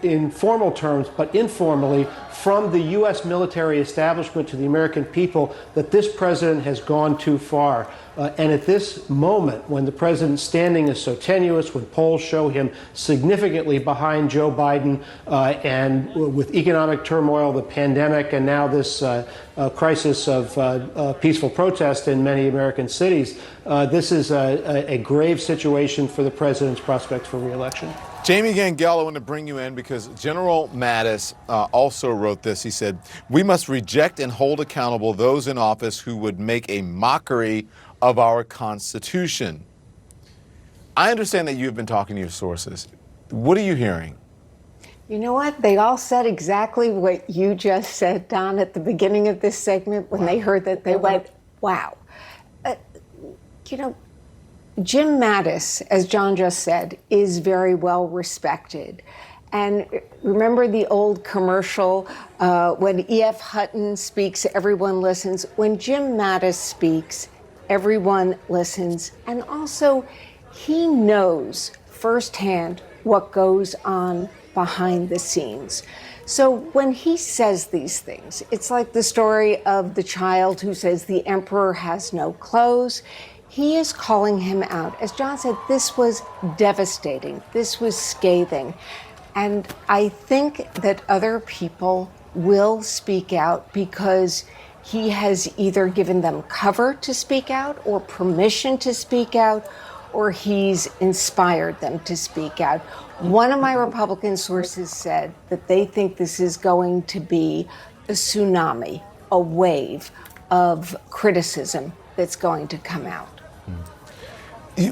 in formal terms, but informally, from the U.S. military establishment to the American people that this president has gone too far. And at this moment, when the president's standing is so tenuous, when polls show him significantly behind Joe Biden, and with economic turmoil, the pandemic, and now this crisis of peaceful protest in many American cities, this is a grave situation for the president's prospects for re-election. Jamie Gangel, I want to bring you in because General Mattis also wrote this. He said, "We must reject and hold accountable those in office who would make a mockery of our Constitution." I understand that you've been talking to your sources. What are you hearing? You know what? They all said exactly what you just said, Don, at the beginning of this segment when they heard that. They went, wow. Jim Mattis, as John just said, is very well respected. And remember the old commercial, when E.F. Hutton speaks, everyone listens. When Jim Mattis speaks, everyone listens. And also, he knows firsthand what goes on behind the scenes. So when he says these things, it's like the story of the child who says the emperor has no clothes. He is calling him out. As John said, this was devastating. This was scathing. And I think that other people will speak out because he has either given them cover to speak out or permission to speak out, or he's inspired them to speak out. One of my Republican sources said that they think this is going to be a tsunami, a wave of criticism that's going to come out.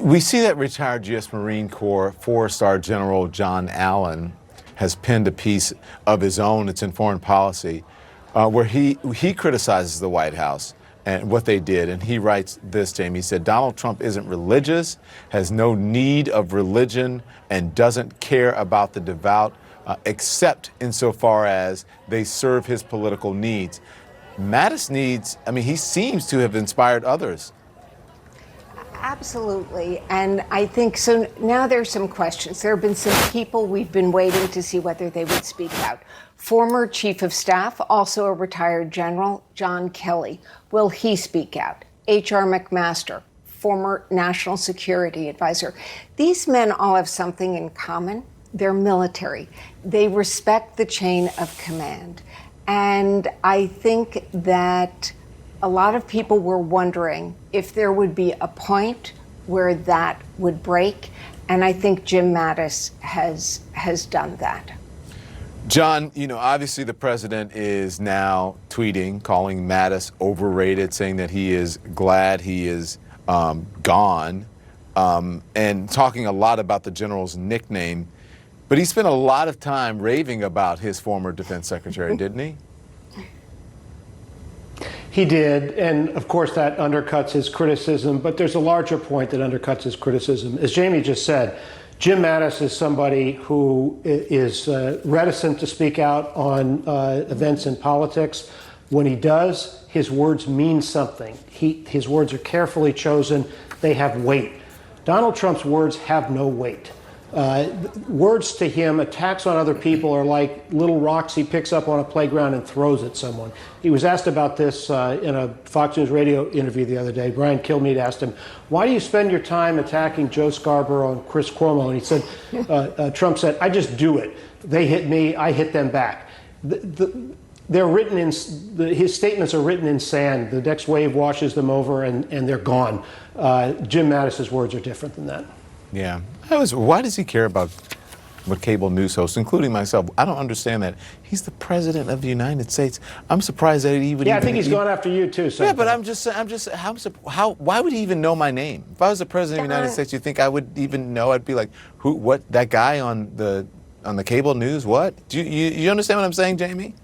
We see that retired U.S. Marine Corps 4-star General John Allen has penned a piece of his own, it's in Foreign Policy, where he criticizes the White House and what they did. And he writes this, Jamie. He said, "Donald Trump isn't religious, has no need of religion, and doesn't care about the devout, except insofar as they serve his political needs." Mattis he seems to have inspired others. Absolutely. And I think so. Now there's some questions. There have been some people we've been waiting to see whether they would speak out. Former Chief of Staff, also a retired general, John Kelly. Will he speak out? H.R. McMaster, former National Security Advisor. These men all have something in common. They're military. They respect the chain of command. And I think that a lot of people were wondering if there would be a point where that would break. And I think Jim Mattis has done that. John, obviously the president is now tweeting, calling Mattis overrated, saying that he is glad he is gone, and talking a lot about the general's nickname. But he spent a lot of time raving about his former defense secretary, didn't he? He did, and of course that undercuts his criticism, but there's a larger point that undercuts his criticism. As Jamie just said, Jim Mattis is somebody who is reticent to speak out on events in politics. When he does, his words mean something. His words are carefully chosen. They have weight. Donald Trump's words have no weight. Words to him, attacks on other people, are like little rocks he picks up on a playground and throws at someone. He was asked about this in a Fox News radio interview the other day. Brian Kilmeade asked him, why do you spend your time attacking Joe Scarborough and Chris Cuomo? And he said, Trump said, I just do it. They hit me, I hit them back. They're written in, his statements are written in sand. The next wave washes them over and they're gone. Jim Mattis's words are different than that. Yeah. Why does he care about what cable news hosts, including myself? I don't understand that. He's the president of the United States. I'm surprised that he would. Yeah, I think he's gone after you too. Yeah, but I'm just why would he even know my name? If I was the president of the United States, you think I would even know? I'd be like, who? What? That guy on the cable news? What? Do you understand what I'm saying, Jamie?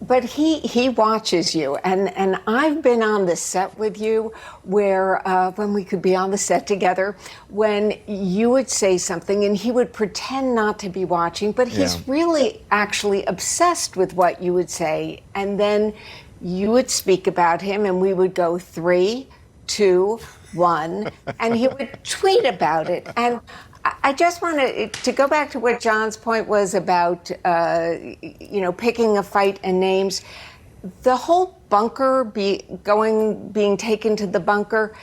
But he watches you, and I've been on the set with you where when we could be on the set together, when you would say something and he would pretend not to be watching, but he's really actually obsessed with what you would say. And then you would speak about him and we would go 3, 2, 1, and he would tweet about it. And I just want to go back to what John's point was about, picking a fight and names. The whole bunker being taken to the bunker.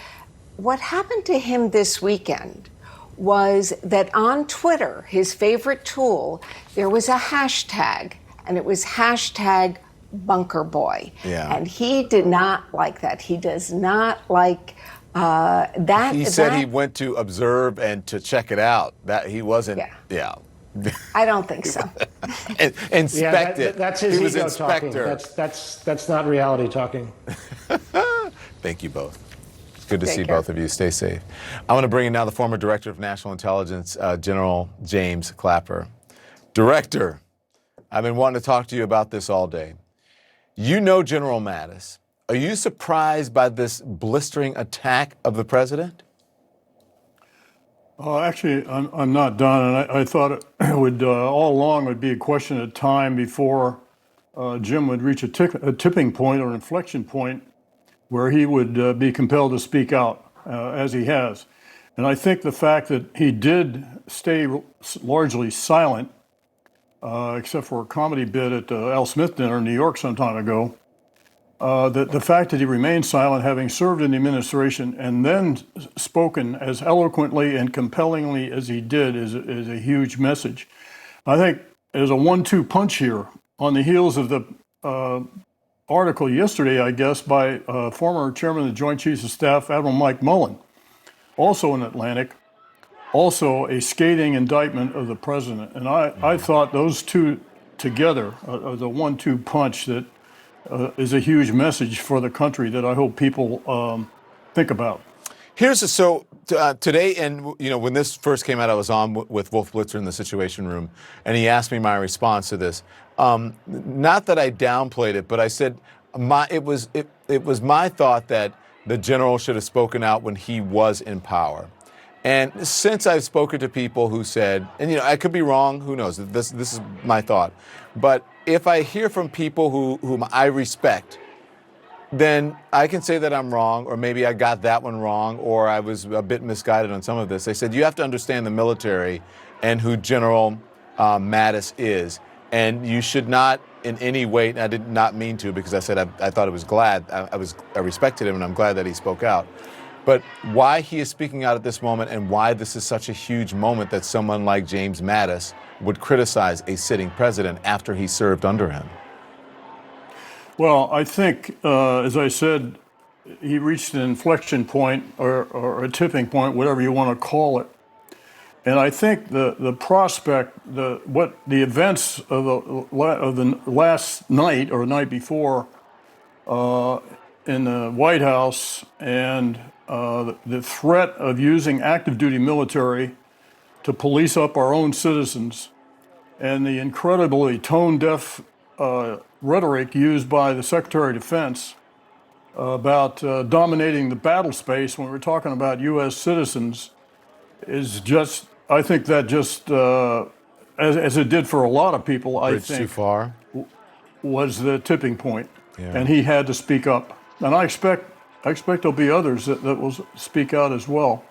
What happened to him this weekend was that on Twitter, his favorite tool, there was a hashtag, and it was hashtag Bunker Boy. Yeah. And he did not like that. He does not like that. He said he went to observe and to check it out. That he wasn't. Yeah. I don't think so. Inspect it. That's his he was ego inspector. talking. That's not reality talking. Thank you both. It's good to see both of you. Stay safe. I want to bring in now the former Director of National Intelligence, General James Clapper. Director, I've been wanting to talk to you about this all day. You know General Mattis. Are you surprised by this blistering attack of the president? Actually, I'm not, Don, and I thought it would all along would be a question of time before Jim would reach a tipping point or inflection point where he would be compelled to speak out, as he has. And I think the fact that he did stay largely silent, except for a comedy bit at the Al Smith dinner in New York some time ago, the fact that he remained silent, having served in the administration and then spoken as eloquently and compellingly as he did, is a huge message. I think there's a 1-2 punch here on the heels of the article yesterday, I guess, by former chairman of the Joint Chiefs of Staff, Admiral Mike Mullen, also in Atlantic, also a scathing indictment of the president. And I thought those two together are the 1-2 punch that is a huge message for the country that I hope people think about. Today, and when this first came out, I was on with Wolf Blitzer in the Situation Room, and he asked me my response to this. Not that I downplayed it, but I said it was my thought that the general should have spoken out when he was in power. And since I've spoken to people who said, and I could be wrong, who knows? This is my thought. But if I hear from people whom I respect, then I can say that I'm wrong, or maybe I got that one wrong, or I was a bit misguided on some of this. They said you have to understand the military and who General Mattis is, and you should not in any way, and I did not mean to because I said I thought it was glad, I respected him and I'm glad that he spoke out. But why he is speaking out at this moment and why this is such a huge moment that someone like James Mattis would criticize a sitting president after he served under him? Well, I think, as I said, he reached an inflection point or a tipping point, whatever you want to call it. And I think the prospect, the events of the last night or night before in the White House and the threat of using active duty military to police up our own citizens and the incredibly tone-deaf rhetoric used by the Secretary of Defense about dominating the battle space when we're talking about U.S. citizens is just, I think that just, as it did for a lot of people, I think too far was the tipping point. Yeah. And he had to speak up. And I expect there'll be others that will speak out as well.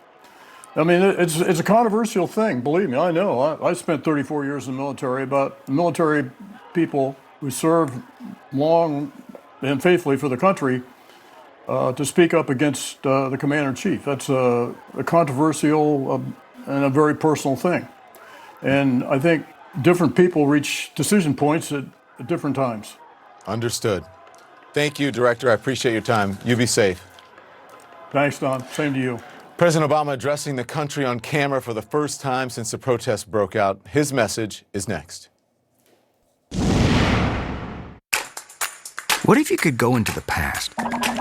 I mean, it's a controversial thing, believe me, I know. I spent 34 years in the military, but military people who served long and faithfully for the country to speak up against the commander-in-chief. That's a controversial and a very personal thing. And I think different people reach decision points at different times. Understood. Thank you, Director. I appreciate your time. You be safe. Thanks, Don. Same to you. President Obama addressing the country on camera for the first time since the protests broke out. His message is next. What if you could go into the past,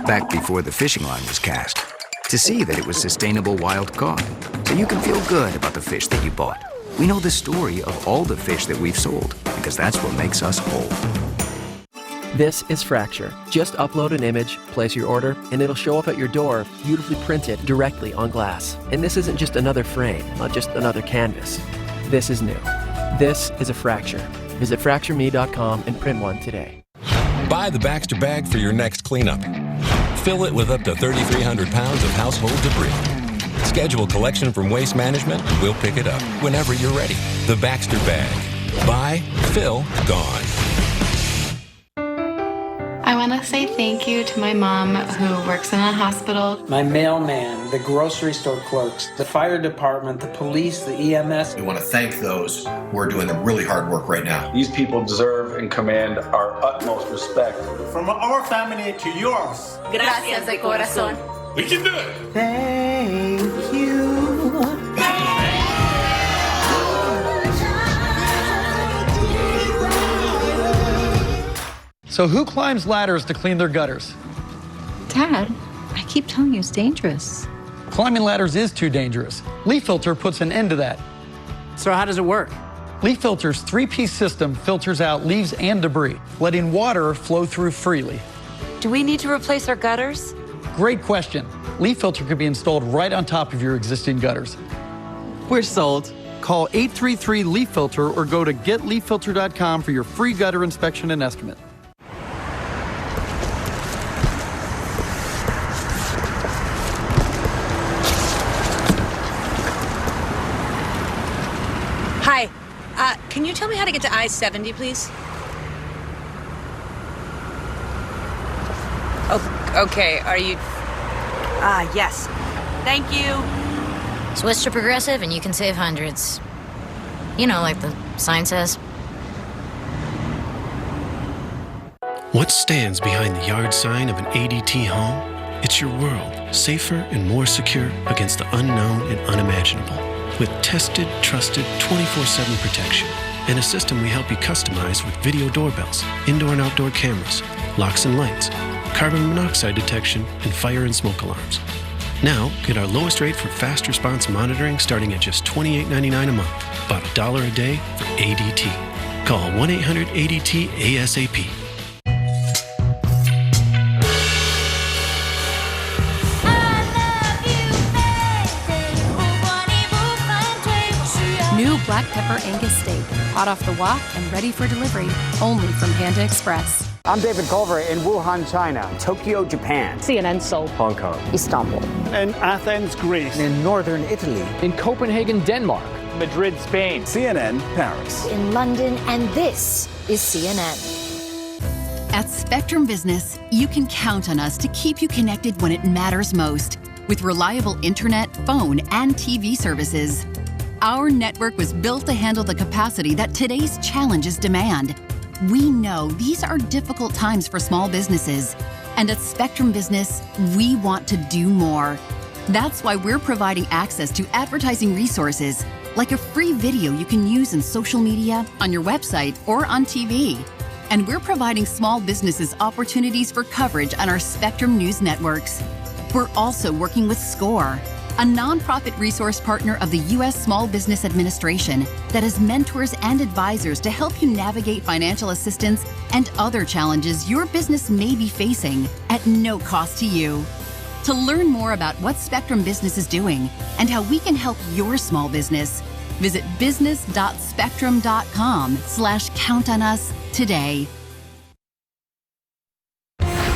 back before the fishing line was cast, to see that it was sustainable wild caught, so you can feel good about the fish that you bought? We know the story of all the fish that we've sold, because that's what makes us whole. This is Fracture. Just upload an image, place your order, and it'll show up at your door, beautifully printed directly on glass. And this isn't just another frame, not just another canvas. This is new. This is a Fracture. Visit FractureMe.com and print one today. Buy the Baxter bag for your next cleanup. Fill it with up to 3,300 pounds of household debris. Schedule collection from Waste Management and we'll pick it up whenever you're ready. The Baxter bag. Buy, fill, gone. I want to say thank you to my mom who works in a hospital. My mailman, the grocery store clerks, the fire department, the police, the EMS. We want to thank those who are doing the really hard work right now. These people deserve and command our utmost respect. From our family to yours. Gracias de corazón. We can do it. Thank you. So who climbs ladders to clean their gutters? Dad, I keep telling you it's dangerous. Climbing ladders is too dangerous. Leaf Filter puts an end to that. So how does it work? Leaf Filter's three-piece system filters out leaves and debris, letting water flow through freely. Do we need to replace our gutters? Great question. Leaf Filter can be installed right on top of your existing gutters. We're sold. Call 833-LEAF-FILTER or go to getleaffilter.com for your free gutter inspection and estimate. Hi. Can you tell me how to get to I-70, please? Oh, okay. Are you... yes. Thank you. Switch to Progressive and you can save hundreds. You know, like the sign says. What stands behind the yard sign of an ADT home? It's your world, safer and more secure against the unknown and unimaginable. With tested, trusted 24/7 protection and a system we help you customize with video doorbells, indoor and outdoor cameras, locks and lights, carbon monoxide detection, and fire and smoke alarms. Now, get our lowest rate for fast response monitoring starting at just $28.99 a month. About $1 a day for ADT. Call 1-800-ADT-ASAP. New Black Pepper Angus Steak, hot off the wok and ready for delivery, only from Panda Express. I'm David Culver in Wuhan, China. Tokyo, Japan. CNN Seoul. Hong Kong. Istanbul. In Athens, Greece. In northern Italy. In Copenhagen, Denmark. Madrid, Spain. CNN, Paris. In London, and this is CNN. At Spectrum Business, you can count on us to keep you connected when it matters most, with reliable internet, phone, and TV services. Our network was built to handle the capacity that today's challenges demand. We know these are difficult times for small businesses, and at Spectrum Business, we want to do more. That's why we're providing access to advertising resources, like a free video you can use in social media, on your website, or on TV. And we're providing small businesses opportunities for coverage on our Spectrum News networks. We're also working with SCORE, a nonprofit resource partner of the U.S. Small Business Administration that has mentors and advisors to help you navigate financial assistance and other challenges your business may be facing at no cost to you. To learn more about what Spectrum Business is doing and how we can help your small business, visit business.spectrum.com/count on us today.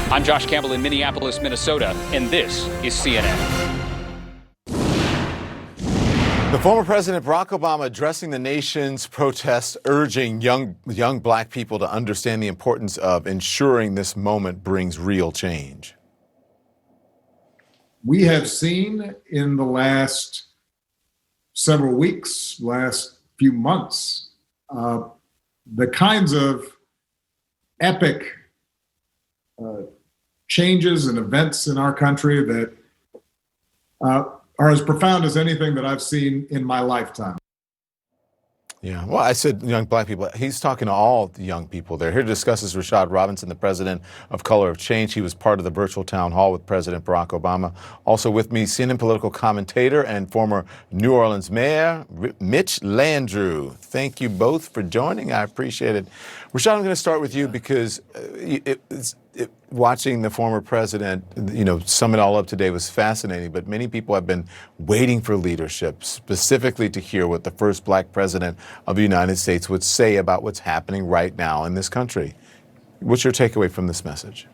I'm Josh Campbell in Minneapolis, Minnesota, and this is CNN. The former President Barack Obama addressing the nation's protests, urging young black people to understand the importance of ensuring this moment brings real change. We have seen in the last several weeks, last few months, the kinds of epic changes and events in our country that are as profound as anything that I've seen in my lifetime. Yeah, well, I said young black people. He's talking to all the young people there. Here to discuss is Rashad Robinson, the president of Color of Change. He was part of the virtual town hall with President Barack Obama. Also with me, CNN political commentator and former New Orleans mayor, Mitch Landrieu. Thank you both for joining. I appreciate it. Rashad, I'm going to start with you because watching the former president, sum it all up today was fascinating, but many people have been waiting for leadership, specifically to hear what the first black president of the United States would say about what's happening right now in this country. What's your takeaway from this message?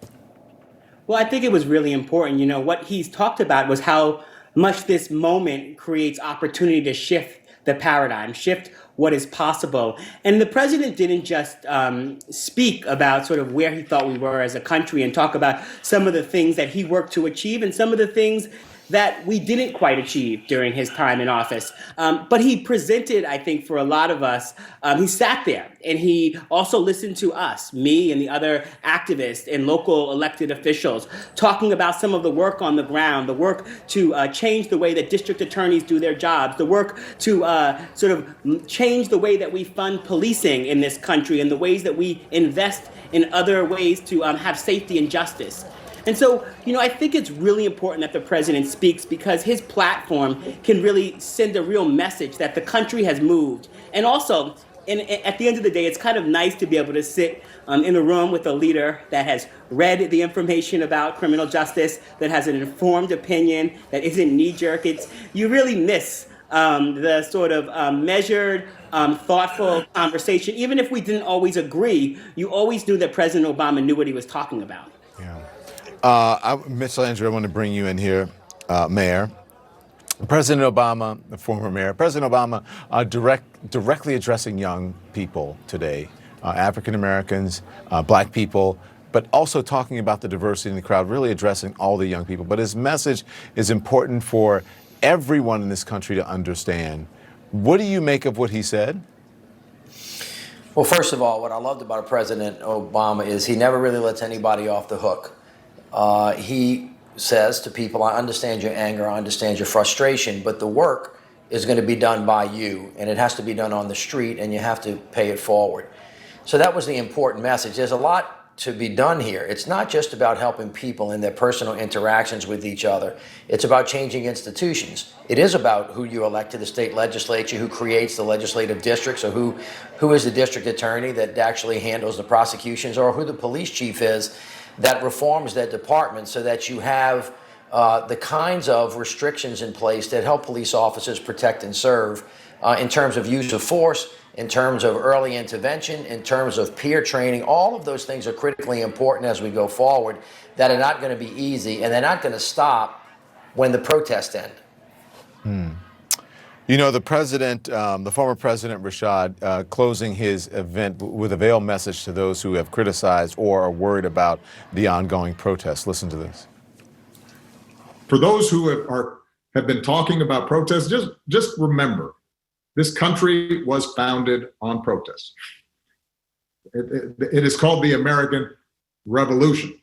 Well, I think it was really important. What he's talked about was how much this moment creates opportunity to shift the paradigm, shift what is possible. And the president didn't just speak about sort of where he thought we were as a country and talk about some of the things that he worked to achieve and some of the things that we didn't quite achieve during his time in office. But he presented, I think, for a lot of us, he sat there and he also listened to us, me and the other activists and local elected officials, talking about some of the work on the ground, the work to change the way that district attorneys do their jobs, the work to sort of change the way that we fund policing in this country and the ways that we invest in other ways to have safety and justice. And so, I think it's really important that the president speaks because his platform can really send a real message that the country has moved. And also, at the end of the day, it's kind of nice to be able to sit in a room with a leader that has read the information about criminal justice, that has an informed opinion, that isn't knee-jerk. You really miss the sort of measured, thoughtful conversation. Even if we didn't always agree, you always knew that President Obama knew what he was talking about. Mitch Landrieu, I want to bring you in here, Mayor. President Obama, the former mayor, President Obama directly addressing young people today, African Americans, black people, but also talking about the diversity in the crowd, really addressing all the young people. But his message is important for everyone in this country to understand. What do you make of what he said? Well, first of all, what I loved about President Obama is he never really lets anybody off the hook. He says to people, I understand your anger, I understand your frustration, but the work is going to be done by you, and it has to be done on the street, and you have to pay it forward. So that was the important message. There's a lot to be done here. It's not just about helping people in their personal interactions with each other. It's about changing institutions. It is about who you elect to the state legislature, who creates the legislative districts, or who is the district attorney that actually handles the prosecutions, or who the police chief is that reforms that department so that you have the kinds of restrictions in place that help police officers protect and serve in terms of use of force, in terms of early intervention, in terms of peer training. All of those things are critically important as we go forward that are not going to be easy, and they're not going to stop when the protests end. You know, the president, the former president, Rashad, closing his event with a veiled message to those who have criticized or are worried about the ongoing protests. Listen to this. For those who have been talking about protests, just remember, this country was founded on protest. It is called the American Revolution.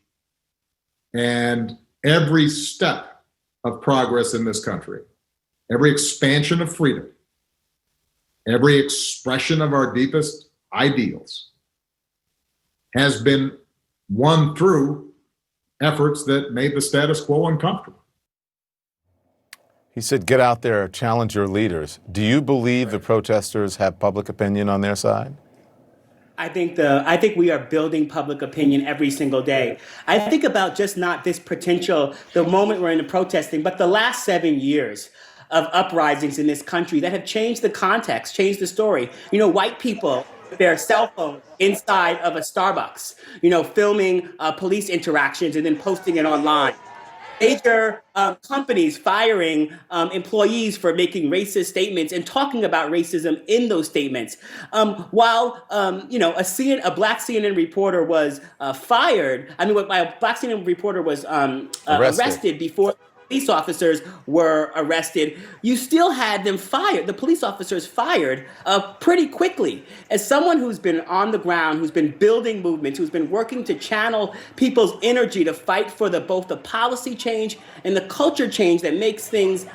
And every step of progress in this country, every expansion of freedom, every expression of our deepest ideals has been won through efforts that made the status quo uncomfortable. He said, get out there, challenge your leaders. Do you believe the protesters have public opinion on their side? I think we are building public opinion every single day. I think about just not this potential, the moment we're in the protesting, but the last 7 years of uprisings in this country that have changed the context, changed the story. You know, white people, their cell phones inside of a Starbucks, you know, filming police interactions and then posting it online. Major companies firing employees for making racist statements and talking about racism in those statements. While you know, a black CNN reporter was fired. I mean, a black CNN reporter was arrested before police officers were arrested. You still had them fired, the police officers fired pretty quickly. As someone who's been on the ground, who's been building movements, who's been working to channel people's energy to fight for both the policy change and the culture change that makes things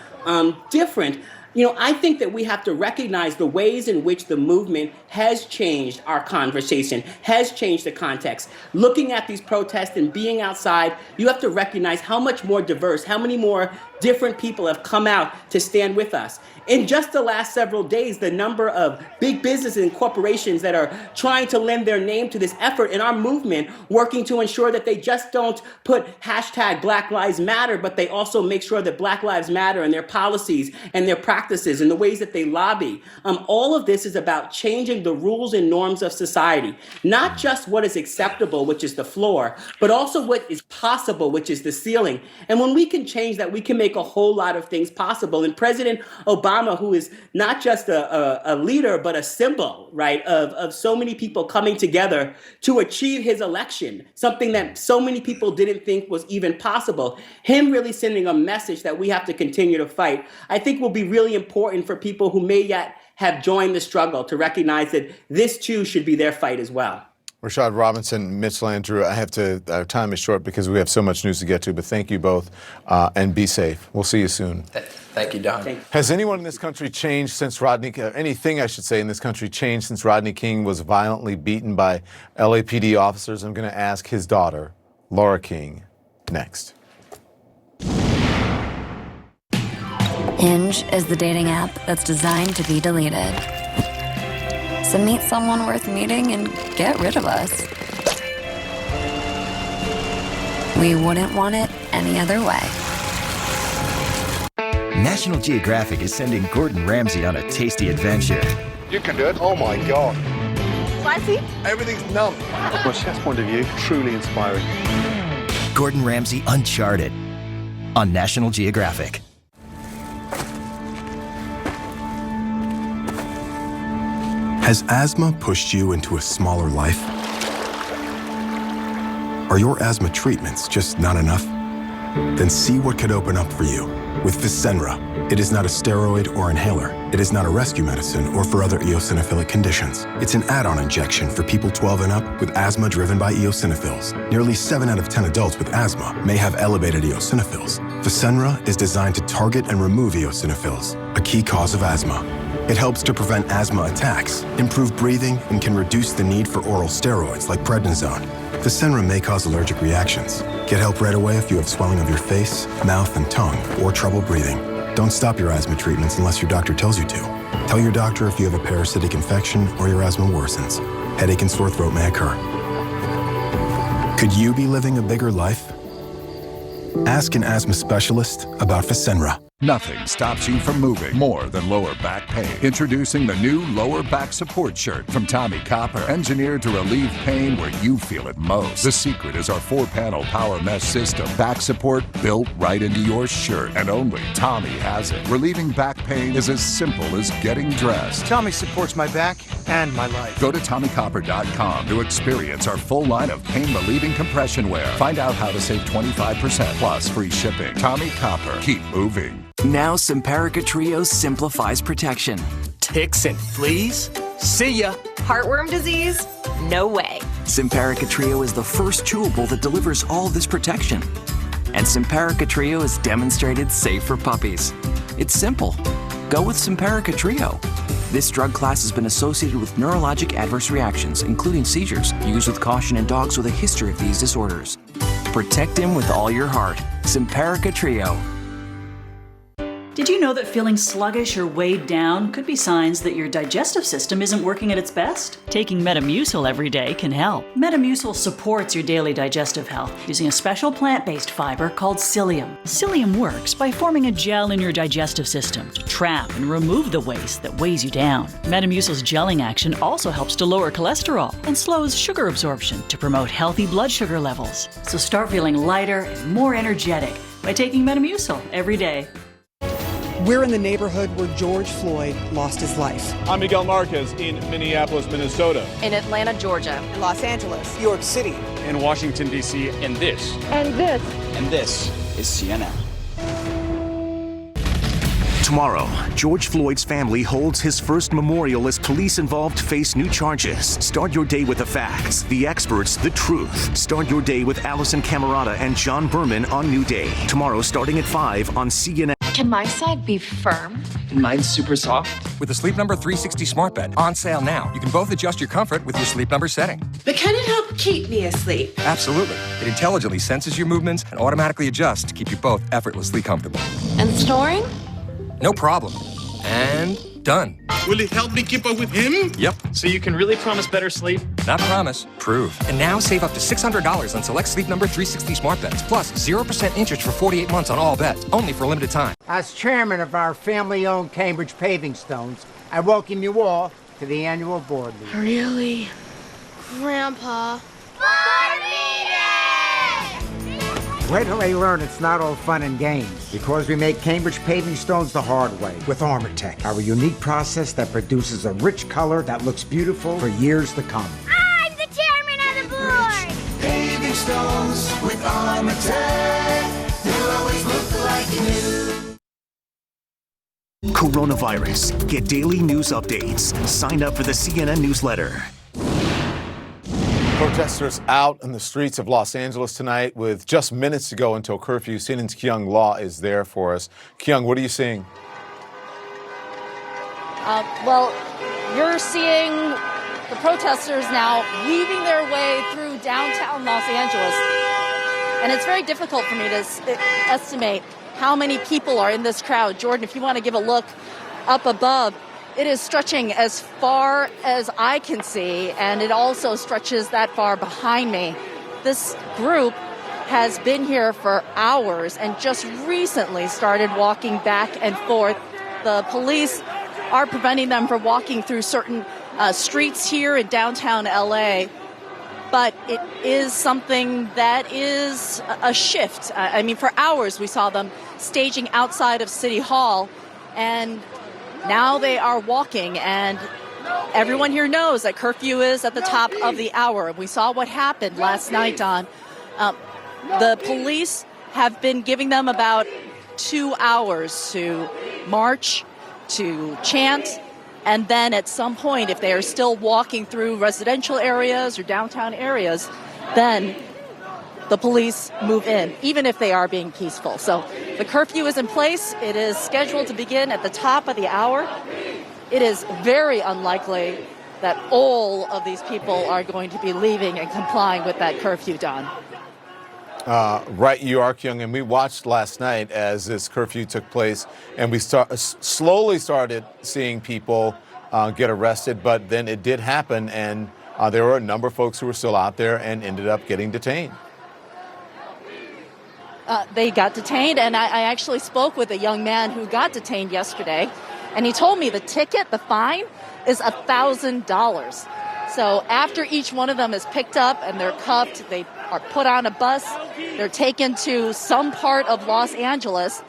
different, you know, I think that we have to recognize the ways in which the movement has changed our conversation, has changed the context. Looking at these protests and being outside, you have to recognize how much more diverse, how many more different people have come out to stand with us. In just the last several days, the number of big businesses and corporations that are trying to lend their name to this effort in our movement, working to ensure that they just don't put hashtag Black Lives Matter, but they also make sure that Black Lives Matter and their policies and their practices and the ways that they lobby. All of this is about changing the rules and norms of society, not just what is acceptable, which is the floor, but also what is possible, which is the ceiling. And when we can change that, we can make a whole lot of things possible. And President Obama, who is not just a leader, but a symbol, right, of so many people coming together to achieve his election, something that so many people didn't think was even possible, him really sending a message that we have to continue to fight, I think will be really important for people who may yet have joined the struggle to recognize that this too should be their fight as well. Rashad Robinson, Mitch Landrieu, our time is short because we have so much news to get to, but thank you both and be safe. We'll see you soon. Thank you, Don. Has anyone in this country changed since anything I should say in this country changed since Rodney King was violently beaten by LAPD officers? I'm going to ask his daughter, Laura King, next. Hinge is the dating app that's designed to be deleted. So meet someone worth meeting and get rid of us. We wouldn't want it any other way. National Geographic is sending Gordon Ramsay on a tasty adventure. You can do it. Oh my God. Spicy? Everything's numb. From a chef's point of view, truly inspiring. Gordon Ramsay Uncharted on National Geographic. Has asthma pushed you into a smaller life? Are your asthma treatments just not enough? Then see what could open up for you with Fasenra. It is not a steroid or inhaler. It is not a rescue medicine or for other eosinophilic conditions. It's an add-on injection for people 12 and up with asthma driven by eosinophils. Nearly 7 out of 10 adults with asthma may have elevated eosinophils. Fasenra is designed to target and remove eosinophils, a key cause of asthma. It helps to prevent asthma attacks, improve breathing, and can reduce the need for oral steroids like prednisone. Fasenra may cause allergic reactions. Get help right away if you have swelling of your face, mouth, and tongue, or trouble breathing. Don't stop your asthma treatments unless your doctor tells you to. Tell your doctor if you have a parasitic infection or your asthma worsens. Headache and sore throat may occur. Could you be living a bigger life? Ask an asthma specialist about Fasenra. Nothing stops you from moving more than lower back pain. Introducing the new Lower Back Support Shirt from Tommy Copper, engineered to relieve pain where you feel it most. The secret is our 4-panel power mesh system. Back support built right into your shirt, and only Tommy has it. Relieving back pain is as simple as getting dressed. Tommy supports my back and my life. Go to TommyCopper.com to experience our full line of pain-relieving compression wear. Find out how to save 25% plus free shipping. Tommy Copper. Keep moving. Now Simparica Trio simplifies protection. Ticks and fleas? See ya. Heartworm disease? No way. Simparica Trio is the first chewable that delivers all this protection. And Simparica Trio is demonstrated safe for puppies. It's simple. Go with Simparica Trio. This drug class has been associated with neurologic adverse reactions, including seizures, used with caution in dogs with a history of these disorders. Protect him with all your heart. Simparica Trio. Did you know that feeling sluggish or weighed down could be signs that your digestive system isn't working at its best? Taking Metamucil every day can help. Metamucil supports your daily digestive health using a special plant-based fiber called psyllium. Psyllium works by forming a gel in your digestive system to trap and remove the waste that weighs you down. Metamucil's gelling action also helps to lower cholesterol and slows sugar absorption to promote healthy blood sugar levels. So start feeling lighter and more energetic by taking Metamucil every day. We're in the neighborhood where George Floyd lost his life. I'm Miguel Marquez in Minneapolis, Minnesota. In Atlanta, Georgia. In Los Angeles. New York City. In Washington, D.C. And this. And this. And this is CNN. Tomorrow, George Floyd's family holds his first memorial as police involved face new charges. Start your day with the facts, the experts, the truth. Start your day with Allison Camerata and John Berman on New Day. Tomorrow, starting at 5 on CNN. Can my side be firm? Mine's super soft. With the Sleep Number 360 smart bed on sale now, you can both adjust your comfort with your Sleep Number setting. But can it help keep me asleep? Absolutely. It intelligently senses your movements and automatically adjusts to keep you both effortlessly comfortable. And snoring? No problem. And done. Will it help me keep up with him? Yep. So you can really promise better sleep? Not promise, prove. And now save up to $600 on select Sleep Number 360 smart beds, plus 0% interest for 48 months on all beds, only for a limited time. As chairman of our family-owned Cambridge Paving Stones, I welcome you all to the annual board meeting. Really? Grandpa? Board meeting! Wait till they learn it's not all fun and games, because we make Cambridge Paving Stones the hard way with ArmorTech, our unique process that produces a rich color that looks beautiful for years to come. I'm the chairman of the board! Paving stones with ArmorTech, they'll always look like new. Coronavirus. Get daily news updates. Sign up for the CNN newsletter. Protesters out in the streets of Los Angeles tonight with just minutes to go until curfew. CNN's Kyung Law is there for us. Kyung, what are you seeing? Well, you're seeing the protesters now weaving their way through downtown Los Angeles. And it's very difficult for me to estimate how many people are in this crowd. Jordan, if you want to give a look up above, it is stretching as far as I can see, and it also stretches that far behind me. This group has been here for hours and just recently started walking back and forth. The police are preventing them from walking through certain streets here in downtown LA, but it is something that is a shift. I mean, for hours we saw them staging outside of City Hall, and now they are walking, and everyone here knows that curfew is at the top of the hour. We saw what happened last night, Don. The police have been giving them about 2 hours to march, to chant, and then at some point, if they are still walking through residential areas or downtown areas, then the police move in, even if they are being peaceful. So the curfew is in place. It is scheduled to begin at the top of the hour. It is very unlikely that all of these people are going to be leaving and complying with that curfew, Don. Right, you are, Kyung, and we watched last night as this curfew took place, and we slowly started seeing people get arrested, but then it did happen, and there were a number of folks who were still out there and ended up getting detained. they got detained, and I actually spoke with a young man who got detained yesterday, and he told me the fine is $1,000. So after each one of them is picked up and they're cuffed, they are put on a bus, they're taken to some part of Los Angeles,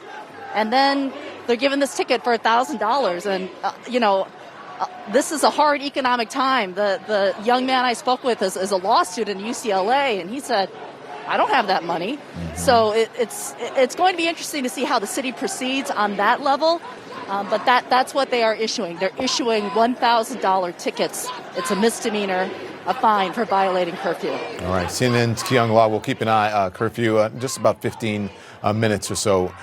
and then they're given this ticket for $1,000. And, this is a hard economic time. The young man I spoke with is a law student at UCLA, and he said, I don't have that money. Mm-hmm. So it's going to be interesting to see how the city proceeds on that level. But that's what they are issuing. They're issuing $1,000 tickets. It's a misdemeanor, a fine for violating curfew. All right, CNN's Kyung Law will keep an eye curfew just about 15 minutes or so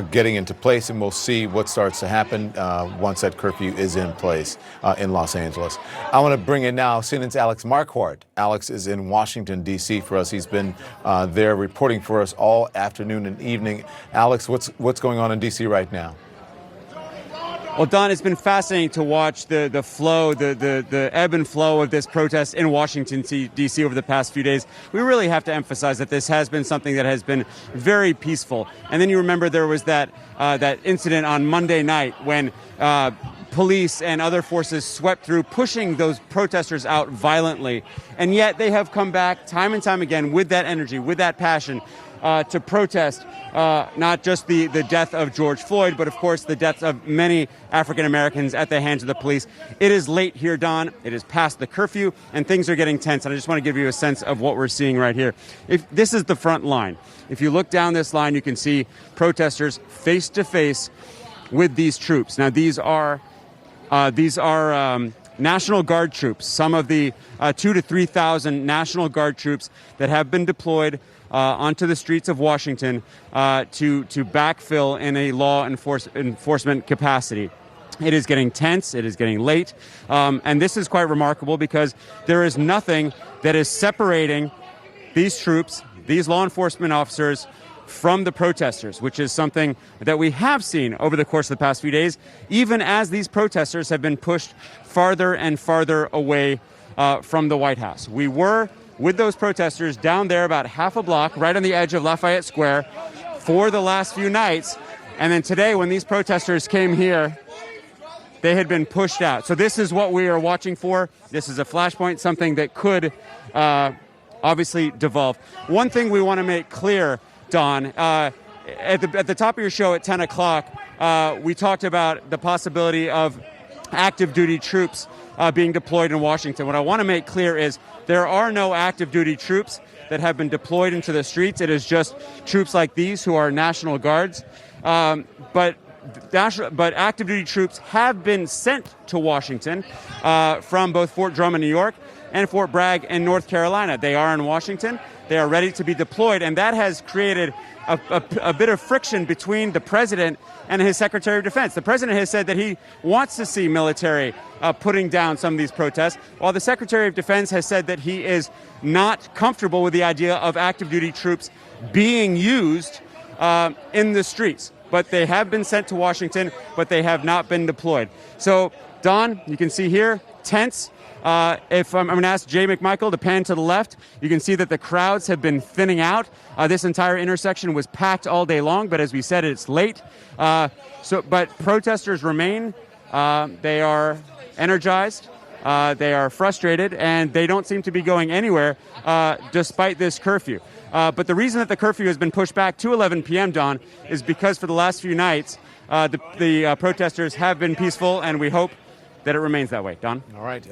getting into place, and we'll see what starts to happen once that curfew is in place in Los Angeles. I want to bring in now CNN's Alex Marquardt. Alex is in Washington, D.C. for us. He's been there reporting for us all afternoon and evening. Alex, what's going on in D.C. right now? Well, Don, it's been fascinating to watch the flow, the ebb and flow of this protest in Washington, D.C. over the past few days. We really have to emphasize that this has been something that has been very peaceful. And then you remember there was that incident on Monday night when police and other forces swept through, pushing those protesters out violently. And yet they have come back time and time again with that energy, with that passion, to protest not just the death of George Floyd, but of course the deaths of many African Americans at the hands of the police. It is late here, Don. It is past the curfew, and things are getting tense. And I just want to give you a sense of what we're seeing right here. If this is the front line. If you look down this line, you can see protesters face to face with these troops. Now, these are National Guard troops. Some of the 2,000 to 3,000 National Guard troops that have been deployed onto the streets of Washington to backfill in a law enforcement capacity. It is getting tense. It is getting late. And this is quite remarkable because there is nothing that is separating these troops, these law enforcement officers, from the protesters, which is something that we have seen over the course of the past few days, even as these protesters have been pushed farther and farther away from the White House. We were with those protesters down there about half a block, right on the edge of Lafayette Square, for the last few nights. And then today, when these protesters came here, they had been pushed out. So this is what we are watching for. This is a flashpoint, something that could obviously devolve. One thing we want to make clear, Don, at the top of your show at 10 o'clock, we talked about the possibility of active duty troops being deployed in Washington. What I want to make clear is there are no active duty troops that have been deployed into the streets. It is just troops like these who are National Guards. But active duty troops have been sent to Washington from both Fort Drum in New York and Fort Bragg in North Carolina. They are in Washington. They are ready to be deployed, and that has created a bit of friction between the president and his Secretary of Defense. The president has said that he wants to see military putting down some of these protests, while the Secretary of Defense has said that he is not comfortable with the idea of active duty troops being used in the streets. But they have been sent to Washington, but they have not been deployed. So, Don, you can see here, tense. If I'm going to ask Jay McMichael to pan to the left, you can see that the crowds have been thinning out. This entire intersection was packed all day long, but as we said, it's late. But protesters remain. They are energized. They are frustrated, and they don't seem to be going anywhere despite this curfew. But the reason that the curfew has been pushed back to 11 p.m., Don, is because for the last few nights, the protesters have been peaceful, and we hope that it remains that way. Don? All right.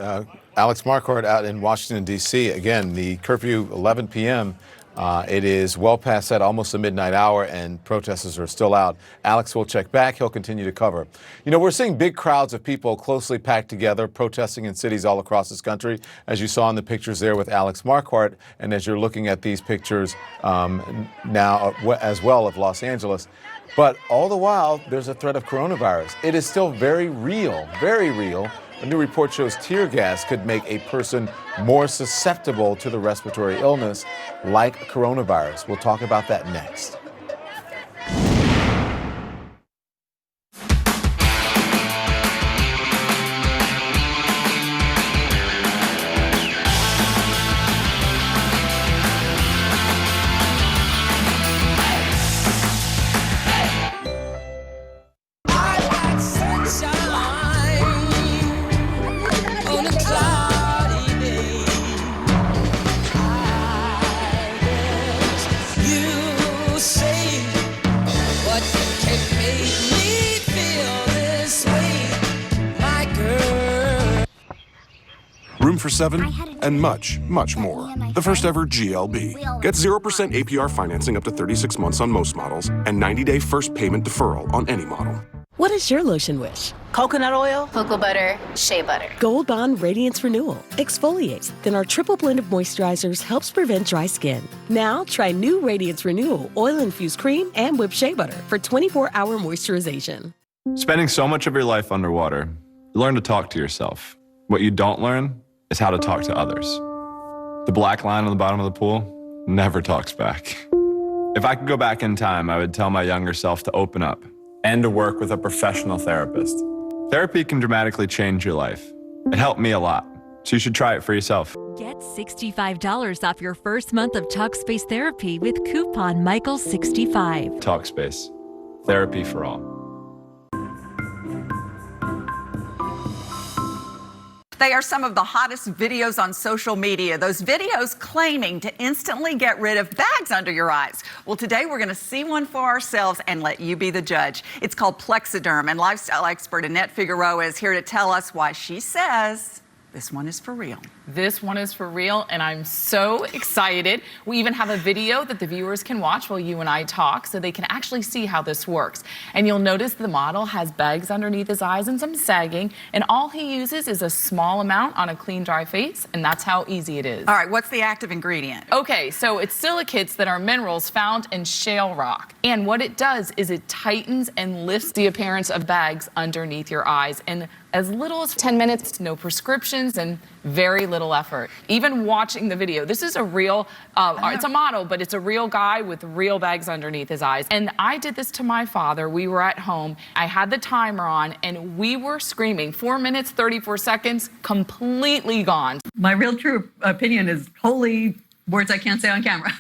Alex Marquardt out in Washington, D.C. Again, the curfew, 11 p.m. It is well past that, almost the midnight hour, and protesters are still out. Alex will check back. He'll continue to cover. You know, we're seeing big crowds of people closely packed together, protesting in cities all across this country, as you saw in the pictures there with Alex Marquardt, and as you're looking at these pictures now as well of Los Angeles. But all the while, there's a threat of coronavirus. It is still very real, very real. A new report shows tear gas could make a person more susceptible to the respiratory illness like coronavirus. We'll talk about that next. say what can make me feel this way, my girl. Room for 7 and much, much more. The first ever GLB. Get 0% APR financing up to 36 months on most models and 90-day first payment deferral on any model. What is your lotion wish? Coconut oil, cocoa butter, shea butter. Gold Bond Radiance Renewal exfoliates. Then our triple blend of moisturizers helps prevent dry skin. Now try new Radiance Renewal oil-infused cream and whipped shea butter for 24-hour moisturization. Spending so much of your life underwater, you learn to talk to yourself. What you don't learn is how to talk to others. The black line on the bottom of the pool never talks back. If I could go back in time, I would tell my younger self to open up and to work with a professional therapist. Therapy can dramatically change your life. It helped me a lot, so you should try it for yourself. Get $65 off your first month of Talkspace therapy with coupon Michael65. Talkspace, therapy for all. They are some of the hottest videos on social media. Those videos claiming to instantly get rid of bags under your eyes. Well, today we're going to see one for ourselves and let you be the judge. It's called Plexiderm, and lifestyle expert Annette Figueroa is here to tell us why she says this one is for real. This one is for real, and I'm so excited. We even have a video that the viewers can watch while you and I talk so they can actually see how this works. And you'll notice the model has bags underneath his eyes and some sagging, and all he uses is a small amount on a clean, dry face, and that's how easy it is. All right, what's the active ingredient? Okay, so it's silicates that are minerals found in shale rock. And what it does is it tightens and lifts the appearance of bags underneath your eyes in as little as 10 minutes, no prescriptions, and very little effort. Even watching the video, this is a real, it's a model, but it's a real guy with real bags underneath his eyes. And I did this to my father. We were at home. I had the timer on, and we were screaming. 4 minutes, 34 seconds, completely gone. My real true opinion is holy words I can't say on camera.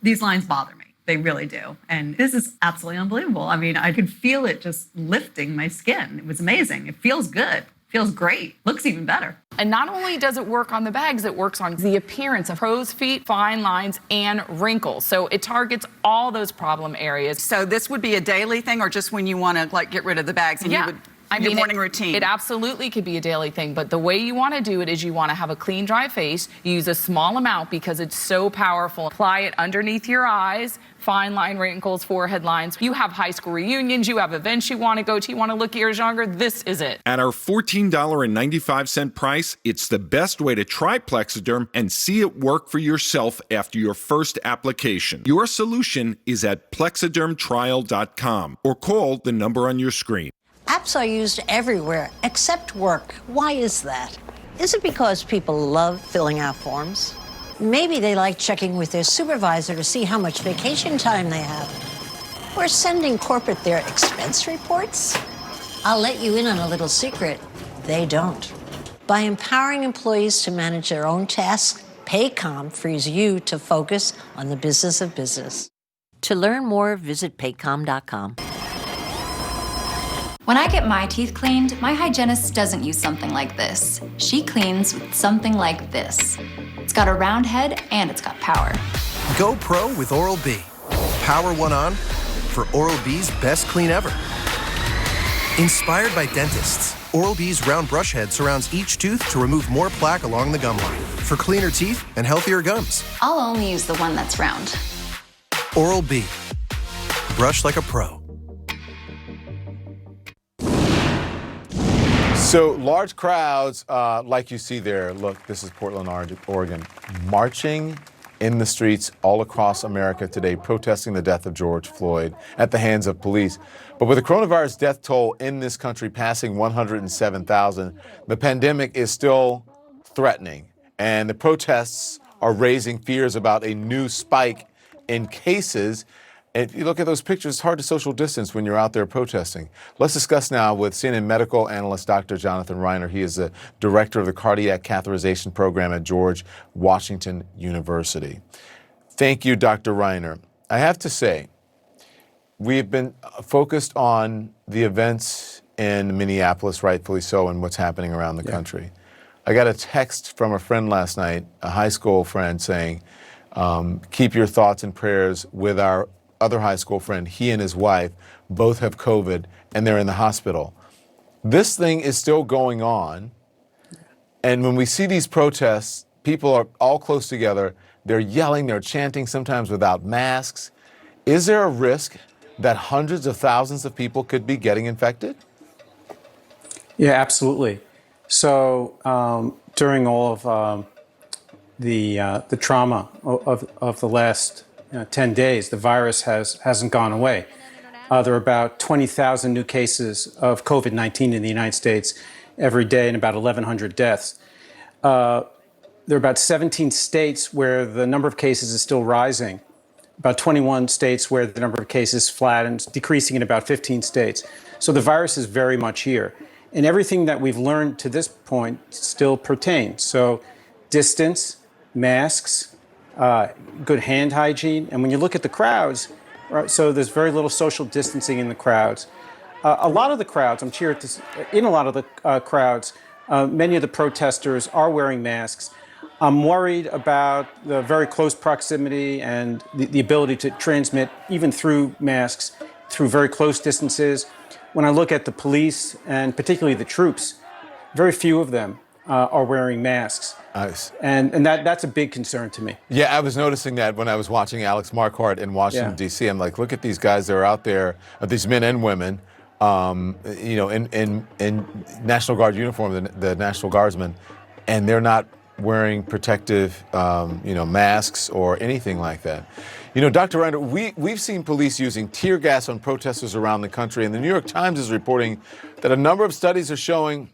These lines bother me. They really do. And this is absolutely unbelievable. I mean, I could feel it just lifting my skin. It was amazing. It feels good. Feels great. Looks even better. And not only does it work on the bags, it works on the appearance of crow's feet, fine lines, and wrinkles. So it targets all those problem areas. So this would be a daily thing, or just when you want to like get rid of the bags and you would your morning routine? It absolutely could be a daily thing, but the way you want to do it is you want to have a clean, dry face. Use a small amount because it's so powerful. Apply it underneath your eyes, fine line wrinkles, forehead lines. You have high school reunions, you have events you want to go to, you want to look years younger, this is it. At our $14.95 price, it's the best way to try Plexiderm and see it work for yourself after your first application. Your solution is at plexidermtrial.com or call the number on your screen. Apps are used everywhere except work. Why is that? Is it because people love filling out forms? Maybe they like checking with their supervisor to see how much vacation time they have. Or sending corporate their expense reports? I'll let you in on a little secret. They don't. By empowering employees to manage their own tasks, Paycom frees you to focus on the business of business. To learn more, visit paycom.com. When I get my teeth cleaned, my hygienist doesn't use something like this. She cleans with something like this. It's got a round head and it's got power. Go pro with Oral-B. Power one on for Oral-B's best clean ever. Inspired by dentists, Oral-B's round brush head surrounds each tooth to remove more plaque along the gum line for cleaner teeth and healthier gums. I'll only use the one that's round. Oral-B. Brush like a pro. So large crowds, like you see there, look, this is Portland, Oregon, marching in the streets all across America today, protesting the death of George Floyd at the hands of police. But with the coronavirus death toll in this country passing 107,000, the pandemic is still threatening. And the protests are raising fears about a new spike in cases. And if you look at those pictures, it's hard to social distance when you're out there protesting. Let's discuss now with CNN medical analyst Dr. Jonathan Reiner. He is the director of the Cardiac Catheterization Program at George Washington University. Thank you, Dr. Reiner. I have to say, we've been focused on the events in Minneapolis, rightfully so, and what's happening around the country. I got a text from a friend last night, a high school friend, saying, keep your thoughts and prayers with our other high school friend, he and his wife both have COVID and they're in the hospital. This thing is still going on. And when we see these protests, people are all close together. They're yelling, they're chanting, sometimes without masks. Is there a risk that hundreds of thousands of people could be getting infected? Yeah, absolutely. So during all of the trauma of the last 10 days, the virus hasn't gone away. There are about 20,000 new cases of COVID-19 in the United States every day and about 1,100 deaths. There are about 17 states where the number of cases is still rising, about 21 states where the number of cases is flat and decreasing in about 15 states. So the virus is very much here. And everything that we've learned to this point still pertains. So distance, masks, good hand hygiene. And when you look at the crowds, right, so there's very little social distancing in the crowds. A lot of the crowds, I'm sure in a lot of the crowds, many of the protesters are wearing masks. I'm worried about the very close proximity and the ability to transmit, even through masks, through very close distances. When I look at the police and particularly the troops, very few of them are wearing masks. Nice. And that's a big concern to me. Yeah, I was noticing that when I was watching Alex Marquardt in Washington, D.C. I'm like, look at these guys that are out there, these men and women, in National Guard uniform, the National Guardsmen, and they're not wearing protective, masks or anything like that. Dr. Reiner, we've seen police using tear gas on protesters around the country, and the New York Times is reporting that a number of studies are showing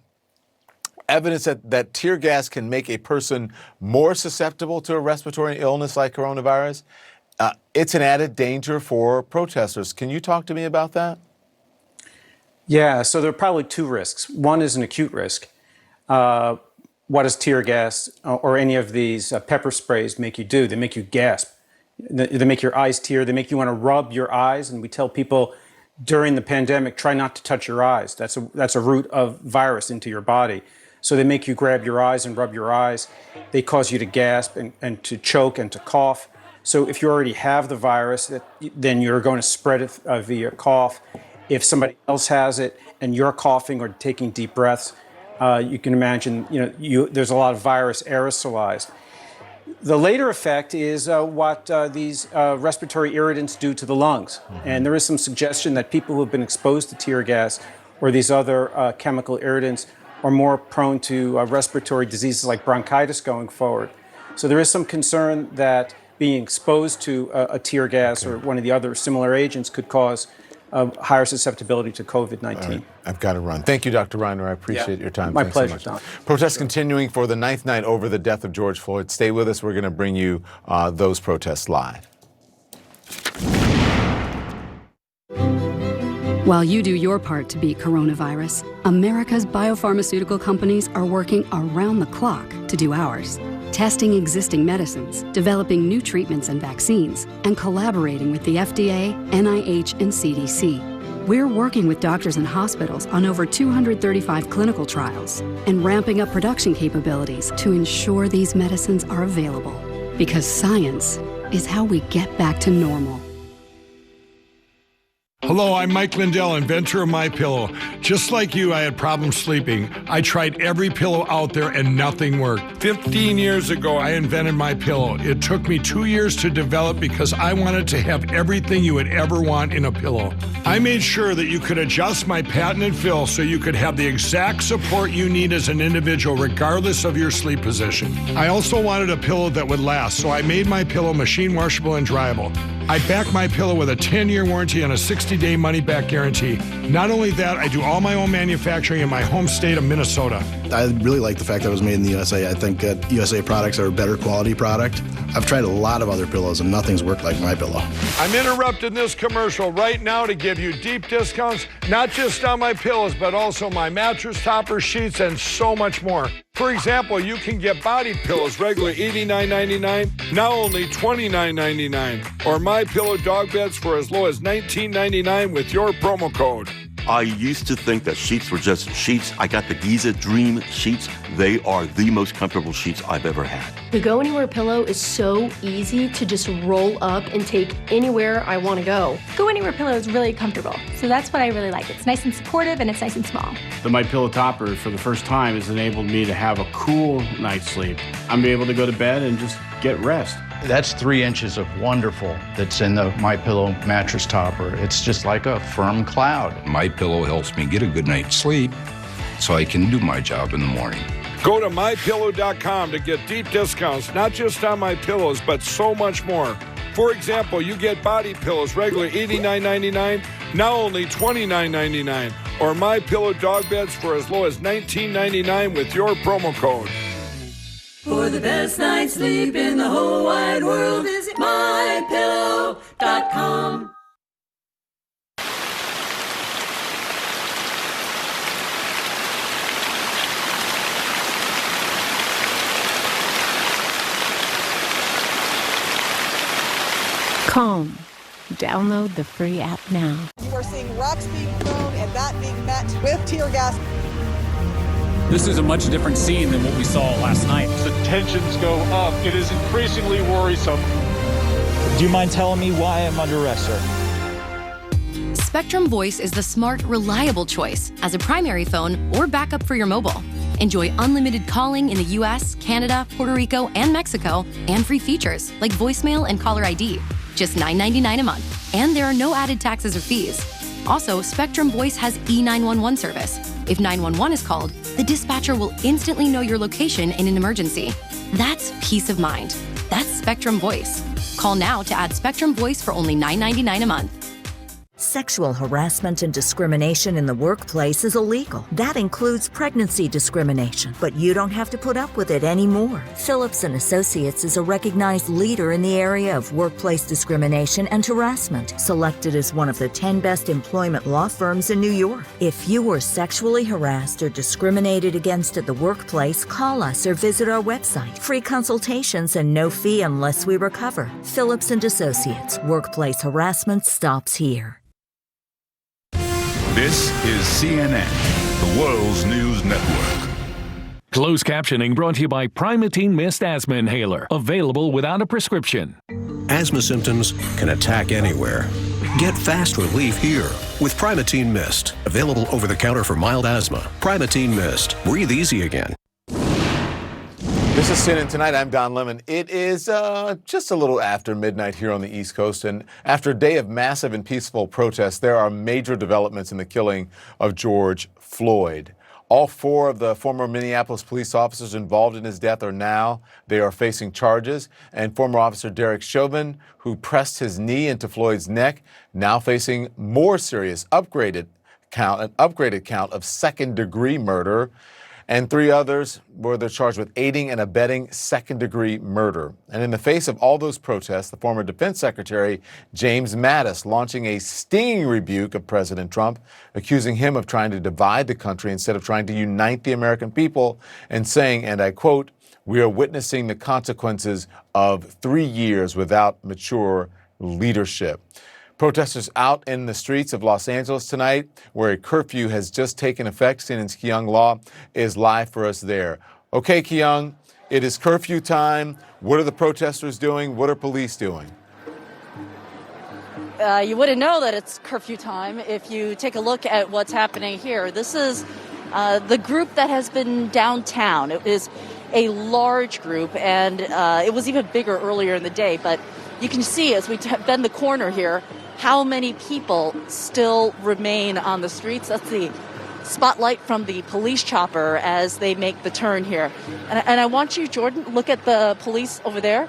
evidence that tear gas can make a person more susceptible to a respiratory illness like coronavirus. It's an added danger for protesters. Can you talk to me about that? Yeah, so there are probably two risks. One is an acute risk. What does tear gas or any of these pepper sprays make you do? They make you gasp. They make your eyes tear. They make you want to rub your eyes. And we tell people during the pandemic, try not to touch your eyes. That's a route of virus into your body. So they make you grab your eyes and rub your eyes. They cause you to gasp and to choke and to cough. So if you already have the virus, then you're going to spread it via cough. If somebody else has it and you're coughing or taking deep breaths, you can imagine, there's a lot of virus aerosolized. The later effect is what these respiratory irritants do to the lungs. Mm-hmm. And there is some suggestion that people who have been exposed to tear gas or these other chemical irritants are more prone to respiratory diseases like bronchitis going forward. So there is some concern that being exposed to a tear gas or one of the other similar agents could cause higher susceptibility to COVID-19. Right. I've got to run. Thank you, Dr. Reiner. I appreciate your time. My Thanks pleasure, so much. Tom. Protests continuing for the 9th night over the death of George Floyd. Stay with us. We're going to bring you those protests live. While you do your part to beat coronavirus, America's biopharmaceutical companies are working around the clock to do ours. Testing existing medicines, developing new treatments and vaccines, and collaborating with the FDA, NIH, and CDC. We're working with doctors and hospitals on over 235 clinical trials and ramping up production capabilities to ensure these medicines are available. Because science is how we get back to normal. Hello, I'm Mike Lindell, inventor of MyPillow. Just like you, I had problems sleeping. I tried every pillow out there and nothing worked. 15 years ago, I invented MyPillow. It took me 2 years to develop because I wanted to have everything you would ever want in a pillow. I made sure that you could adjust my patented fill so you could have the exact support you need as an individual regardless of your sleep position. I also wanted a pillow that would last, so I made MyPillow machine washable and dryable. I back MyPillow with a 10-year warranty and a 60-day money-back guarantee. Not only that, I do all my own manufacturing in my home state of Minnesota. I really like the fact that it was made in the USA. I think that USA products are a better quality product. I've tried a lot of other pillows and nothing's worked like MyPillow. I'm interrupting this commercial right now to give you deep discounts, not just on my pillows, but also my mattress toppers, sheets, and so much more. For example, you can get body pillows regularly $89.99, now only $29.99, or MyPillow dog beds for as low as $19.99 with your promo code. I used to think that sheets were just sheets. I got the Giza Dream sheets. They are the most comfortable sheets I've ever had. The Go Anywhere pillow is so easy to just roll up and take anywhere I want to go. Go Anywhere pillow is really comfortable, so that's what I really like. It's nice and supportive and it's nice and small. The MyPillow topper, for the first time, has enabled me to have a cool night's sleep. I'm able to go to bed and just get rest. That's 3 inches of wonderful that's in the MyPillow mattress topper. It's just like a firm cloud. MyPillow helps me get a good night's sleep so I can do my job in the morning. Go to MyPillow.com to get deep discounts, not just on My Pillows, but so much more. For example, you get body pillows regularly $89.99, now only $29.99. Or MyPillow dog beds for as low as $19.99 with your promo code. For the best night's sleep in the whole wide world, visit MyPillow.com. Calm. Download the free app now. You are seeing rocks being thrown and that being met with tear gas. This is a much different scene than what we saw last night. The tensions go up. It is increasingly worrisome. Do you mind telling me why I'm under arrest, sir? Spectrum Voice is the smart, reliable choice as a primary phone or backup for your mobile. Enjoy unlimited calling in the US, Canada, Puerto Rico, and Mexico, and free features like voicemail and caller ID. Just $9.99 a month. And there are no added taxes or fees. Also, Spectrum Voice has E911 service. If 911 is called, the dispatcher will instantly know your location in an emergency. That's peace of mind. That's Spectrum Voice. Call now to add Spectrum Voice for only $9.99 a month. Sexual harassment and discrimination in the workplace is illegal. That includes pregnancy discrimination, but you don't have to put up with it anymore. Phillips & Associates is a recognized leader in the area of workplace discrimination and harassment, selected as one of the 10 best employment law firms in New York. If you were sexually harassed or discriminated against at the workplace, call us or visit our website. Free consultations and no fee unless we recover. Phillips & Associates. Workplace harassment stops here. This is CNN, the world's news network. Closed captioning brought to you by Primatene Mist Asthma Inhaler, available without a prescription. Asthma symptoms can attack anywhere. Get fast relief here with Primatene Mist, available over the counter for mild asthma. Primatene Mist, breathe easy again. This is CNN Tonight. I'm Don Lemon. It is just a little after midnight here on the East Coast, and after a day of massive and peaceful protests, there are major developments in the killing of George Floyd. All 4 of the former Minneapolis police officers involved in his death they are facing charges, and former officer Derek Chauvin, who pressed his knee into Floyd's neck, now facing more serious an upgraded count of second-degree murder. And 3 others were charged with aiding and abetting second-degree murder. And in the face of all those protests, the former Defense Secretary James Mattis launching a stinging rebuke of President Trump, accusing him of trying to divide the country instead of trying to unite the American people, and saying, and I quote, "We are witnessing the consequences of 3 years without mature leadership." Protesters out in the streets of Los Angeles tonight, where a curfew has just taken effect. CNN's Kyung Law is live for us there. Okay, Kyung, it is curfew time. What are the protesters doing? What are police doing? You wouldn't know that it's curfew time if you take a look at what's happening here. This is the group that has been downtown. It is a large group, and it was even bigger earlier in the day. But you can see as we bend the corner here, how many people still remain on the streets. That's the spotlight from the police chopper as they make the turn here. And I want you, Jordan, look at the police over there.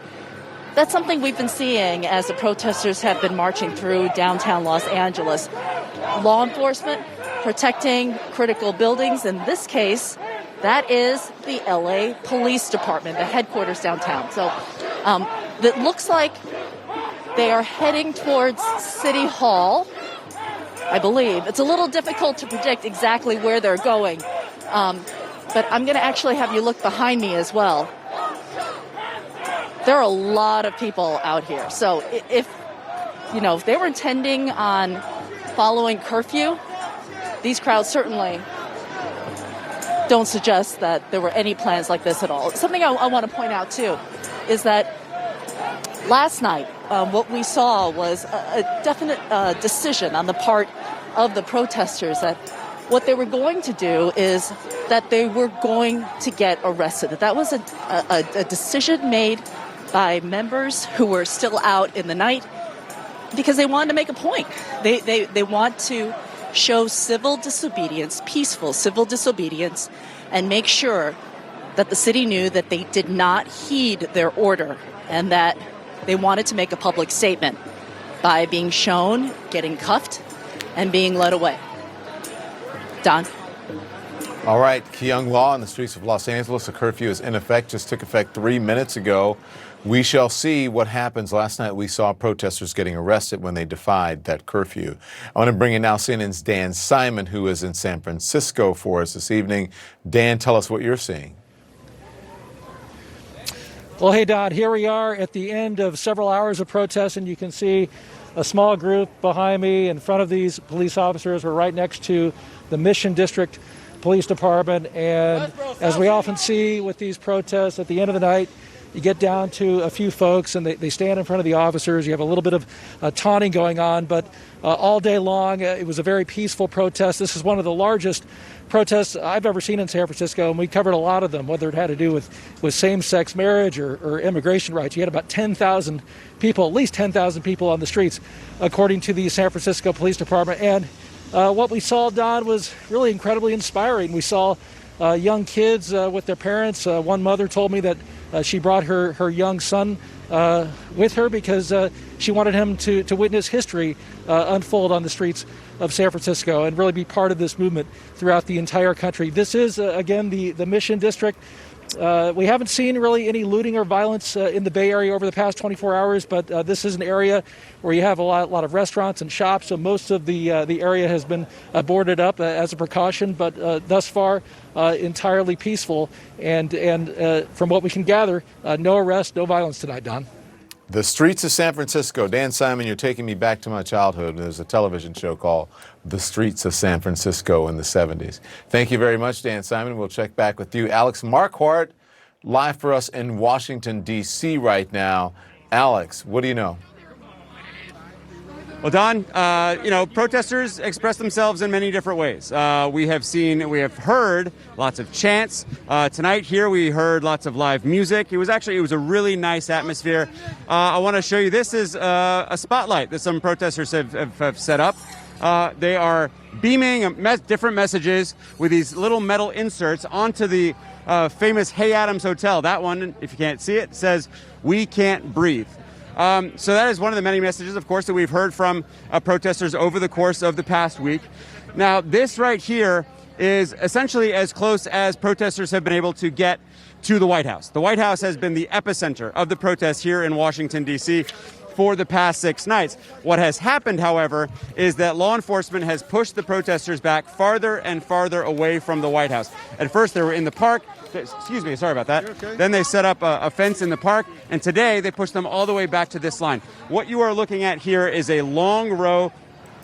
That's something we've been seeing as the protesters have been marching through downtown Los Angeles. Law enforcement protecting critical buildings. In this case, that is the LA Police Department, the headquarters downtown. So it looks like they are heading towards City Hall, I believe. It's a little difficult to predict exactly where they're going, but I'm going to actually have you look behind me as well. There are a lot of people out here. So if they were intending on following curfew, these crowds certainly don't suggest that there were any plans like this at all. Something I want to point out, too, is that last night, what we saw was a definite decision on the part of the protesters that what they were going to do is that they were going to get arrested. That was a decision made by members who were still out in the night because they wanted to make a point. They want to show civil disobedience, peaceful civil disobedience, and make sure that the city knew that they did not heed their order and that they wanted to make a public statement by being shown, getting cuffed, and being led away. Don? All right, Kyung law in the streets of Los Angeles. A curfew is in effect, just took effect 3 minutes ago. We shall see what happens. Last night we saw protesters getting arrested when they defied that curfew. I want to bring in now CNN's Dan Simon, who is in San Francisco for us this evening. Dan, tell us what you're seeing. Well, hey, Don, here we are at the end of several hours of protest, and you can see a small group behind me in front of these police officers. We're right next to the Mission District Police Department, and as we often see with these protests, at the end of the night, you get down to a few folks and they stand in front of the officers. You have a little bit of taunting going on, but all day long, it was a very peaceful protest. This is one of the largest protests I've ever seen in San Francisco, and we covered a lot of them, whether it had to do with same-sex marriage or immigration rights. You had about 10,000 people, at least 10,000 people on the streets, according to the San Francisco Police Department. And what we saw, Don, was really incredibly inspiring. We saw young kids with their parents. One mother told me that she brought her young son with her because she wanted him to witness history unfold on the streets of San Francisco and really be part of this movement throughout the entire country. This is, again, the Mission District. We haven't seen really any looting or violence in the Bay Area over the past 24 hours, but this is an area where you have a lot of restaurants and shops, so most of the area has been boarded up as a precaution, but thus far entirely peaceful, and from what we can gather, no arrests, no violence tonight, Don. The streets of San Francisco. Dan Simon, you're taking me back to my childhood. There's a television show called The Streets of San Francisco in the 70s. Thank you very much, Dan Simon. We'll check back with you. Alex Marquardt, live for us in Washington, D.C. right now. Alex, what do you know? Well, Don, protesters express themselves in many different ways. We have heard lots of chants. Tonight here we heard lots of live music. It was a really nice atmosphere. I want to show you, this is a spotlight that some protesters have set up. They are beaming different messages with these little metal inserts onto the famous Hay Adams Hotel. That one, if you can't see it, says, "We can't breathe." So that is one of the many messages, of course, that we've heard from protesters over the course of the past week. Now, this right here is essentially as close as protesters have been able to get to the White House. The White House has been the epicenter of the protests here in Washington, D.C. for the past 6 nights. What has happened, however, is that law enforcement has pushed the protesters back farther and farther away from the White House. At first, they were in the park. Excuse me, sorry about that. Okay. Then they set up a fence in the park, and today they pushed them all the way back to this line. What you are looking at here is a long row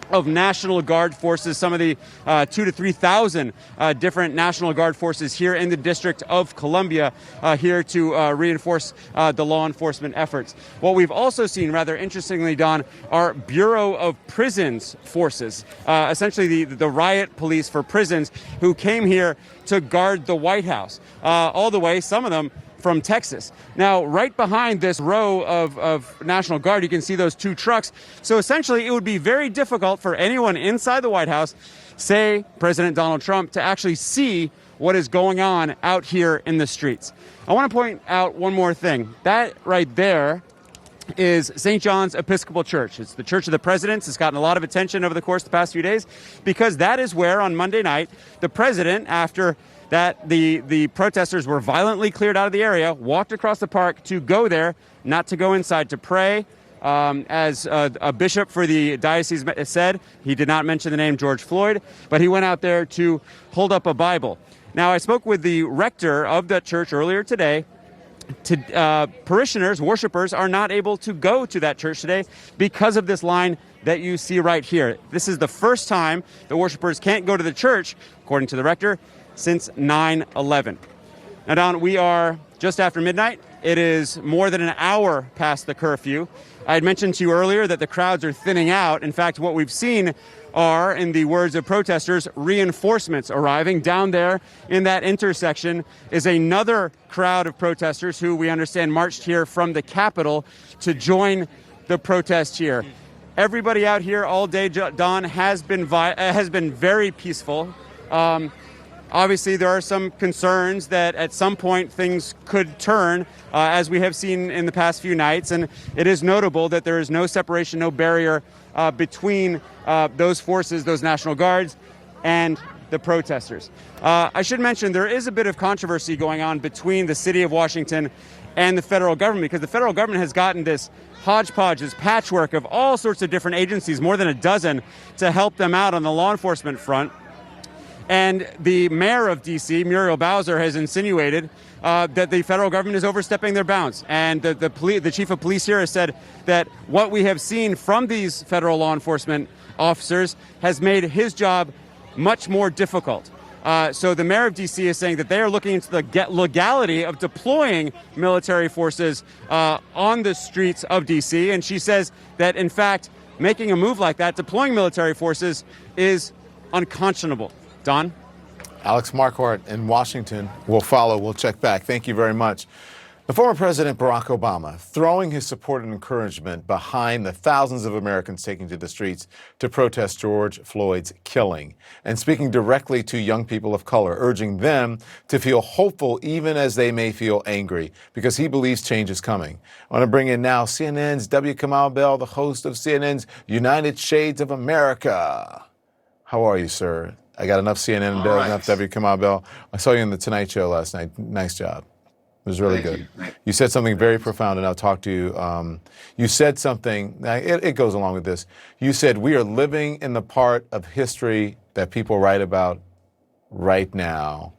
of National Guard forces, some of the 2,000 to 3,000 different National Guard forces here in the District of Columbia, here to reinforce the law enforcement efforts. What we've also seen, rather interestingly, Don, are Bureau of Prisons forces, essentially the riot police for prisons, who came here to guard the White House, all the way, some of them, from Texas. Now, right behind this row of National Guard, you can see those 2 trucks. So essentially, it would be very difficult for anyone inside the White House, say President Donald Trump, to actually see what is going on out here in the streets. I want to point out one more thing. That right there is St. John's Episcopal Church. It's the Church of the Presidents. It's gotten a lot of attention over the course of the past few days because that is where on Monday night, the president, after that the protesters were violently cleared out of the area, walked across the park to go there, not to go inside to pray. As a bishop for the diocese said, he did not mention the name George Floyd, but he went out there to hold up a Bible. Now, I spoke with the rector of that church earlier today. Parishioners, worshipers, are not able to go to that church today because of this line that you see right here. This is the first time the worshipers can't go to the church, according to the rector, since 9/11. Now, Don, we are just after midnight. It is more than an hour past the curfew. I had mentioned to you earlier that the crowds are thinning out. In fact, what we've seen are, in the words of protesters, reinforcements arriving. Down there in that intersection is another crowd of protesters who we understand marched here from the Capitol to join the protest here. Everybody out here all day, Don, has been very peaceful. Obviously, there are some concerns that at some point things could turn, as we have seen in the past few nights. And it is notable that there is no separation, no barrier between those forces, those National Guards, and the protesters. I should mention there is a bit of controversy going on between the city of Washington and the federal government, because the federal government has gotten this hodgepodge, this patchwork of all sorts of different agencies, more than a dozen, to help them out on the law enforcement front. And the mayor of D.C., Muriel Bowser, has insinuated that the federal government is overstepping their bounds. And the chief of police here has said that what we have seen from these federal law enforcement officers has made his job much more difficult. So the mayor of D.C. is saying that they are looking into the legality of deploying military forces on the streets of D.C. And she says that, in fact, making a move like that, deploying military forces, is unconscionable. Don? Alex Marquardt in Washington will follow. We'll check back. Thank you very much. The former President Barack Obama throwing his support and encouragement behind the thousands of Americans taking to the streets to protest George Floyd's killing, and speaking directly to young people of color, urging them to feel hopeful even as they may feel angry, because he believes change is coming. I want to bring in now CNN's W. Kamau Bell, the host of CNN's United Shades of America. How are you, sir? I got enough CNN and enough W. Kamau Bell. I saw you on The Tonight Show last night. Nice job. It was really good. You said something very profound, and I'll talk to you. You said something, it goes along with this. You said, we are living in the part of history that people write about right now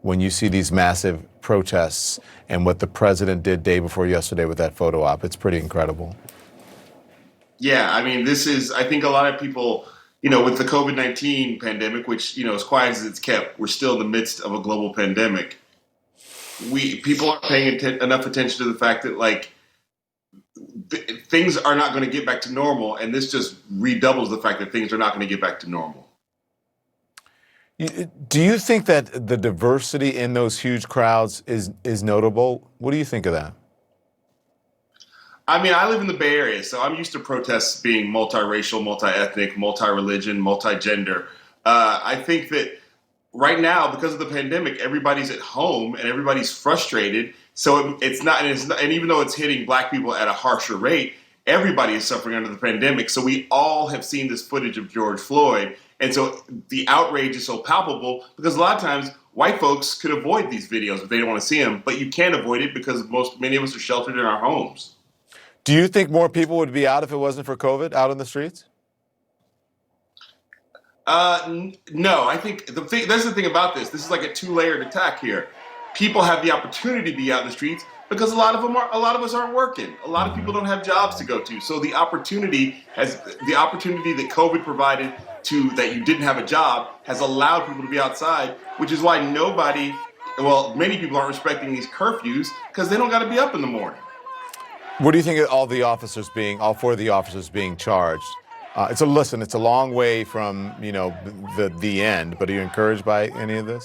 when you see these massive protests and what the president did day before yesterday with that photo op. It's pretty incredible. Yeah, I mean, I think a lot of people, with the COVID-19 pandemic, which, as quiet as it's kept, we're still in the midst of a global pandemic. People aren't paying enough attention to the fact that, things are not going to get back to normal, and this just redoubles the fact that things are not going to get back to normal. Do you think that the diversity in those huge crowds is notable? What do you think of that? I mean, I live in the Bay Area, so I'm used to protests being multiracial, multi-ethnic, multi-religion, multi-gender. I think that right now, because of the pandemic, everybody's at home and everybody's frustrated. So and even though it's hitting Black people at a harsher rate, everybody is suffering under the pandemic. So we all have seen this footage of George Floyd. And so the outrage is so palpable because a lot of times white folks could avoid these videos if they don't want to see them, but you can't avoid it because many of us are sheltered in our homes. Do you think more people would be out if it wasn't for COVID, out on the streets? No, I think that's the thing about this. This is like a two-layered attack here. People have the opportunity to be out in the streets because a lot of us aren't working. A lot of people don't have jobs to go to. So the opportunity that COVID provided that you didn't have a job has allowed people to be outside, which is why many people aren't respecting these curfews because they don't got to be up in the morning. What do you think of all four of the officers being charged? It's a long way from, the end, but are you encouraged by any of this?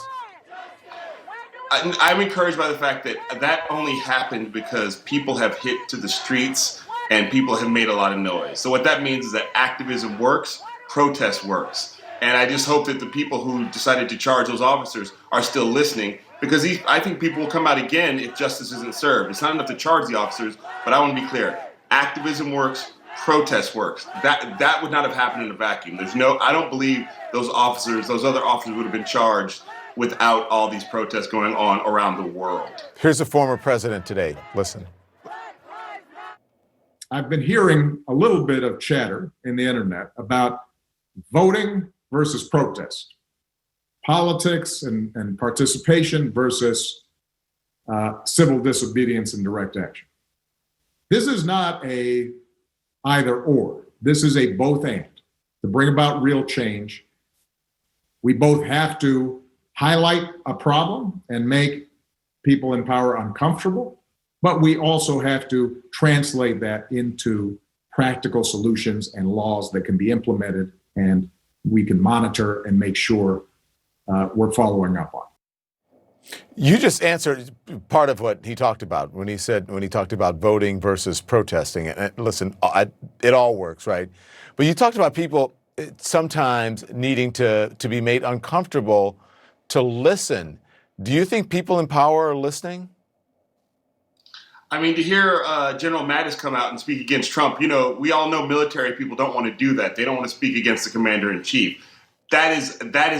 I'm encouraged by the fact that only happened because people have hit to the streets and people have made a lot of noise. So what that means is that activism works, protest works. And I just hope that the people who decided to charge those officers are still listening, because I think people will come out again if justice isn't served. It's not enough to charge the officers, but I want to be clear. Activism works, protest works. That would not have happened in a vacuum. I don't believe those other officers would have been charged without all these protests going on around the world. Here's the former president today. Listen. I've been hearing a little bit of chatter in the internet about voting versus protest, politics and participation versus civil disobedience and direct action. This is not a either or. this is a both and. To bring about real change, we both have to highlight a problem and make people in power uncomfortable, but we also have to translate that into practical solutions and laws that can be implemented and we can monitor and make sure we're following up on. You just answered part of what he talked about when he talked about voting versus protesting. And listen, it all works, right? But you talked about people sometimes needing to be made uncomfortable to listen. Do you think people in power are listening? I mean, to hear General Mattis come out and speak against Trump, we all know military people don't want to do that. They don't want to speak against the commander-in-chief. That is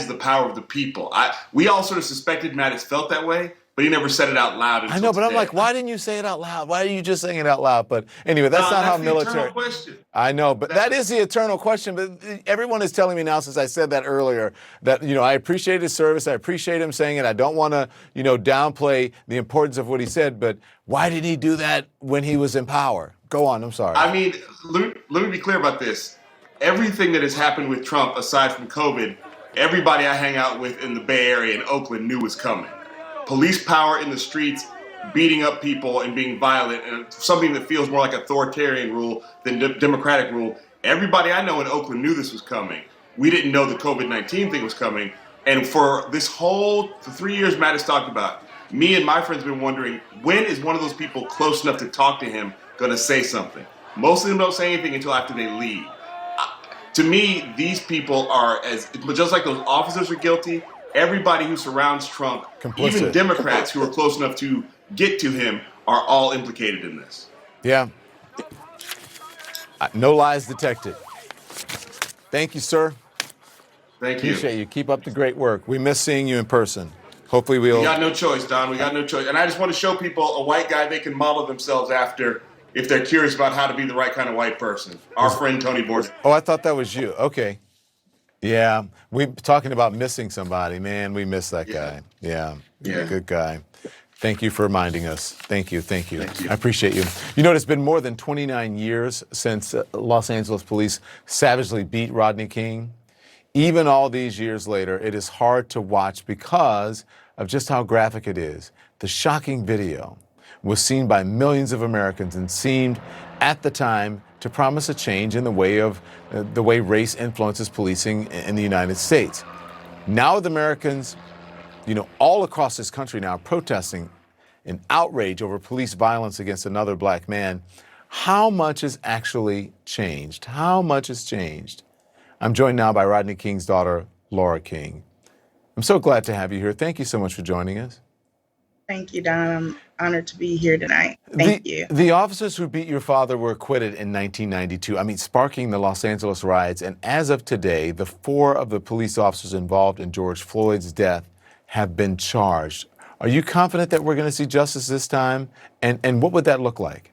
the power of the people. We all sort of suspected Mattis felt that way, but he never said it out loud. I know, but I'm like, why didn't you say it out loud? Why are you just saying it out loud? But anyway, that's not how military. Eternal question. I know, but that is the eternal question. But everyone is telling me now, since I said that earlier, that I appreciate his service. I appreciate him saying it. I don't want to downplay the importance of what he said. But why did he do that when he was in power? Go on. I'm sorry. I mean, let me be clear about this. Everything that has happened with Trump, aside from COVID, everybody I hang out with in the Bay Area and Oakland knew was coming. Police power in the streets, beating up people and being violent, and something that feels more like authoritarian rule than democratic rule. Everybody I know in Oakland knew this was coming. We didn't know the COVID-19 thing was coming. And for the 3 years Mattis talked about, me and my friends have been wondering, when is one of those people close enough to talk to him going to say something? Most of them don't say anything until after they leave. To me, these people are just like those officers are guilty. Everybody who surrounds Trump, complicit. Even Democrats who are close enough to get to him, are all implicated in this. Yeah. No lies detected. Thank you, sir. Thank you. Appreciate you. Keep up the great work. We miss seeing you in person. Hopefully We got no choice, Don. We got no choice. And I just want to show people a white guy they can model themselves after if they're curious about how to be the right kind of white person. Our friend Tony Bourdain. Oh, I thought that was you. Okay. Yeah. We're talking about missing somebody. Man, we miss that guy. Yeah. Good guy. Thank you for reminding us. Thank you. I appreciate you. It's been more than 29 years since Los Angeles police savagely beat Rodney King. Even all these years later, it is hard to watch because of just how graphic it is. The shocking video was seen by millions of Americans and seemed, at the time, to promise a change in the way race influences policing in the United States. Now with Americans, all across this country now protesting in outrage over police violence against another black man, how much has actually changed? How much has changed? I'm joined now by Rodney King's daughter, Laura King. I'm so glad to have you here. Thank you so much for joining us. Thank you, Don. I'm honored to be here tonight. Thank you. The officers who beat your father were acquitted in 1992, sparking the Los Angeles riots. And as of today, the 4 of the police officers involved in George Floyd's death have been charged. Are you confident that we're going to see justice this time? And what would that look like?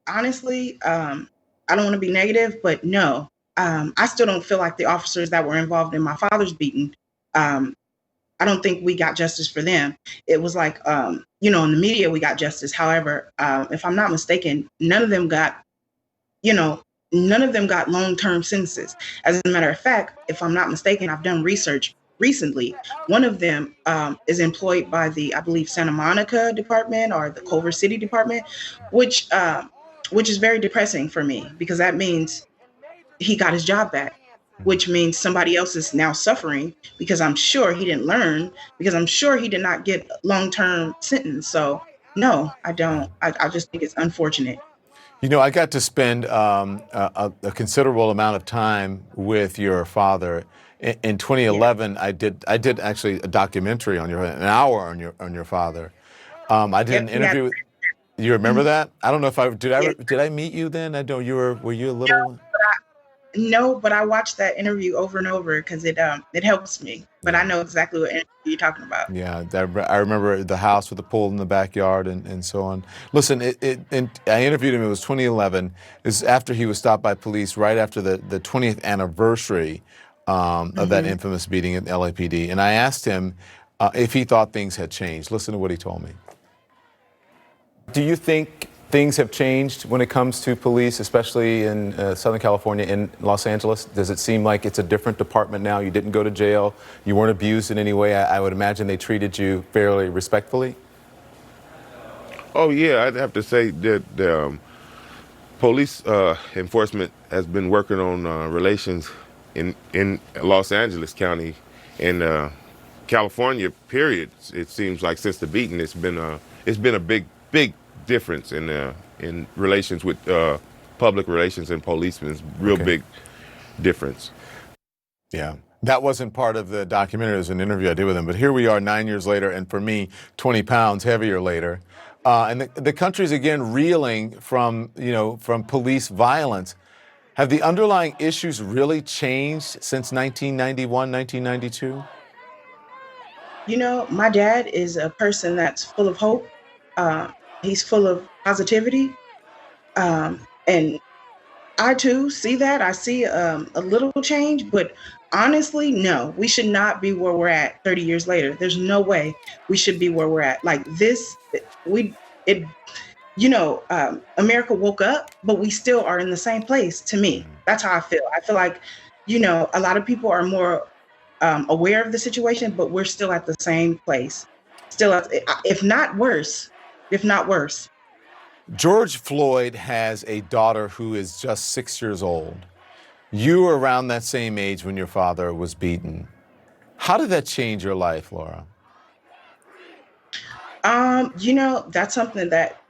Honestly, I don't want to be negative, but no. I still don't feel like the officers that were involved in my father's beating, I don't think we got justice for them. It was like, in the media, we got justice. However, if I'm not mistaken, none of them got long-term sentences. As a matter of fact, if I'm not mistaken, I've done research recently. One of them is employed by the, I believe, Santa Monica Department or the Culver City Department, which is very depressing for me because that means he got his job back, which means somebody else is now suffering because I'm sure he didn't learn, because I'm sure he did not get long-term sentence. So no, I don't. I just think it's unfortunate. I got to spend a considerable amount of time with your father. In 2011, I did actually a documentary on an hour on your father. I did an interview with. You remember that? I don't know if did I meet you then? I don't. Were you a little? No, but I watched that interview over and over because it helps me. But I know exactly what interview you're talking about. Yeah, I remember the house with the pool in the backyard and so on. Listen, I interviewed him. It was 2011. It's after he was stopped by police, right after the 20th anniversary of that infamous beating at the LAPD. And I asked him if he thought things had changed. Listen to what he told me. Do you think things have changed when it comes to police, especially in Southern California, in Los Angeles? Does it seem like it's a different department now? You didn't go to jail. You weren't abused in any way. I would imagine they treated you fairly respectfully. Oh, yeah, I'd have to say that the police enforcement has been working on relations in Los Angeles County and California, period. It seems like since the beating, it's been a big difference in relations with public relations and policemen. Real big difference. Yeah. That wasn't part of the documentary. It was an interview I did with him. But here we are 9 years later, and for me, 20 pounds heavier later. And the country's again reeling from police violence. Have the underlying issues really changed since 1991, 1992? My dad is a person that's full of hope. He's full of positivity. And I too see that. I see a little change, but honestly, no, we should not be where we're at 30 years later. There's no way we should be where we're at. Like this, America woke up, but we still are in the same place. To me, that's how I feel. I feel like, a lot of people are more aware of the situation, but we're still at the same place. Still, if not worse. George Floyd has a daughter who is just 6 years old. You were around that same age when your father was beaten. How did that change your life, Laura? That's something that,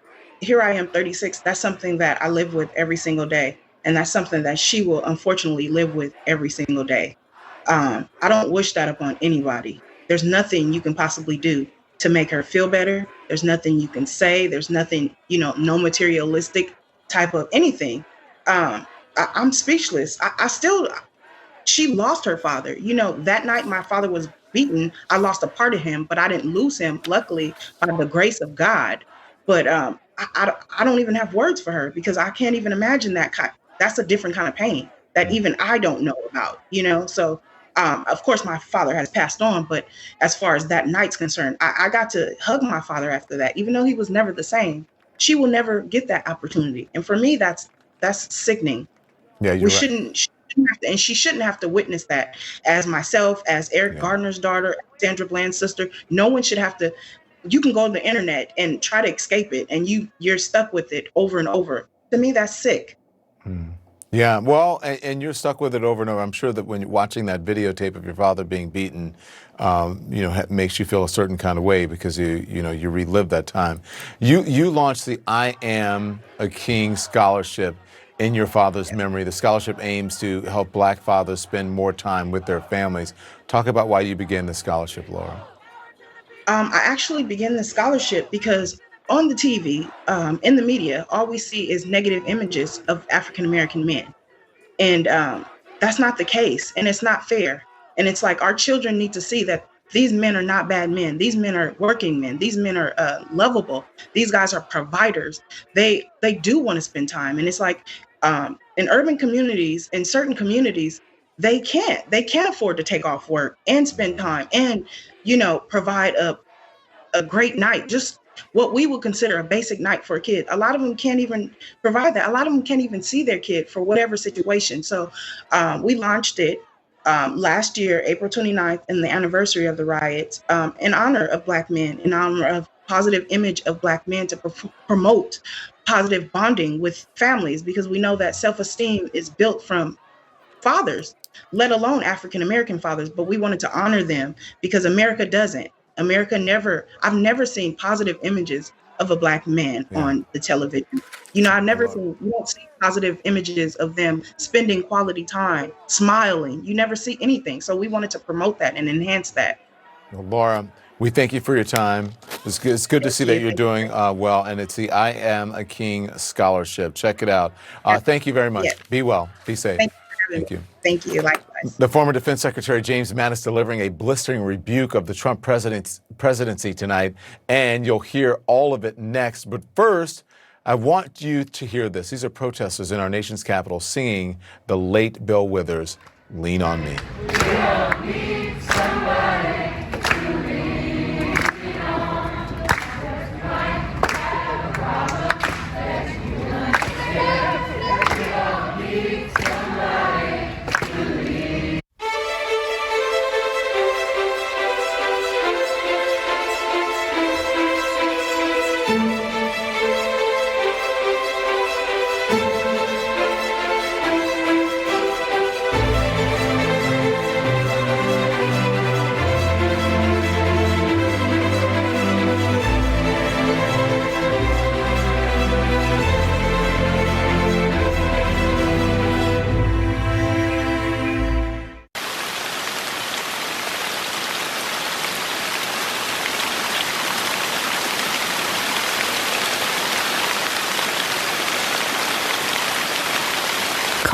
here I am, 36, that's something that I live with every single day. And that's something that she will unfortunately live with every single day. I don't wish that upon anybody. There's nothing you can possibly do to make her feel better. There's nothing you can say. There's nothing, no materialistic type of anything. I'm speechless. She lost her father. That night my father was beaten. I lost a part of him, but I didn't lose him, luckily, by the grace of God. But I don't even have words for her because I can't even imagine that. That's a different kind of pain that even I don't know about, So, of course, my father has passed on. But as far as that night's concerned, I got to hug my father after that, even though he was never the same. She will never get that opportunity. And for me, that's sickening. Yeah, we shouldn't have to, and she shouldn't have to witness that. As myself, as Eric Gardner's daughter, Sandra Bland's sister, no one should have to. You can go to the internet and try to escape it, and you're stuck with it over and over. To me, that's sick. Yeah, well, and you're stuck with it over and over. I'm sure that when you're watching that videotape of your father being beaten, makes you feel a certain kind of way because you relive that time. You launched the I Am a King scholarship in your father's memory. The scholarship aims to help Black fathers spend more time with their families. Talk about why you began the scholarship, Laura. I actually began the scholarship because on the TV, in the media, all we see is negative images of African-American men. And that's not the case. And it's not fair. And it's like our children need to see that these men are not bad men. These men are working men. These men are lovable. These guys are providers. They do want to spend time. And it's like in urban communities, in certain communities, they can't afford to take off work and spend time and, provide a great night. Just what we would consider a basic night for a kid. A lot of them can't even provide that. A lot of them can't even see their kid for whatever situation. So we launched it last year, April 29th, in the anniversary of the riots, in honor of Black men, in honor of positive image of Black men, to promote positive bonding with families, because we know that self-esteem is built from fathers, let alone African-American fathers. But we wanted to honor them because America doesn't. I've never seen positive images of a Black man on the television. You won't see positive images of them spending quality time, smiling. You never see anything. So we wanted to promote that and enhance that. Well, Laura, we thank you for your time. It's good to see that you're doing well, and it's the I Am a King Scholarship. Check it out. Thank you very much. Yes. Be well. Be safe. Thank you. Thank you. Likewise. The former Defense Secretary James Mattis delivering a blistering rebuke of the Trump presidency tonight, and you'll hear all of it next. But first, I want you to hear this. These are protesters in our nation's capital singing the late Bill Withers' Lean on Me. We all need somebody to lean on.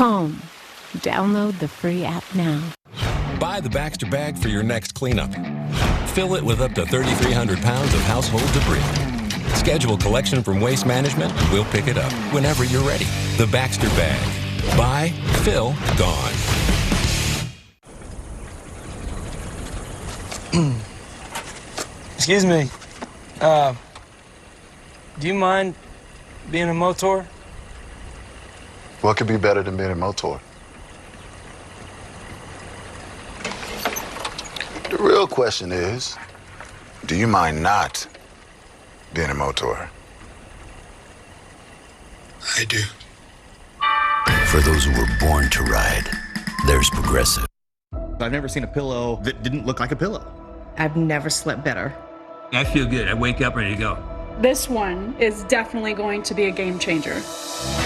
home. Download the free app now. Buy the Baxter bag for your next cleanup. Fill it with up to 3,300 pounds of household debris. Schedule collection from Waste Management and we'll pick it up whenever you're ready. The Baxter bag. Buy, fill, gone. Excuse me. Do you mind being a motor? What could be better than being a motor? The real question is, do you mind not being a motor? I do. For those who were born to ride, there's Progressive. I've never seen a pillow that didn't look like a pillow. I've never slept better. I feel good. I wake up ready to go. This one is definitely going to be a game changer.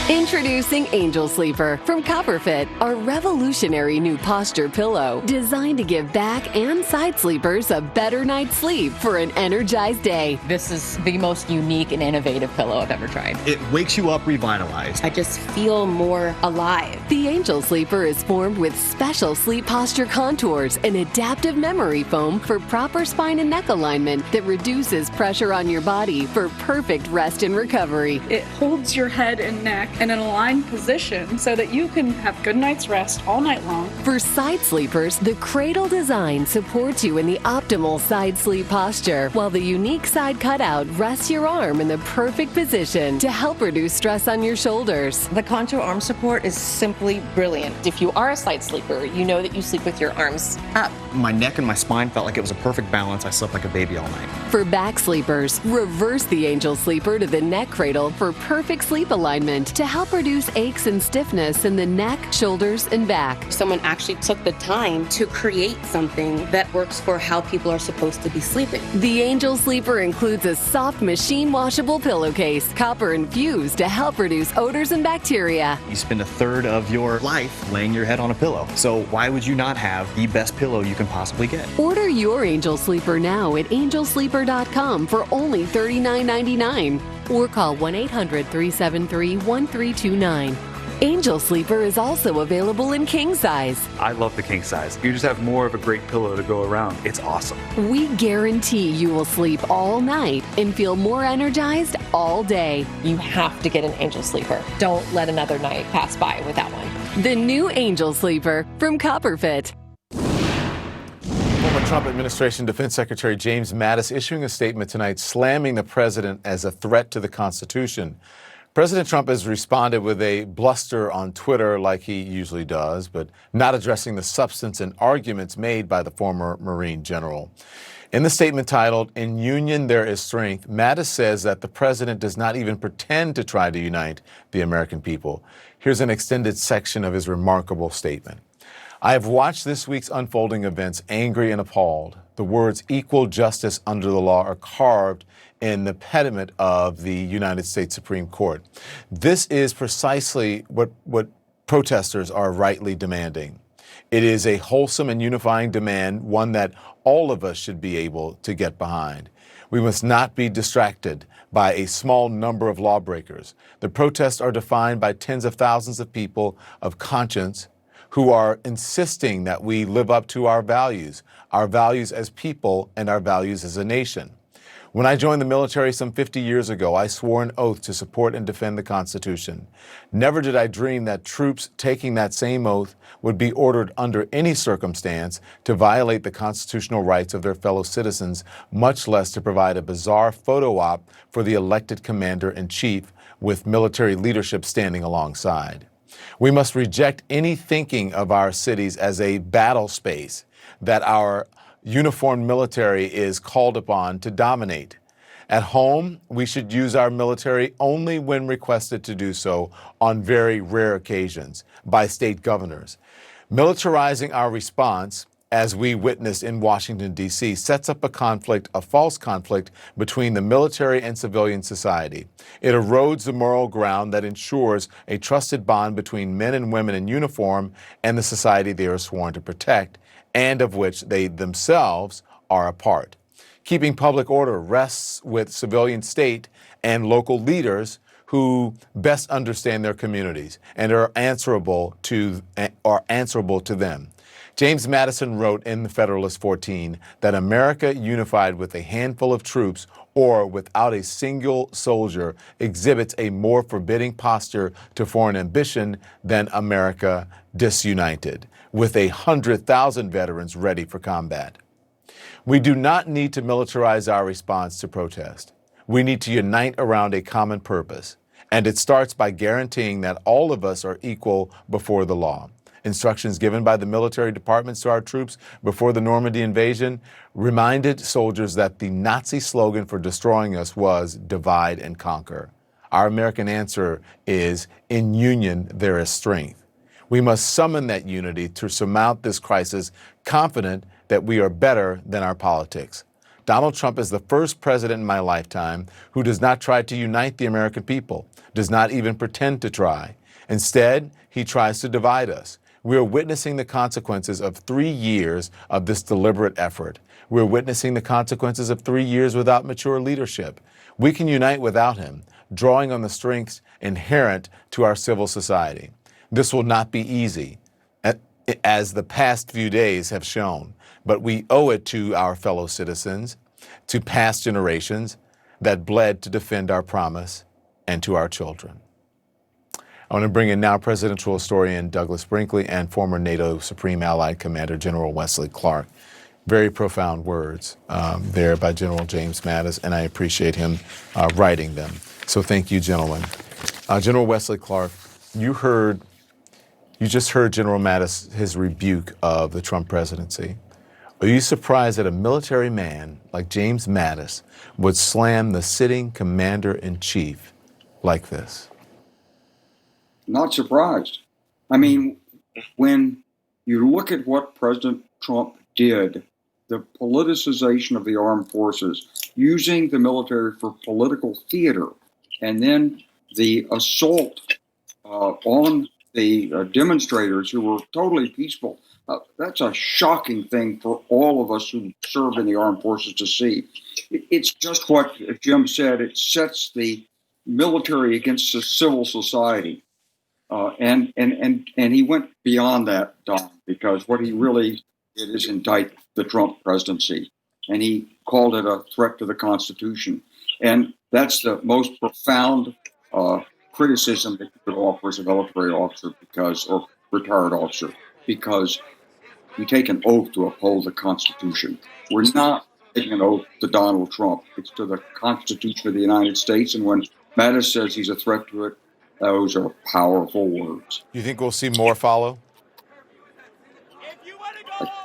Introducing Angel Sleeper from Copperfit, our revolutionary new posture pillow designed to give back and side sleepers a better night's sleep for an energized day. This is the most unique and innovative pillow I've ever tried. It wakes you up revitalized. I just feel more alive. The Angel Sleeper is formed with special sleep posture contours and adaptive memory foam for proper spine and neck alignment that reduces pressure on your body for perfect rest and recovery. It holds your head and neck in an aligned position so that you can have good night's rest all night long. For side sleepers, the cradle design supports you in the optimal side sleep posture, while the unique side cutout rests your arm in the perfect position to help reduce stress on your shoulders. The contour arm support is simply brilliant. If you are a side sleeper, you know that you sleep with your arms up. My neck and my spine felt like it was a perfect balance. I slept like a baby all night. For back sleepers, reverse the Angel Sleeper to the neck cradle for perfect sleep alignment to help reduce aches and stiffness in the neck, shoulders, and back. Someone actually took the time to create something that works for how people are supposed to be sleeping. The Angel Sleeper includes a soft machine washable pillowcase, copper infused to help reduce odors and bacteria. You spend a third of your life laying your head on a pillow. So why would you not have the best pillow you can possibly get? Order your Angel Sleeper now at angelsleeper.com for only $39.99 or call 1-800-373-1329. Angel Sleeper is also available in king size. I love the king size. You just have more of a great pillow to go around. It's awesome. We guarantee you will sleep all night and feel more energized all day. You have to get an Angel Sleeper. Don't let another night pass by without one. The new Angel Sleeper from Copperfit. Former Trump administration Defense Secretary James Mattis issuing a statement tonight slamming the president as a threat to the Constitution. President Trump has responded with a bluster on Twitter like he usually does, but not addressing the substance and arguments made by the former Marine general. In the statement titled, "In Union There Is Strength," Mattis says that the president does not even pretend to try to unite the American people. Here's an extended section of his remarkable statement. "I have watched this week's unfolding events angry and appalled. The words equal justice under the law are carved in the pediment of the United States Supreme Court. This is precisely what protesters are rightly demanding. It is a wholesome and unifying demand, one that all of us should be able to get behind. We must not be distracted by a small number of lawbreakers. The protests are defined by tens of thousands of people of conscience who are insisting that we live up to our values as people and our values as a nation. When I joined the military some 50 years ago, I swore an oath to support and defend the Constitution. Never did I dream that troops taking that same oath would be ordered under any circumstance to violate the constitutional rights of their fellow citizens, much less to provide a bizarre photo op for the elected commander-in-chief with military leadership standing alongside. We must reject any thinking of our cities as a battle space that our uniformed military is called upon to dominate. At home, we should use our military only when requested to do so on very rare occasions by state governors. Militarizing our response, as we witnessed in Washington, D.C., sets up a false conflict between the military and civilian society. It erodes the moral ground that ensures a trusted bond between men and women in uniform and the society they are sworn to protect, and of which they themselves are a part. Keeping public order rests with civilian state and local leaders who best understand their communities and are answerable to them. James Madison wrote in the Federalist 14 that America unified with a handful of troops or without a single soldier exhibits a more forbidding posture to foreign ambition than America disunited, with 100,000 veterans ready for combat. We do not need to militarize our response to protest. We need to unite around a common purpose, and it starts by guaranteeing that all of us are equal before the law. Instructions given by the military departments to our troops before the Normandy invasion reminded soldiers that the Nazi slogan for destroying us was divide and conquer. Our American answer is, in union there is strength. We must summon that unity to surmount this crisis, confident that we are better than our politics. Donald Trump is the first president in my lifetime who does not try to unite the American people, does not even pretend to try. Instead, he tries to divide us. We are witnessing the consequences of 3 years of this deliberate effort. We're witnessing the consequences of 3 years without mature leadership. We can unite without him, drawing on the strengths inherent to our civil society. This will not be easy, as the past few days have shown, but we owe it to our fellow citizens, to past generations that bled to defend our promise, and to our children. I want to bring in now presidential historian Douglas Brinkley and former NATO Supreme Allied Commander General Wesley Clark. Very profound words there by General James Mattis, and I appreciate him writing them. So thank you, gentlemen. General Wesley Clark, you just heard General Mattis, his rebuke of the Trump presidency. Are you surprised that a military man like James Mattis would slam the sitting commander-in-chief like this? Not surprised. I mean, when you look at what President Trump did, the politicization of the armed forces, using the military for political theater, and then the assault on the demonstrators who were totally peaceful, that's a shocking thing for all of us who served in the armed forces to see. It's just what Jim said. It sets the military against the civil society. And he went beyond that, Don, because what he really did is indict the Trump presidency. And he called it a threat to the Constitution. And that's the most profound criticism that you could offer as a military officer or retired officer, because you take an oath to uphold the Constitution. We're not taking an oath to Donald Trump. It's to the Constitution of the United States. And when Mattis says he's a threat to it, those are powerful words. You think we'll see more follow?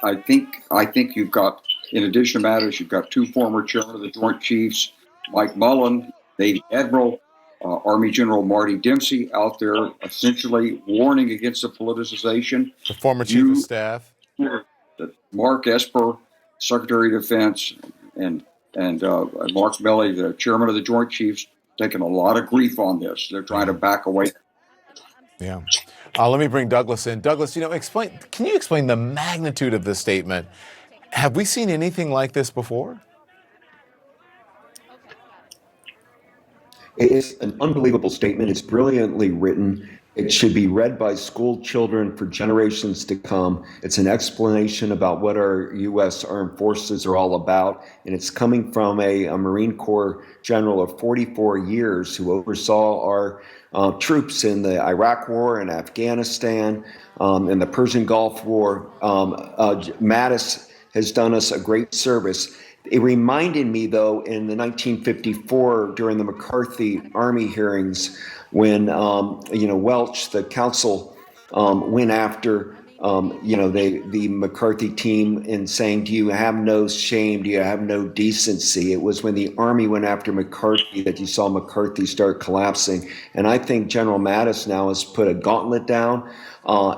I think you've got, in addition to Mattis, you've got two former chairmen of the Joint Chiefs, Mike Mullen, Navy Admiral, Army General Marty Dempsey out there essentially warning against the politicization. The former Chief of Staff. Mark Esper, Secretary of Defense, and Mark Milley, the chairman of the Joint Chiefs, taking a lot of grief on this. They're trying to back away. Yeah. Let me bring Douglas in. Douglas, can you explain the magnitude of this statement? Have we seen anything like this before? It's an unbelievable statement. It's brilliantly written. It should be read by school children for generations to come. It's an explanation about what our U.S. Armed Forces are all about. And it's coming from a Marine Corps general of 44 years who oversaw our troops in the Iraq War and Afghanistan and the Persian Gulf War. Mattis has done us a great service. It reminded me, though, in the 1954, during the McCarthy Army hearings, when Welch, the counsel, went after the McCarthy team in saying, "Do you have no shame? Do you have no decency?" It was when the Army went after McCarthy that you saw McCarthy start collapsing. And I think General Mattis now has put a gauntlet down.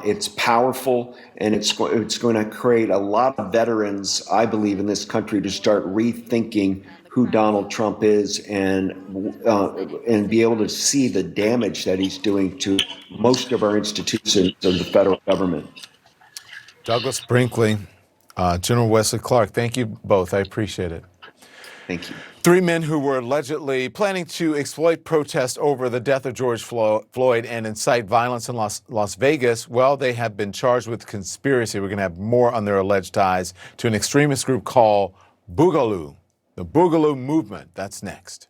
It's powerful, and it's going to create a lot of veterans, I believe, in this country to start rethinking who Donald Trump is and be able to see the damage that he's doing to most of our institutions of the federal government. Douglas Brinkley, General Wesley Clark, thank you both. I appreciate it. Thank you. 3 men who were allegedly planning to exploit protests over the death of George Floyd and incite violence in Las Vegas, well, they have been charged with conspiracy. We're going to have more on their alleged ties to an extremist group called Boogaloo, the Boogaloo Movement. That's next.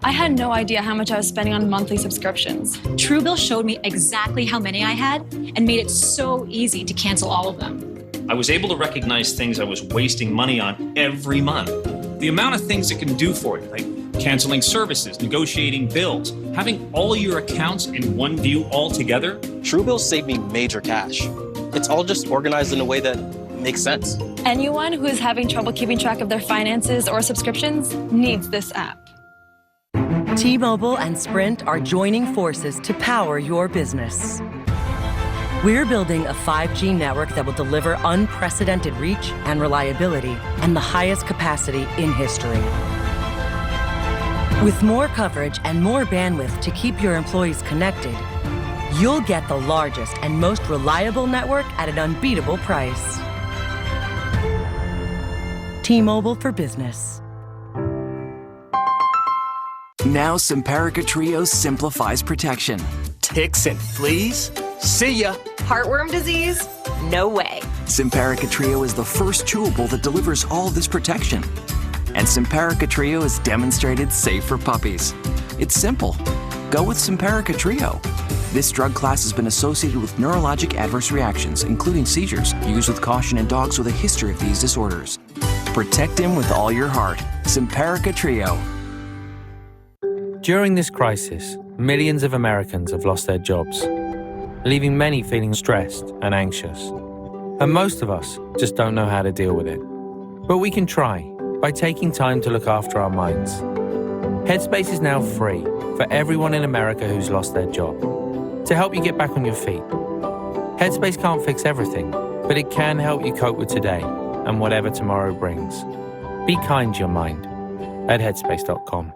I had no idea how much I was spending on monthly subscriptions. Truebill showed me exactly how many I had and made it so easy to cancel all of them. I was able to recognize things I was wasting money on every month. The amount of things it can do for you, like canceling services, negotiating bills, having all your accounts in one view all together. Truebill saved me major cash. It's all just organized in a way that makes sense. Anyone who is having trouble keeping track of their finances or subscriptions needs this app. T-Mobile and Sprint are joining forces to power your business. We're building a 5G network that will deliver unprecedented reach and reliability and the highest capacity in history. With more coverage and more bandwidth to keep your employees connected, you'll get the largest and most reliable network at an unbeatable price. T-Mobile for Business. Now Simparica Trio simplifies protection. Ticks and fleas? See ya! Heartworm disease? No way. Simparica Trio is the first chewable that delivers all this protection. And Simparica Trio is demonstrated safe for puppies. It's simple. Go with Simparica Trio. This drug class has been associated with neurologic adverse reactions, including seizures, used with caution in dogs with a history of these disorders. Protect him with all your heart. Simparica Trio. During this crisis, millions of Americans have lost their jobs, leaving many feeling stressed and anxious. And most of us just don't know how to deal with it. But we can try by taking time to look after our minds. Headspace is now free for everyone in America who's lost their job, to help you get back on your feet. Headspace can't fix everything, but it can help you cope with today and whatever tomorrow brings. Be kind to your mind at headspace.com.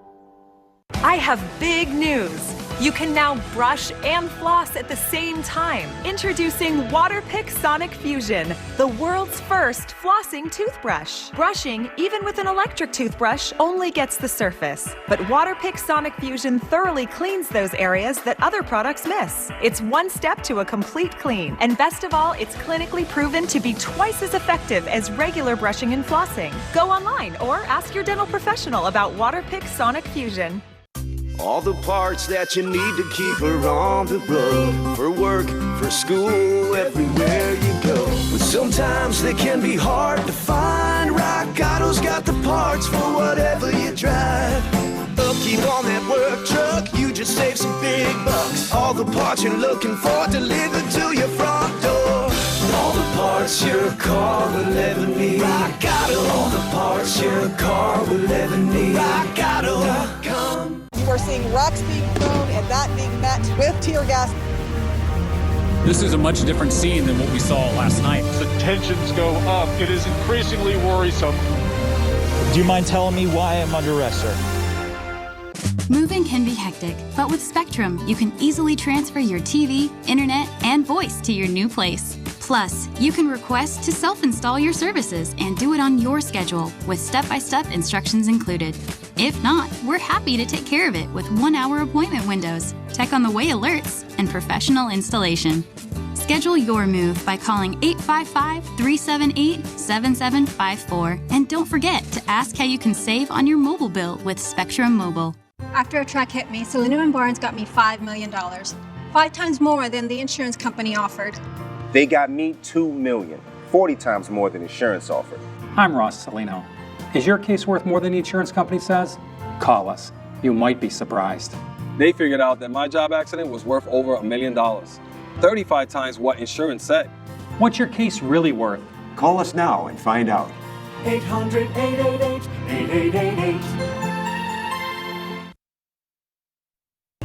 I have big news. You can now brush and floss at the same time. Introducing Waterpik Sonic Fusion, the world's first flossing toothbrush. Brushing, even with an electric toothbrush, only gets the surface. But Waterpik Sonic Fusion thoroughly cleans those areas that other products miss. It's one step to a complete clean. And best of all, it's clinically proven to be twice as effective as regular brushing and flossing. Go online or ask your dental professional about Waterpik Sonic Fusion. All the parts that you need to keep her on the road. For work, for school, everywhere you go. But sometimes they can be hard to find. Rock Auto's got the parts for whatever you drive. Upkeep on that work truck, you just save some big bucks. All the parts you're looking for delivered to your front door. All the parts your car will ever need. Rock Auto. All the parts your car will ever need. RockAuto.com. We're seeing rocks being thrown and that being met with tear gas. This is a much different scene than what we saw last night. The tensions go up. It is increasingly worrisome. Do you mind telling me why I'm under arrest, sir? Moving can be hectic, but with Spectrum, you can easily transfer your TV, internet, and voice to your new place. Plus, you can request to self-install your services and do it on your schedule with step-by-step instructions included. If not, we're happy to take care of it with 1-hour appointment windows, tech on the way alerts, and professional installation. Schedule your move by calling 855-378-7754. And don't forget to ask how you can save on your mobile bill with Spectrum Mobile. After a truck hit me, Selena & Barnes got me $5 million. 5 times more than the insurance company offered. They got me $2 million, 40 times more than insurance offered. I'm Ross Salino. Is your case worth more than the insurance company says? Call us. You might be surprised. They figured out that my job accident was worth over $1 million, 35 times what insurance said. What's your case really worth? Call us now and find out. 800-888-8888.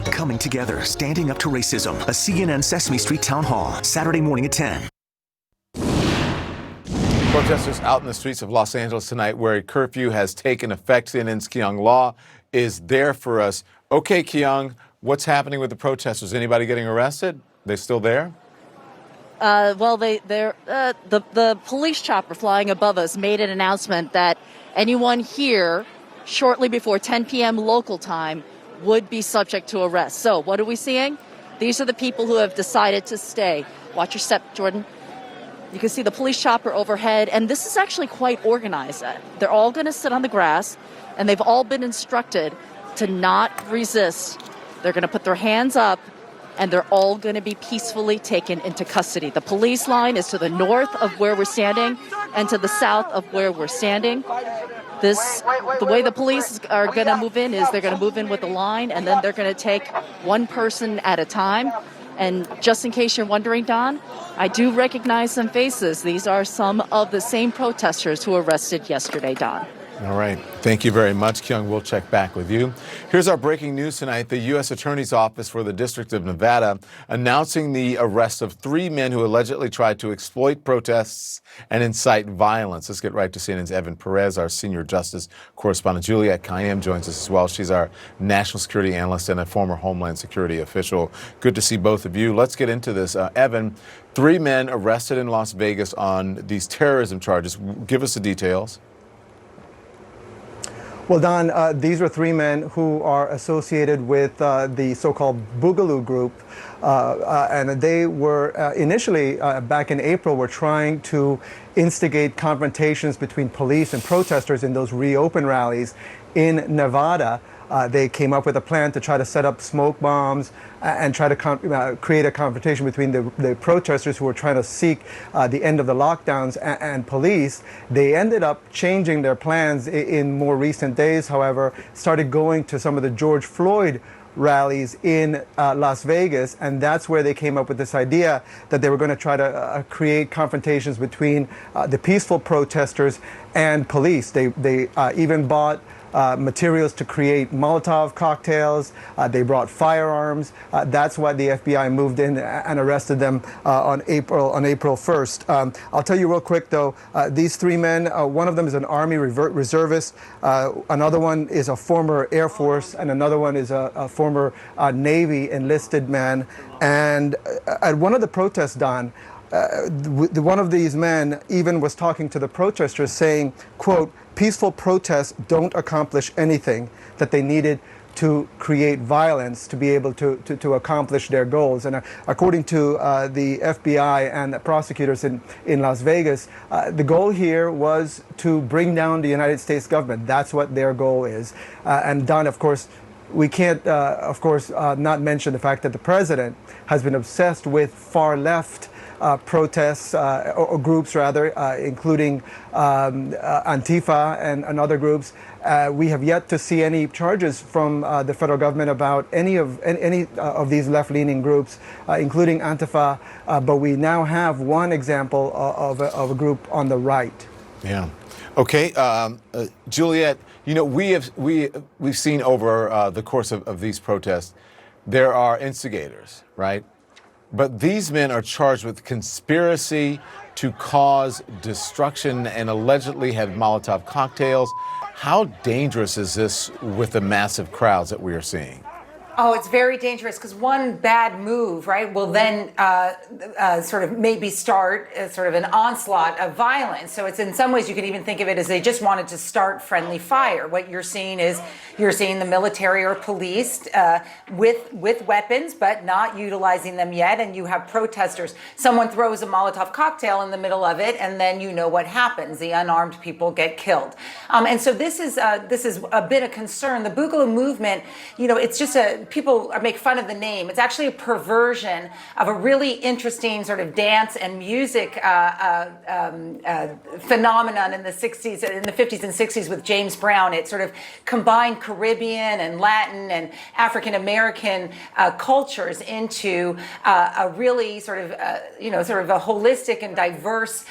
Coming together, standing up to racism. A CNN Sesame Street town hall, Saturday morning at 10. Protesters out in the streets of Los Angeles tonight where a curfew has taken effect. CNN's Kyung Law is there for us. Okay, Kyung, what's happening with the protesters? Anybody getting arrested? They still there? The police chopper flying above us made an announcement that anyone here shortly before 10 p.m. local time would be subject to arrest. So what are we seeing? These are the people who have decided to stay. Watch your step, Jordan. You can see the police chopper overhead, and this is actually quite organized. They're all going to sit on the grass, and they've all been instructed to not resist. They're going to put their hands up, and they're all going to be peacefully taken into custody. The police line is to the north of where we're standing and to the south of where we're standing. The way the police are going to move in is they're going to move in with a line, and then they're going to take one person at a time. And just in case you're wondering, Don, I do recognize some faces. These are some of the same protesters who were arrested yesterday, Don. All right. Thank you very much, Kyung. We'll check back with you. Here's our breaking news tonight. The U.S. Attorney's Office for the District of Nevada announcing the arrest of 3 men who allegedly tried to exploit protests and incite violence. Let's get right to CNN's Evan Perez, our senior justice correspondent. Juliette Kayyem joins us as well. She's our national security analyst and a former Homeland Security official. Good to see both of you. Let's get into this. Evan, 3 men arrested in Las Vegas on these terrorism charges. Give us the details. Well, Don, these were 3 men who are associated with the so-called Boogaloo Group, and they were initially, back in April, were trying to instigate confrontations between police and protesters in those reopen rallies in Nevada. They came up with a plan to try to set up smoke bombs and try to create a confrontation between the protesters who were trying to seek the end of the lockdowns and police. They ended up changing their plans in more recent days, however, started going to some of the George Floyd rallies in Las Vegas, and that's where they came up with this idea that they were going to try to create confrontations between the peaceful protesters and police. They even bought materials to create Molotov cocktails. They brought firearms. That's why the FBI moved in and arrested them on April 1st. I'll tell you real quick, though, these 3 men, one of them is an Army reservist, another one is a former Air Force, and another one is a former Navy enlisted man. And at one of the protests, Don, one of these men even was talking to the protesters saying, quote, peaceful protests don't accomplish anything, that they needed to create violence to be able to accomplish their goals. And according to the FBI and the prosecutors in Las Vegas, the goal here was to bring down the United States government. That's what their goal is. And Don, of course, we can't, not mention the fact that the president has been obsessed with far left protests, or groups rather, including Antifa and other groups. We have yet to see any charges from the federal government about any of these left-leaning groups, including Antifa. But we now have one example of a group on the right. Yeah. Okay, Juliette. You know, we've seen over the course of these protests, there are instigators, right? But these men are charged with conspiracy to cause destruction and allegedly had Molotov cocktails. How dangerous is this with the massive crowds that we are seeing? Oh, it's very dangerous because one bad move, right, will then sort of maybe start sort of an onslaught of violence. So it's in some ways you can even think of it as they just wanted to start friendly fire. What you're seeing is the military or police with weapons, but not utilizing them yet. And you have protesters. Someone throws a Molotov cocktail in the middle of it, and then you know what happens. The unarmed people get killed. And so this is a bit of concern. The Boogaloo movement, you know, it's just people make fun of the name. It's actually a perversion of a really interesting sort of dance and music phenomenon in the 60s, in the 50s and 60s with James Brown. It sort of combined Caribbean and Latin and African American cultures into a really sort of a holistic and diverse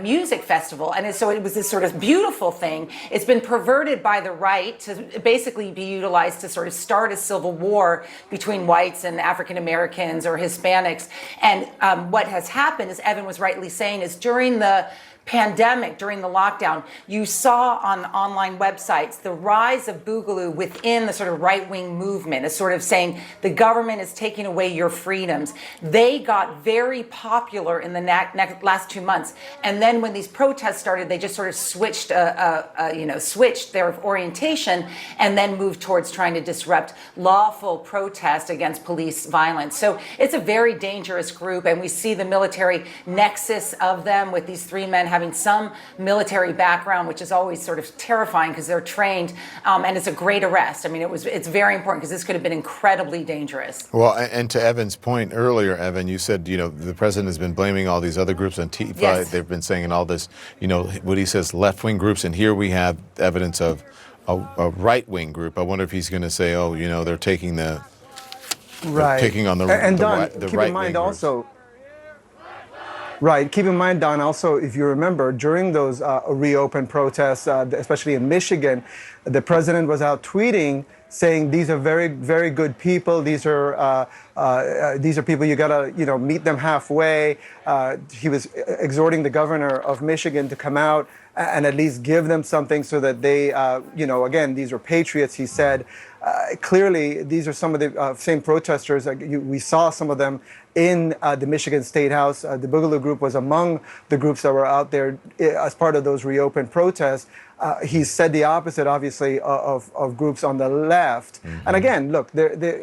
music festival. And so it was this sort of beautiful thing. It's been perverted by the right to basically be utilized to sort of start a civil war between whites and African Americans or Hispanics. And what has happened, as Evan was rightly saying, is during the pandemic, during the lockdown, you saw on online websites the rise of Boogaloo within the sort of right-wing movement, as sort of saying the government is taking away your freedoms. They got very popular in the last 2 months, and then when these protests started, they just sort of switched their orientation and then moved towards trying to disrupt lawful protest against police violence. So it's a very dangerous group, and we see the military nexus of them with these three men having some military background, which is always sort of terrifying because they're trained, and it's a great arrest. I mean, it's very important because this could have been incredibly dangerous. Well, and to Evan's point earlier, Evan, you said, the president has been blaming all these other groups on Antifa. Yes. They've been saying all this, what he says, left-wing groups, and here we have evidence of a right-wing group. I wonder if he's going to say, they're taking the right, picking on the and the, Don, the keep right in mind wing also. Right. Keep in mind, Don, also, if you remember, during those reopened protests, especially in Michigan, the president was out tweeting saying these are very, very good people. These are people you gotta, meet them halfway. He was exhorting the governor of Michigan to come out and at least give them something so that they, again, these are patriots, he said. Clearly, these are some of the same protesters. We saw some of them in the Michigan State House. The Boogaloo Group was among the groups that were out there as part of those reopened protests. He said the opposite, obviously, of groups on the left. Mm-hmm. And again, look,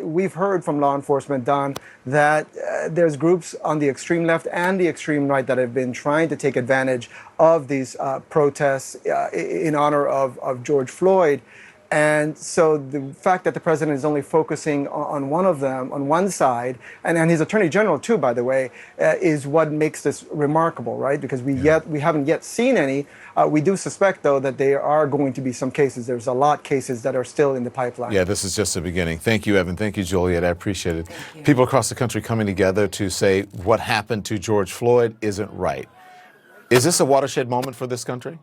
we've heard from law enforcement, Don, that there's groups on the extreme left and the extreme right that have been trying to take advantage of these protests in honor of George Floyd. And so the fact that the president is only focusing on one of them, on one side, and his attorney general too, by the way, is what makes this remarkable, right? Because we haven't yet seen any. We do suspect, though, that there are going to be some cases. There's a lot of cases that are still in the pipeline. Yeah, this is just the beginning. Thank you, Evan. Thank you, Juliet. I appreciate it. People across the country coming together to say what happened to George Floyd isn't right. Is this a watershed moment for this country?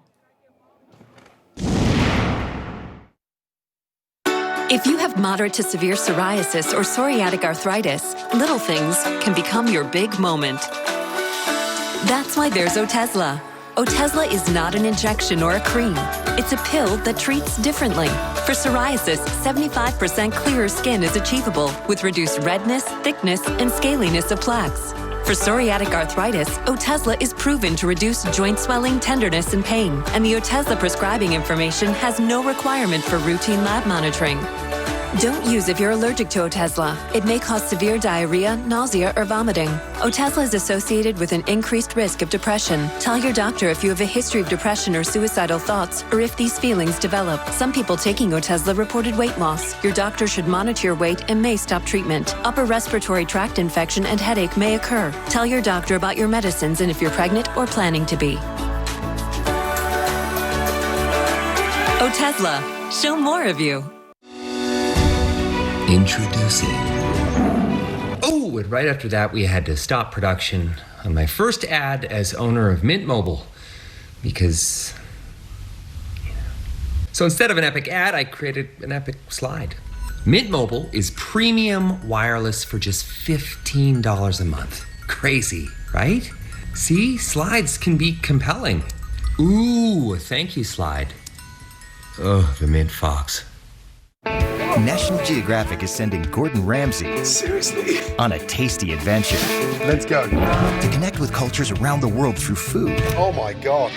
If you have moderate to severe psoriasis or psoriatic arthritis, little things can become your big moment. That's why there's Otezla. Otezla is not an injection or a cream. It's a pill that treats differently. For psoriasis, 75% clearer skin is achievable with reduced redness, thickness, and scaliness of plaques. For psoriatic arthritis, Otezla is proven to reduce joint swelling, tenderness, and pain. And the Otezla prescribing information has no requirement for routine lab monitoring. Don't use if you're allergic to Otezla. It may cause severe diarrhea, nausea, or vomiting. Otezla is associated with an increased risk of depression. Tell your doctor if you have a history of depression or suicidal thoughts, or if these feelings develop. Some people taking Otezla reported weight loss. Your doctor should monitor your weight and may stop treatment. Upper respiratory tract infection and headache may occur. Tell your doctor about your medicines and if you're pregnant or planning to be. Otezla. Show more of you. Introducing. Oh, and right after that, we had to stop production on my first ad as owner of Mint Mobile because, So instead of an epic ad, I created an epic slide. Mint Mobile is premium wireless for just $15 a month. Crazy, right? See, slides can be compelling. Ooh, thank you, slide. Oh, the Mint Fox. National Geographic is sending Gordon Ramsay seriously on a tasty adventure. Let's go. To connect with cultures around the world through food. Oh my God.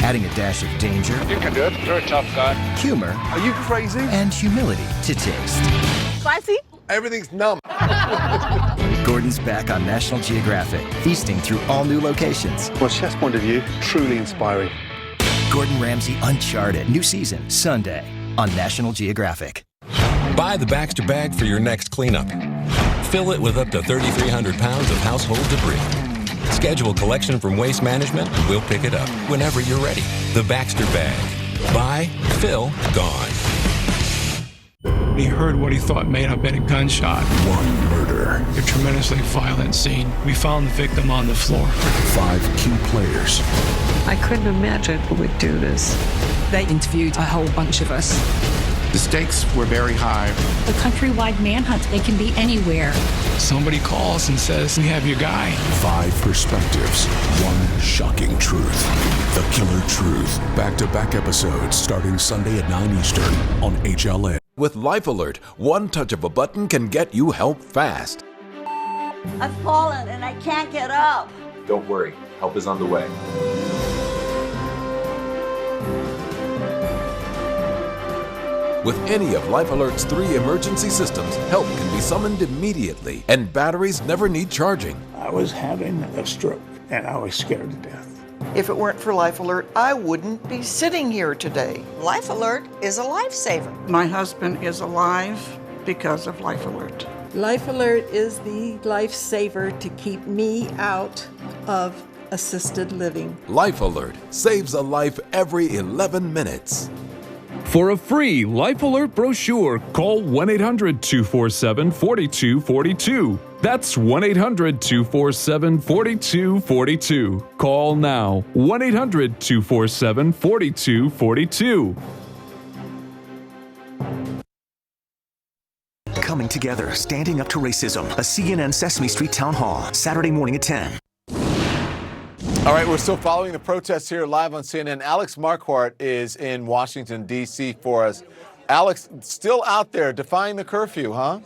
Adding a dash of danger. You can do it. You're a tough guy. Humor. Are you crazy? And humility to taste. Spicy? Everything's numb. Gordon's back on National Geographic, feasting through all new locations. From a chef's point of view, truly inspiring. Gordon Ramsay Uncharted, new season, Sunday on National Geographic. Buy the Baxter bag for your next cleanup. Fill it with up to 3,300 pounds of household debris. Schedule collection from Waste Management and we'll pick it up whenever you're ready. The Baxter bag. Buy, fill, gone. He heard what he thought may have been a gunshot. One murder. A tremendously violent scene. We found the victim on the floor. 5 key players. I couldn't imagine who would do this. They interviewed a whole bunch of us. The stakes were very high. The countrywide manhunt, they can be anywhere. Somebody calls and says, we have your guy. 5 perspectives, 1 shocking truth. The Killer Truth. Back-to-back episodes starting Sunday at 9 Eastern on HLN. With Life Alert, one touch of a button can get you help fast. I've fallen and I can't get up. Don't worry, help is on the way. With any of Life Alert's 3 emergency systems, help can be summoned immediately, and batteries never need charging. I was having a stroke, and I was scared to death. If it weren't for Life Alert, I wouldn't be sitting here today. Life Alert is a lifesaver. My husband is alive because of Life Alert. Life Alert is the lifesaver to keep me out of assisted living. Life Alert saves a life every 11 minutes. For a free Life Alert brochure, call 1-800-247-4242. That's 1-800-247-4242. Call now. 1-800-247-4242. Coming together, standing up to racism. A CNN Sesame Street town hall, Saturday morning at 10. All right, we're still following the protests here live on CNN. Alex Marquardt is in Washington, D.C. for us. Alex, still out there defying the curfew, huh?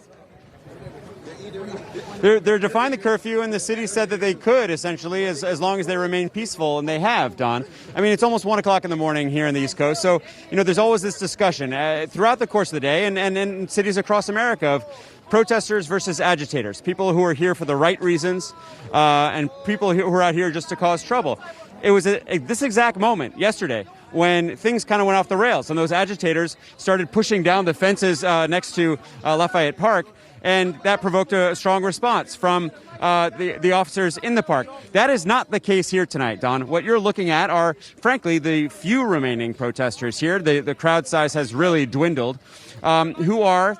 They're defying the curfew, and the city said that they could, essentially, as long as they remain peaceful, and they have, Don. I mean, it's almost 1 o'clock in the morning here in the East Coast, so, there's always this discussion throughout the course of the day and in cities across America of protesters versus agitators, people who are here for the right reasons and people who are out here just to cause trouble. It was this exact moment yesterday when things kind of went off the rails and those agitators started pushing down the fences next to Lafayette Park, and that provoked a strong response from the officers in the park. That is not the case here tonight, Don. What you're looking at are, frankly, the few remaining protesters here. The crowd size has really dwindled, who are...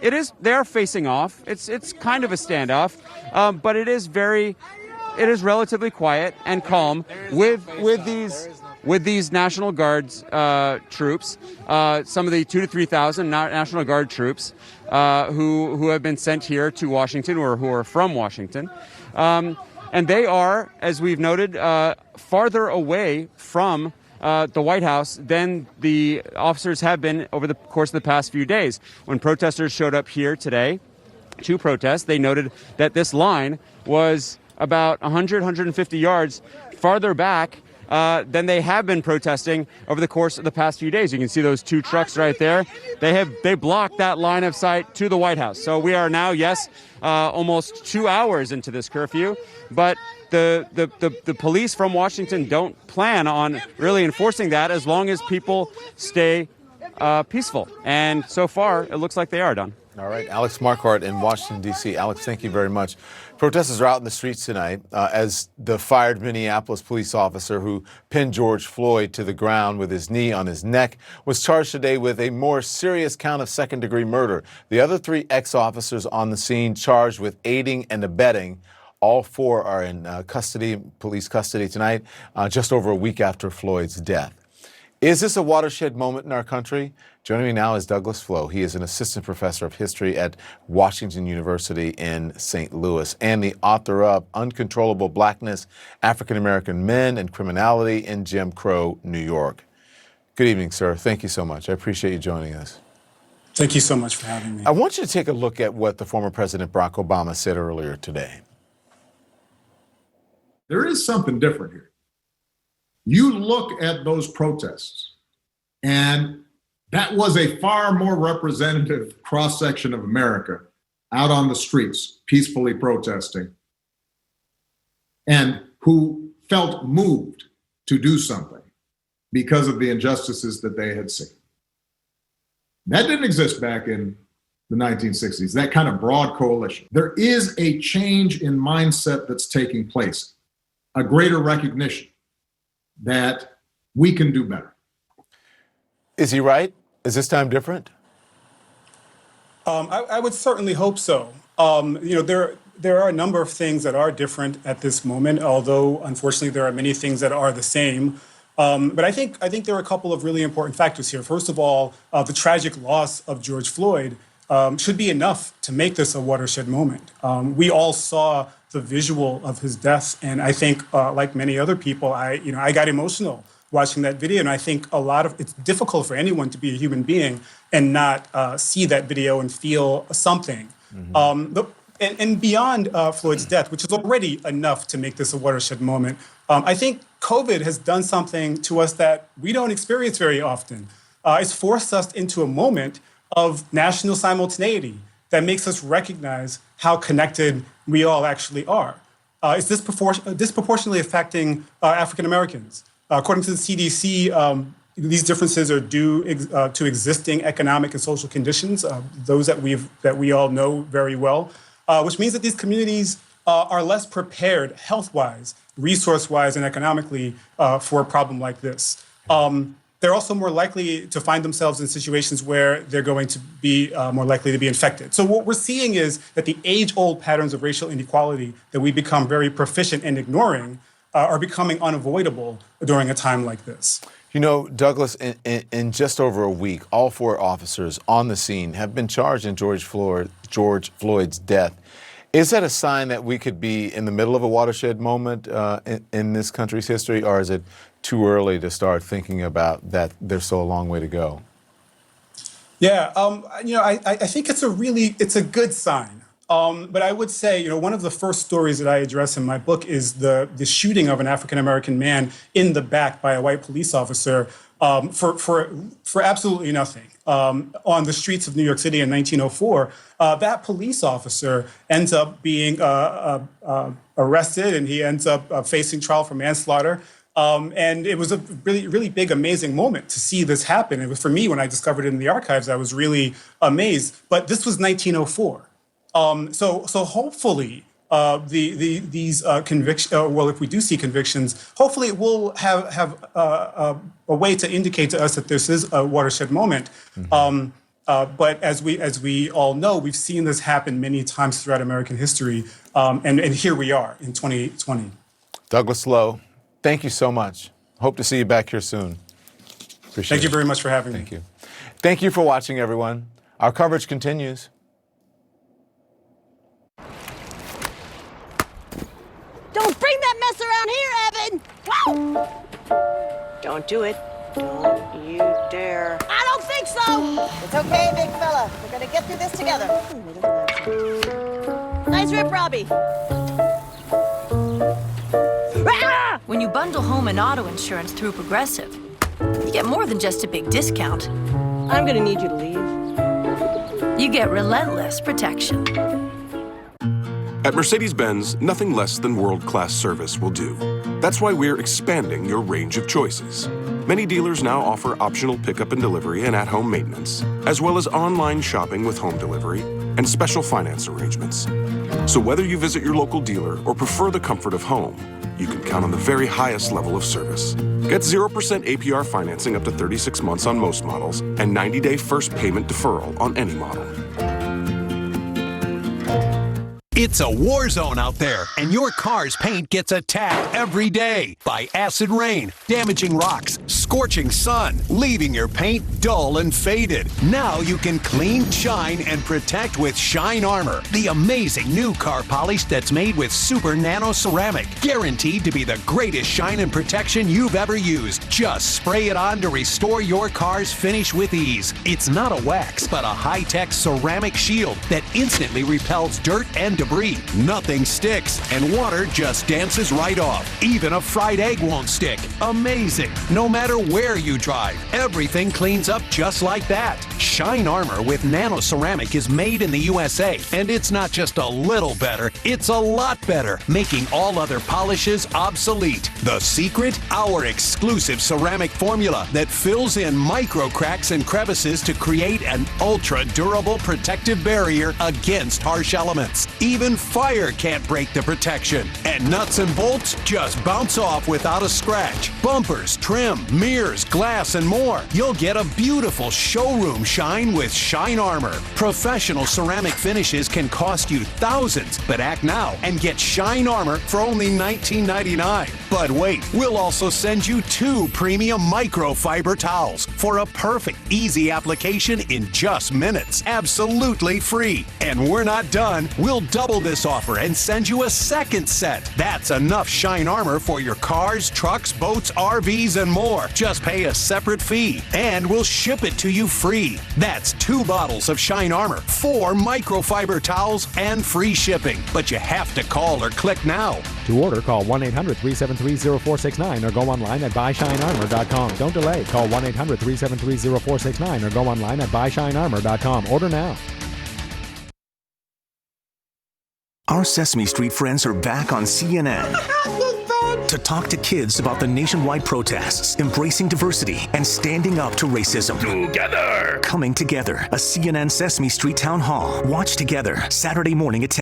They are facing off. It's kind of a standoff, but it is relatively quiet and calm with these National Guards troops, some of the 2,000 to 3,000 National Guard troops who have been sent here to Washington or who are from Washington, and they are, as we've noted, farther away from the White House than the officers have been over the course of the past few days. When protesters showed up here today to protest, they noted that this line was about 100, 150 yards farther back than they have been protesting over the course of the past few days. You can see those 2 trucks right there. They blocked that line of sight to the White House. So we are now, almost 2 hours into this curfew, but the police from Washington don't plan on really enforcing that as long as people stay peaceful. And so far, it looks like they are, Don. All right, Alex Marquardt in Washington, D.C. Alex, thank you very much. Protesters are out in the streets tonight as the fired Minneapolis police officer who pinned George Floyd to the ground with his knee on his neck was charged today with a more serious count of second-degree murder. The other 3 ex-officers on the scene charged with aiding and abetting. All 4 are in police custody tonight, just over a week after Floyd's death. Is this a watershed moment in our country? Joining me now is Douglas Flo. He is an assistant professor of history at Washington University in St. Louis and the author of Uncontrollable Blackness, African American Men and Criminality in Jim Crow, New York. Good evening, sir. Thank you so much. I appreciate you joining us. Thank you so much for having me. I want you to take a look at what the former President Barack Obama said earlier today. There is something different here. You look at those protests, and that was a far more representative cross-section of America out on the streets, peacefully protesting, and who felt moved to do something because of the injustices that they had seen. That didn't exist back in the 1960s, that kind of broad coalition. There is a change in mindset that's taking place, a greater recognition that we can do better. Is he right? Is this time different? I would certainly hope so. There are a number of things that are different at this moment, although unfortunately there are many things that are the same. But I think there are a couple of really important factors here. First of all, the tragic loss of George Floyd should be enough to make this a watershed moment. We all saw the visual of his death, and I think, like many other people, I got emotional watching that video, and I think it's difficult for anyone to be a human being and not see that video and feel something. And beyond Floyd's death, which is already enough to make this a watershed moment, I think COVID has done something to us that we don't experience very often. It's forced us into a moment of national simultaneity that makes us recognize how connected we all actually are. It's disproportionately affecting African Americans. According to the CDC, these differences are due to existing economic and social conditions, those that we all know very well, which means that these communities are less prepared health-wise, resource-wise, and economically for a problem like this. They're also more likely to find themselves in situations where they're going to be more likely to be infected. So what we're seeing is that the age-old patterns of racial inequality that we become very proficient in ignoring are becoming unavoidable during a time like this. You know, Douglas, in just over a week, all 4 officers on the scene have been charged in George Floyd's death. Is that a sign that we could be in the middle of a watershed moment in this country's history, or is it too early to start thinking about that there's still a long way to go? Yeah, I think it's a good sign. But I would say, one of the first stories that I address in my book is the shooting of an African-American man in the back by a white police officer for absolutely nothing. On the streets of New York City in 1904, that police officer ends up being arrested, and he ends up facing trial for manslaughter. And it was a really, really big, amazing moment to see this happen. It was, for me, when I discovered it in the archives, I was really amazed. But this was 1904. So hopefully these convictions, well, if we do see convictions, hopefully it will have a way to indicate to us that this is a watershed moment. But as we all know, we've seen this happen many times throughout American history, and here we are in 2020. Douglas Lowe, thank you so much. Hope to see you back here soon. Appreciate it. Thank you very much for having me. Thank you. Thank you for watching, everyone. Our coverage continues. Don't bring that mess around here, Evan! Wow. Don't do it. Don't you dare. I don't think so! It's okay, big fella. We're gonna get through this together. Nice rip, Robbie. When you bundle home and auto insurance through Progressive, you get more than just a big discount. I'm gonna need you to leave. You get relentless protection. At Mercedes-Benz, nothing less than world-class service will do. That's why we're expanding your range of choices. Many dealers now offer optional pickup and delivery and at-home maintenance, as well as online shopping with home delivery and special finance arrangements. So whether you visit your local dealer or prefer the comfort of home, you can count on the very highest level of service. Get 0% APR financing up to 36 months on most models and 90-day first payment deferral on any model. It's a war zone out there, and your car's paint gets attacked every day by acid rain, damaging rocks, scorching sun, leaving your paint dull and faded. Now you can clean, shine, and protect with Shine Armor, the amazing new car polish that's made with super nano ceramic, guaranteed to be the greatest shine and protection you've ever used. Just spray it on to restore your car's finish with ease. It's not a wax, but a high-tech ceramic shield that instantly repels dirt and debris. Nothing sticks, and water just dances right off. Even a fried egg won't stick. Amazing. No matter where you drive, everything cleans up just like that. Shine Armor with nano ceramic is made in the USA, and it's not just a little better, it's a lot better, making all other polishes obsolete. The secret? Our exclusive ceramic formula that fills in micro cracks and crevices to create an ultra-durable protective barrier against harsh elements. Even fire can't break the protection. And nuts and bolts just bounce off without a scratch. Bumpers, trim, mirrors, glass, and more. You'll get a beautiful showroom shine with Shine Armor. Professional ceramic finishes can cost you thousands, but act now and get Shine Armor for only $19.99. But wait, we'll also send you 2 premium microfiber towels for a perfect, easy application in just minutes. Absolutely free. And we're not done. We'll double this offer and send you a second set. That's enough Shine Armor for your cars, trucks, boats, RVs, and more. Just pay a separate fee, and we'll ship it to you free. That's 2 bottles of Shine Armor, 4 microfiber towels, and free shipping. But you have to call or click now. To order, call 1-800-373-0469 or go online at buyshinearmor.com. Don't delay. Call 1-800-373-0469 or go online at buyshinearmor.com. Order now. Our Sesame Street friends are back on CNN to talk to kids about the nationwide protests, embracing diversity, and standing up to racism. Together! Coming Together, a CNN Sesame Street town hall. Watch together, Saturday morning at 10.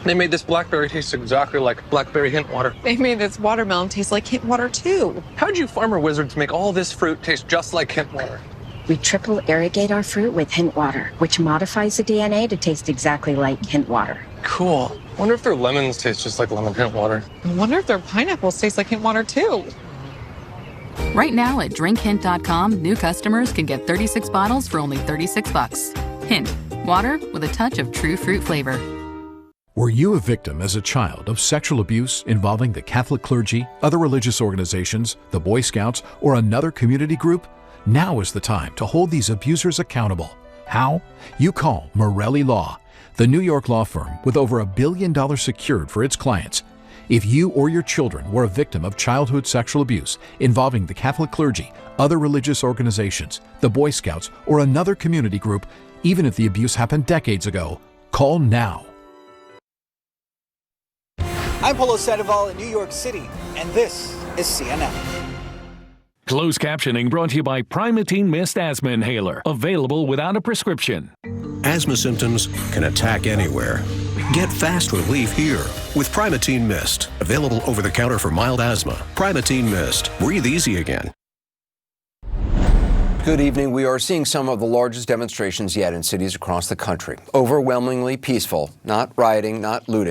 They made this blackberry taste exactly like blackberry hint water. They made this watermelon taste like hint water, too. How'd you farmer wizards make all this fruit taste just like hint water? We triple irrigate our fruit with hint water, which modifies the DNA to taste exactly like hint water. Cool. Wonder if their lemons taste just like lemon hint water. I wonder if their pineapples taste like hint water, too. Right now at drinkhint.com, new customers can get 36 bottles for only $36. Hint, water with a touch of true fruit flavor. Were you a victim as a child of sexual abuse involving the Catholic clergy, other religious organizations, the Boy Scouts, or another community group? Now is the time to hold these abusers accountable. How? You call Morelli Law, the New York law firm with over $1 billion secured for its clients. If you or your children were a victim of childhood sexual abuse involving the Catholic clergy, other religious organizations, the Boy Scouts, or another community group, even if the abuse happened decades ago, call now. I'm Polo Sandoval in New York City, and this is CNN. Closed captioning brought to you by Primatene Mist Asthma Inhaler. Available without a prescription. Asthma symptoms can attack anywhere. Get fast relief here with Primatene Mist. Available over the counter for mild asthma. Primatene Mist. Breathe easy again. Good evening. We are seeing some of the largest demonstrations yet in cities across the country. Overwhelmingly peaceful, not rioting, not looting.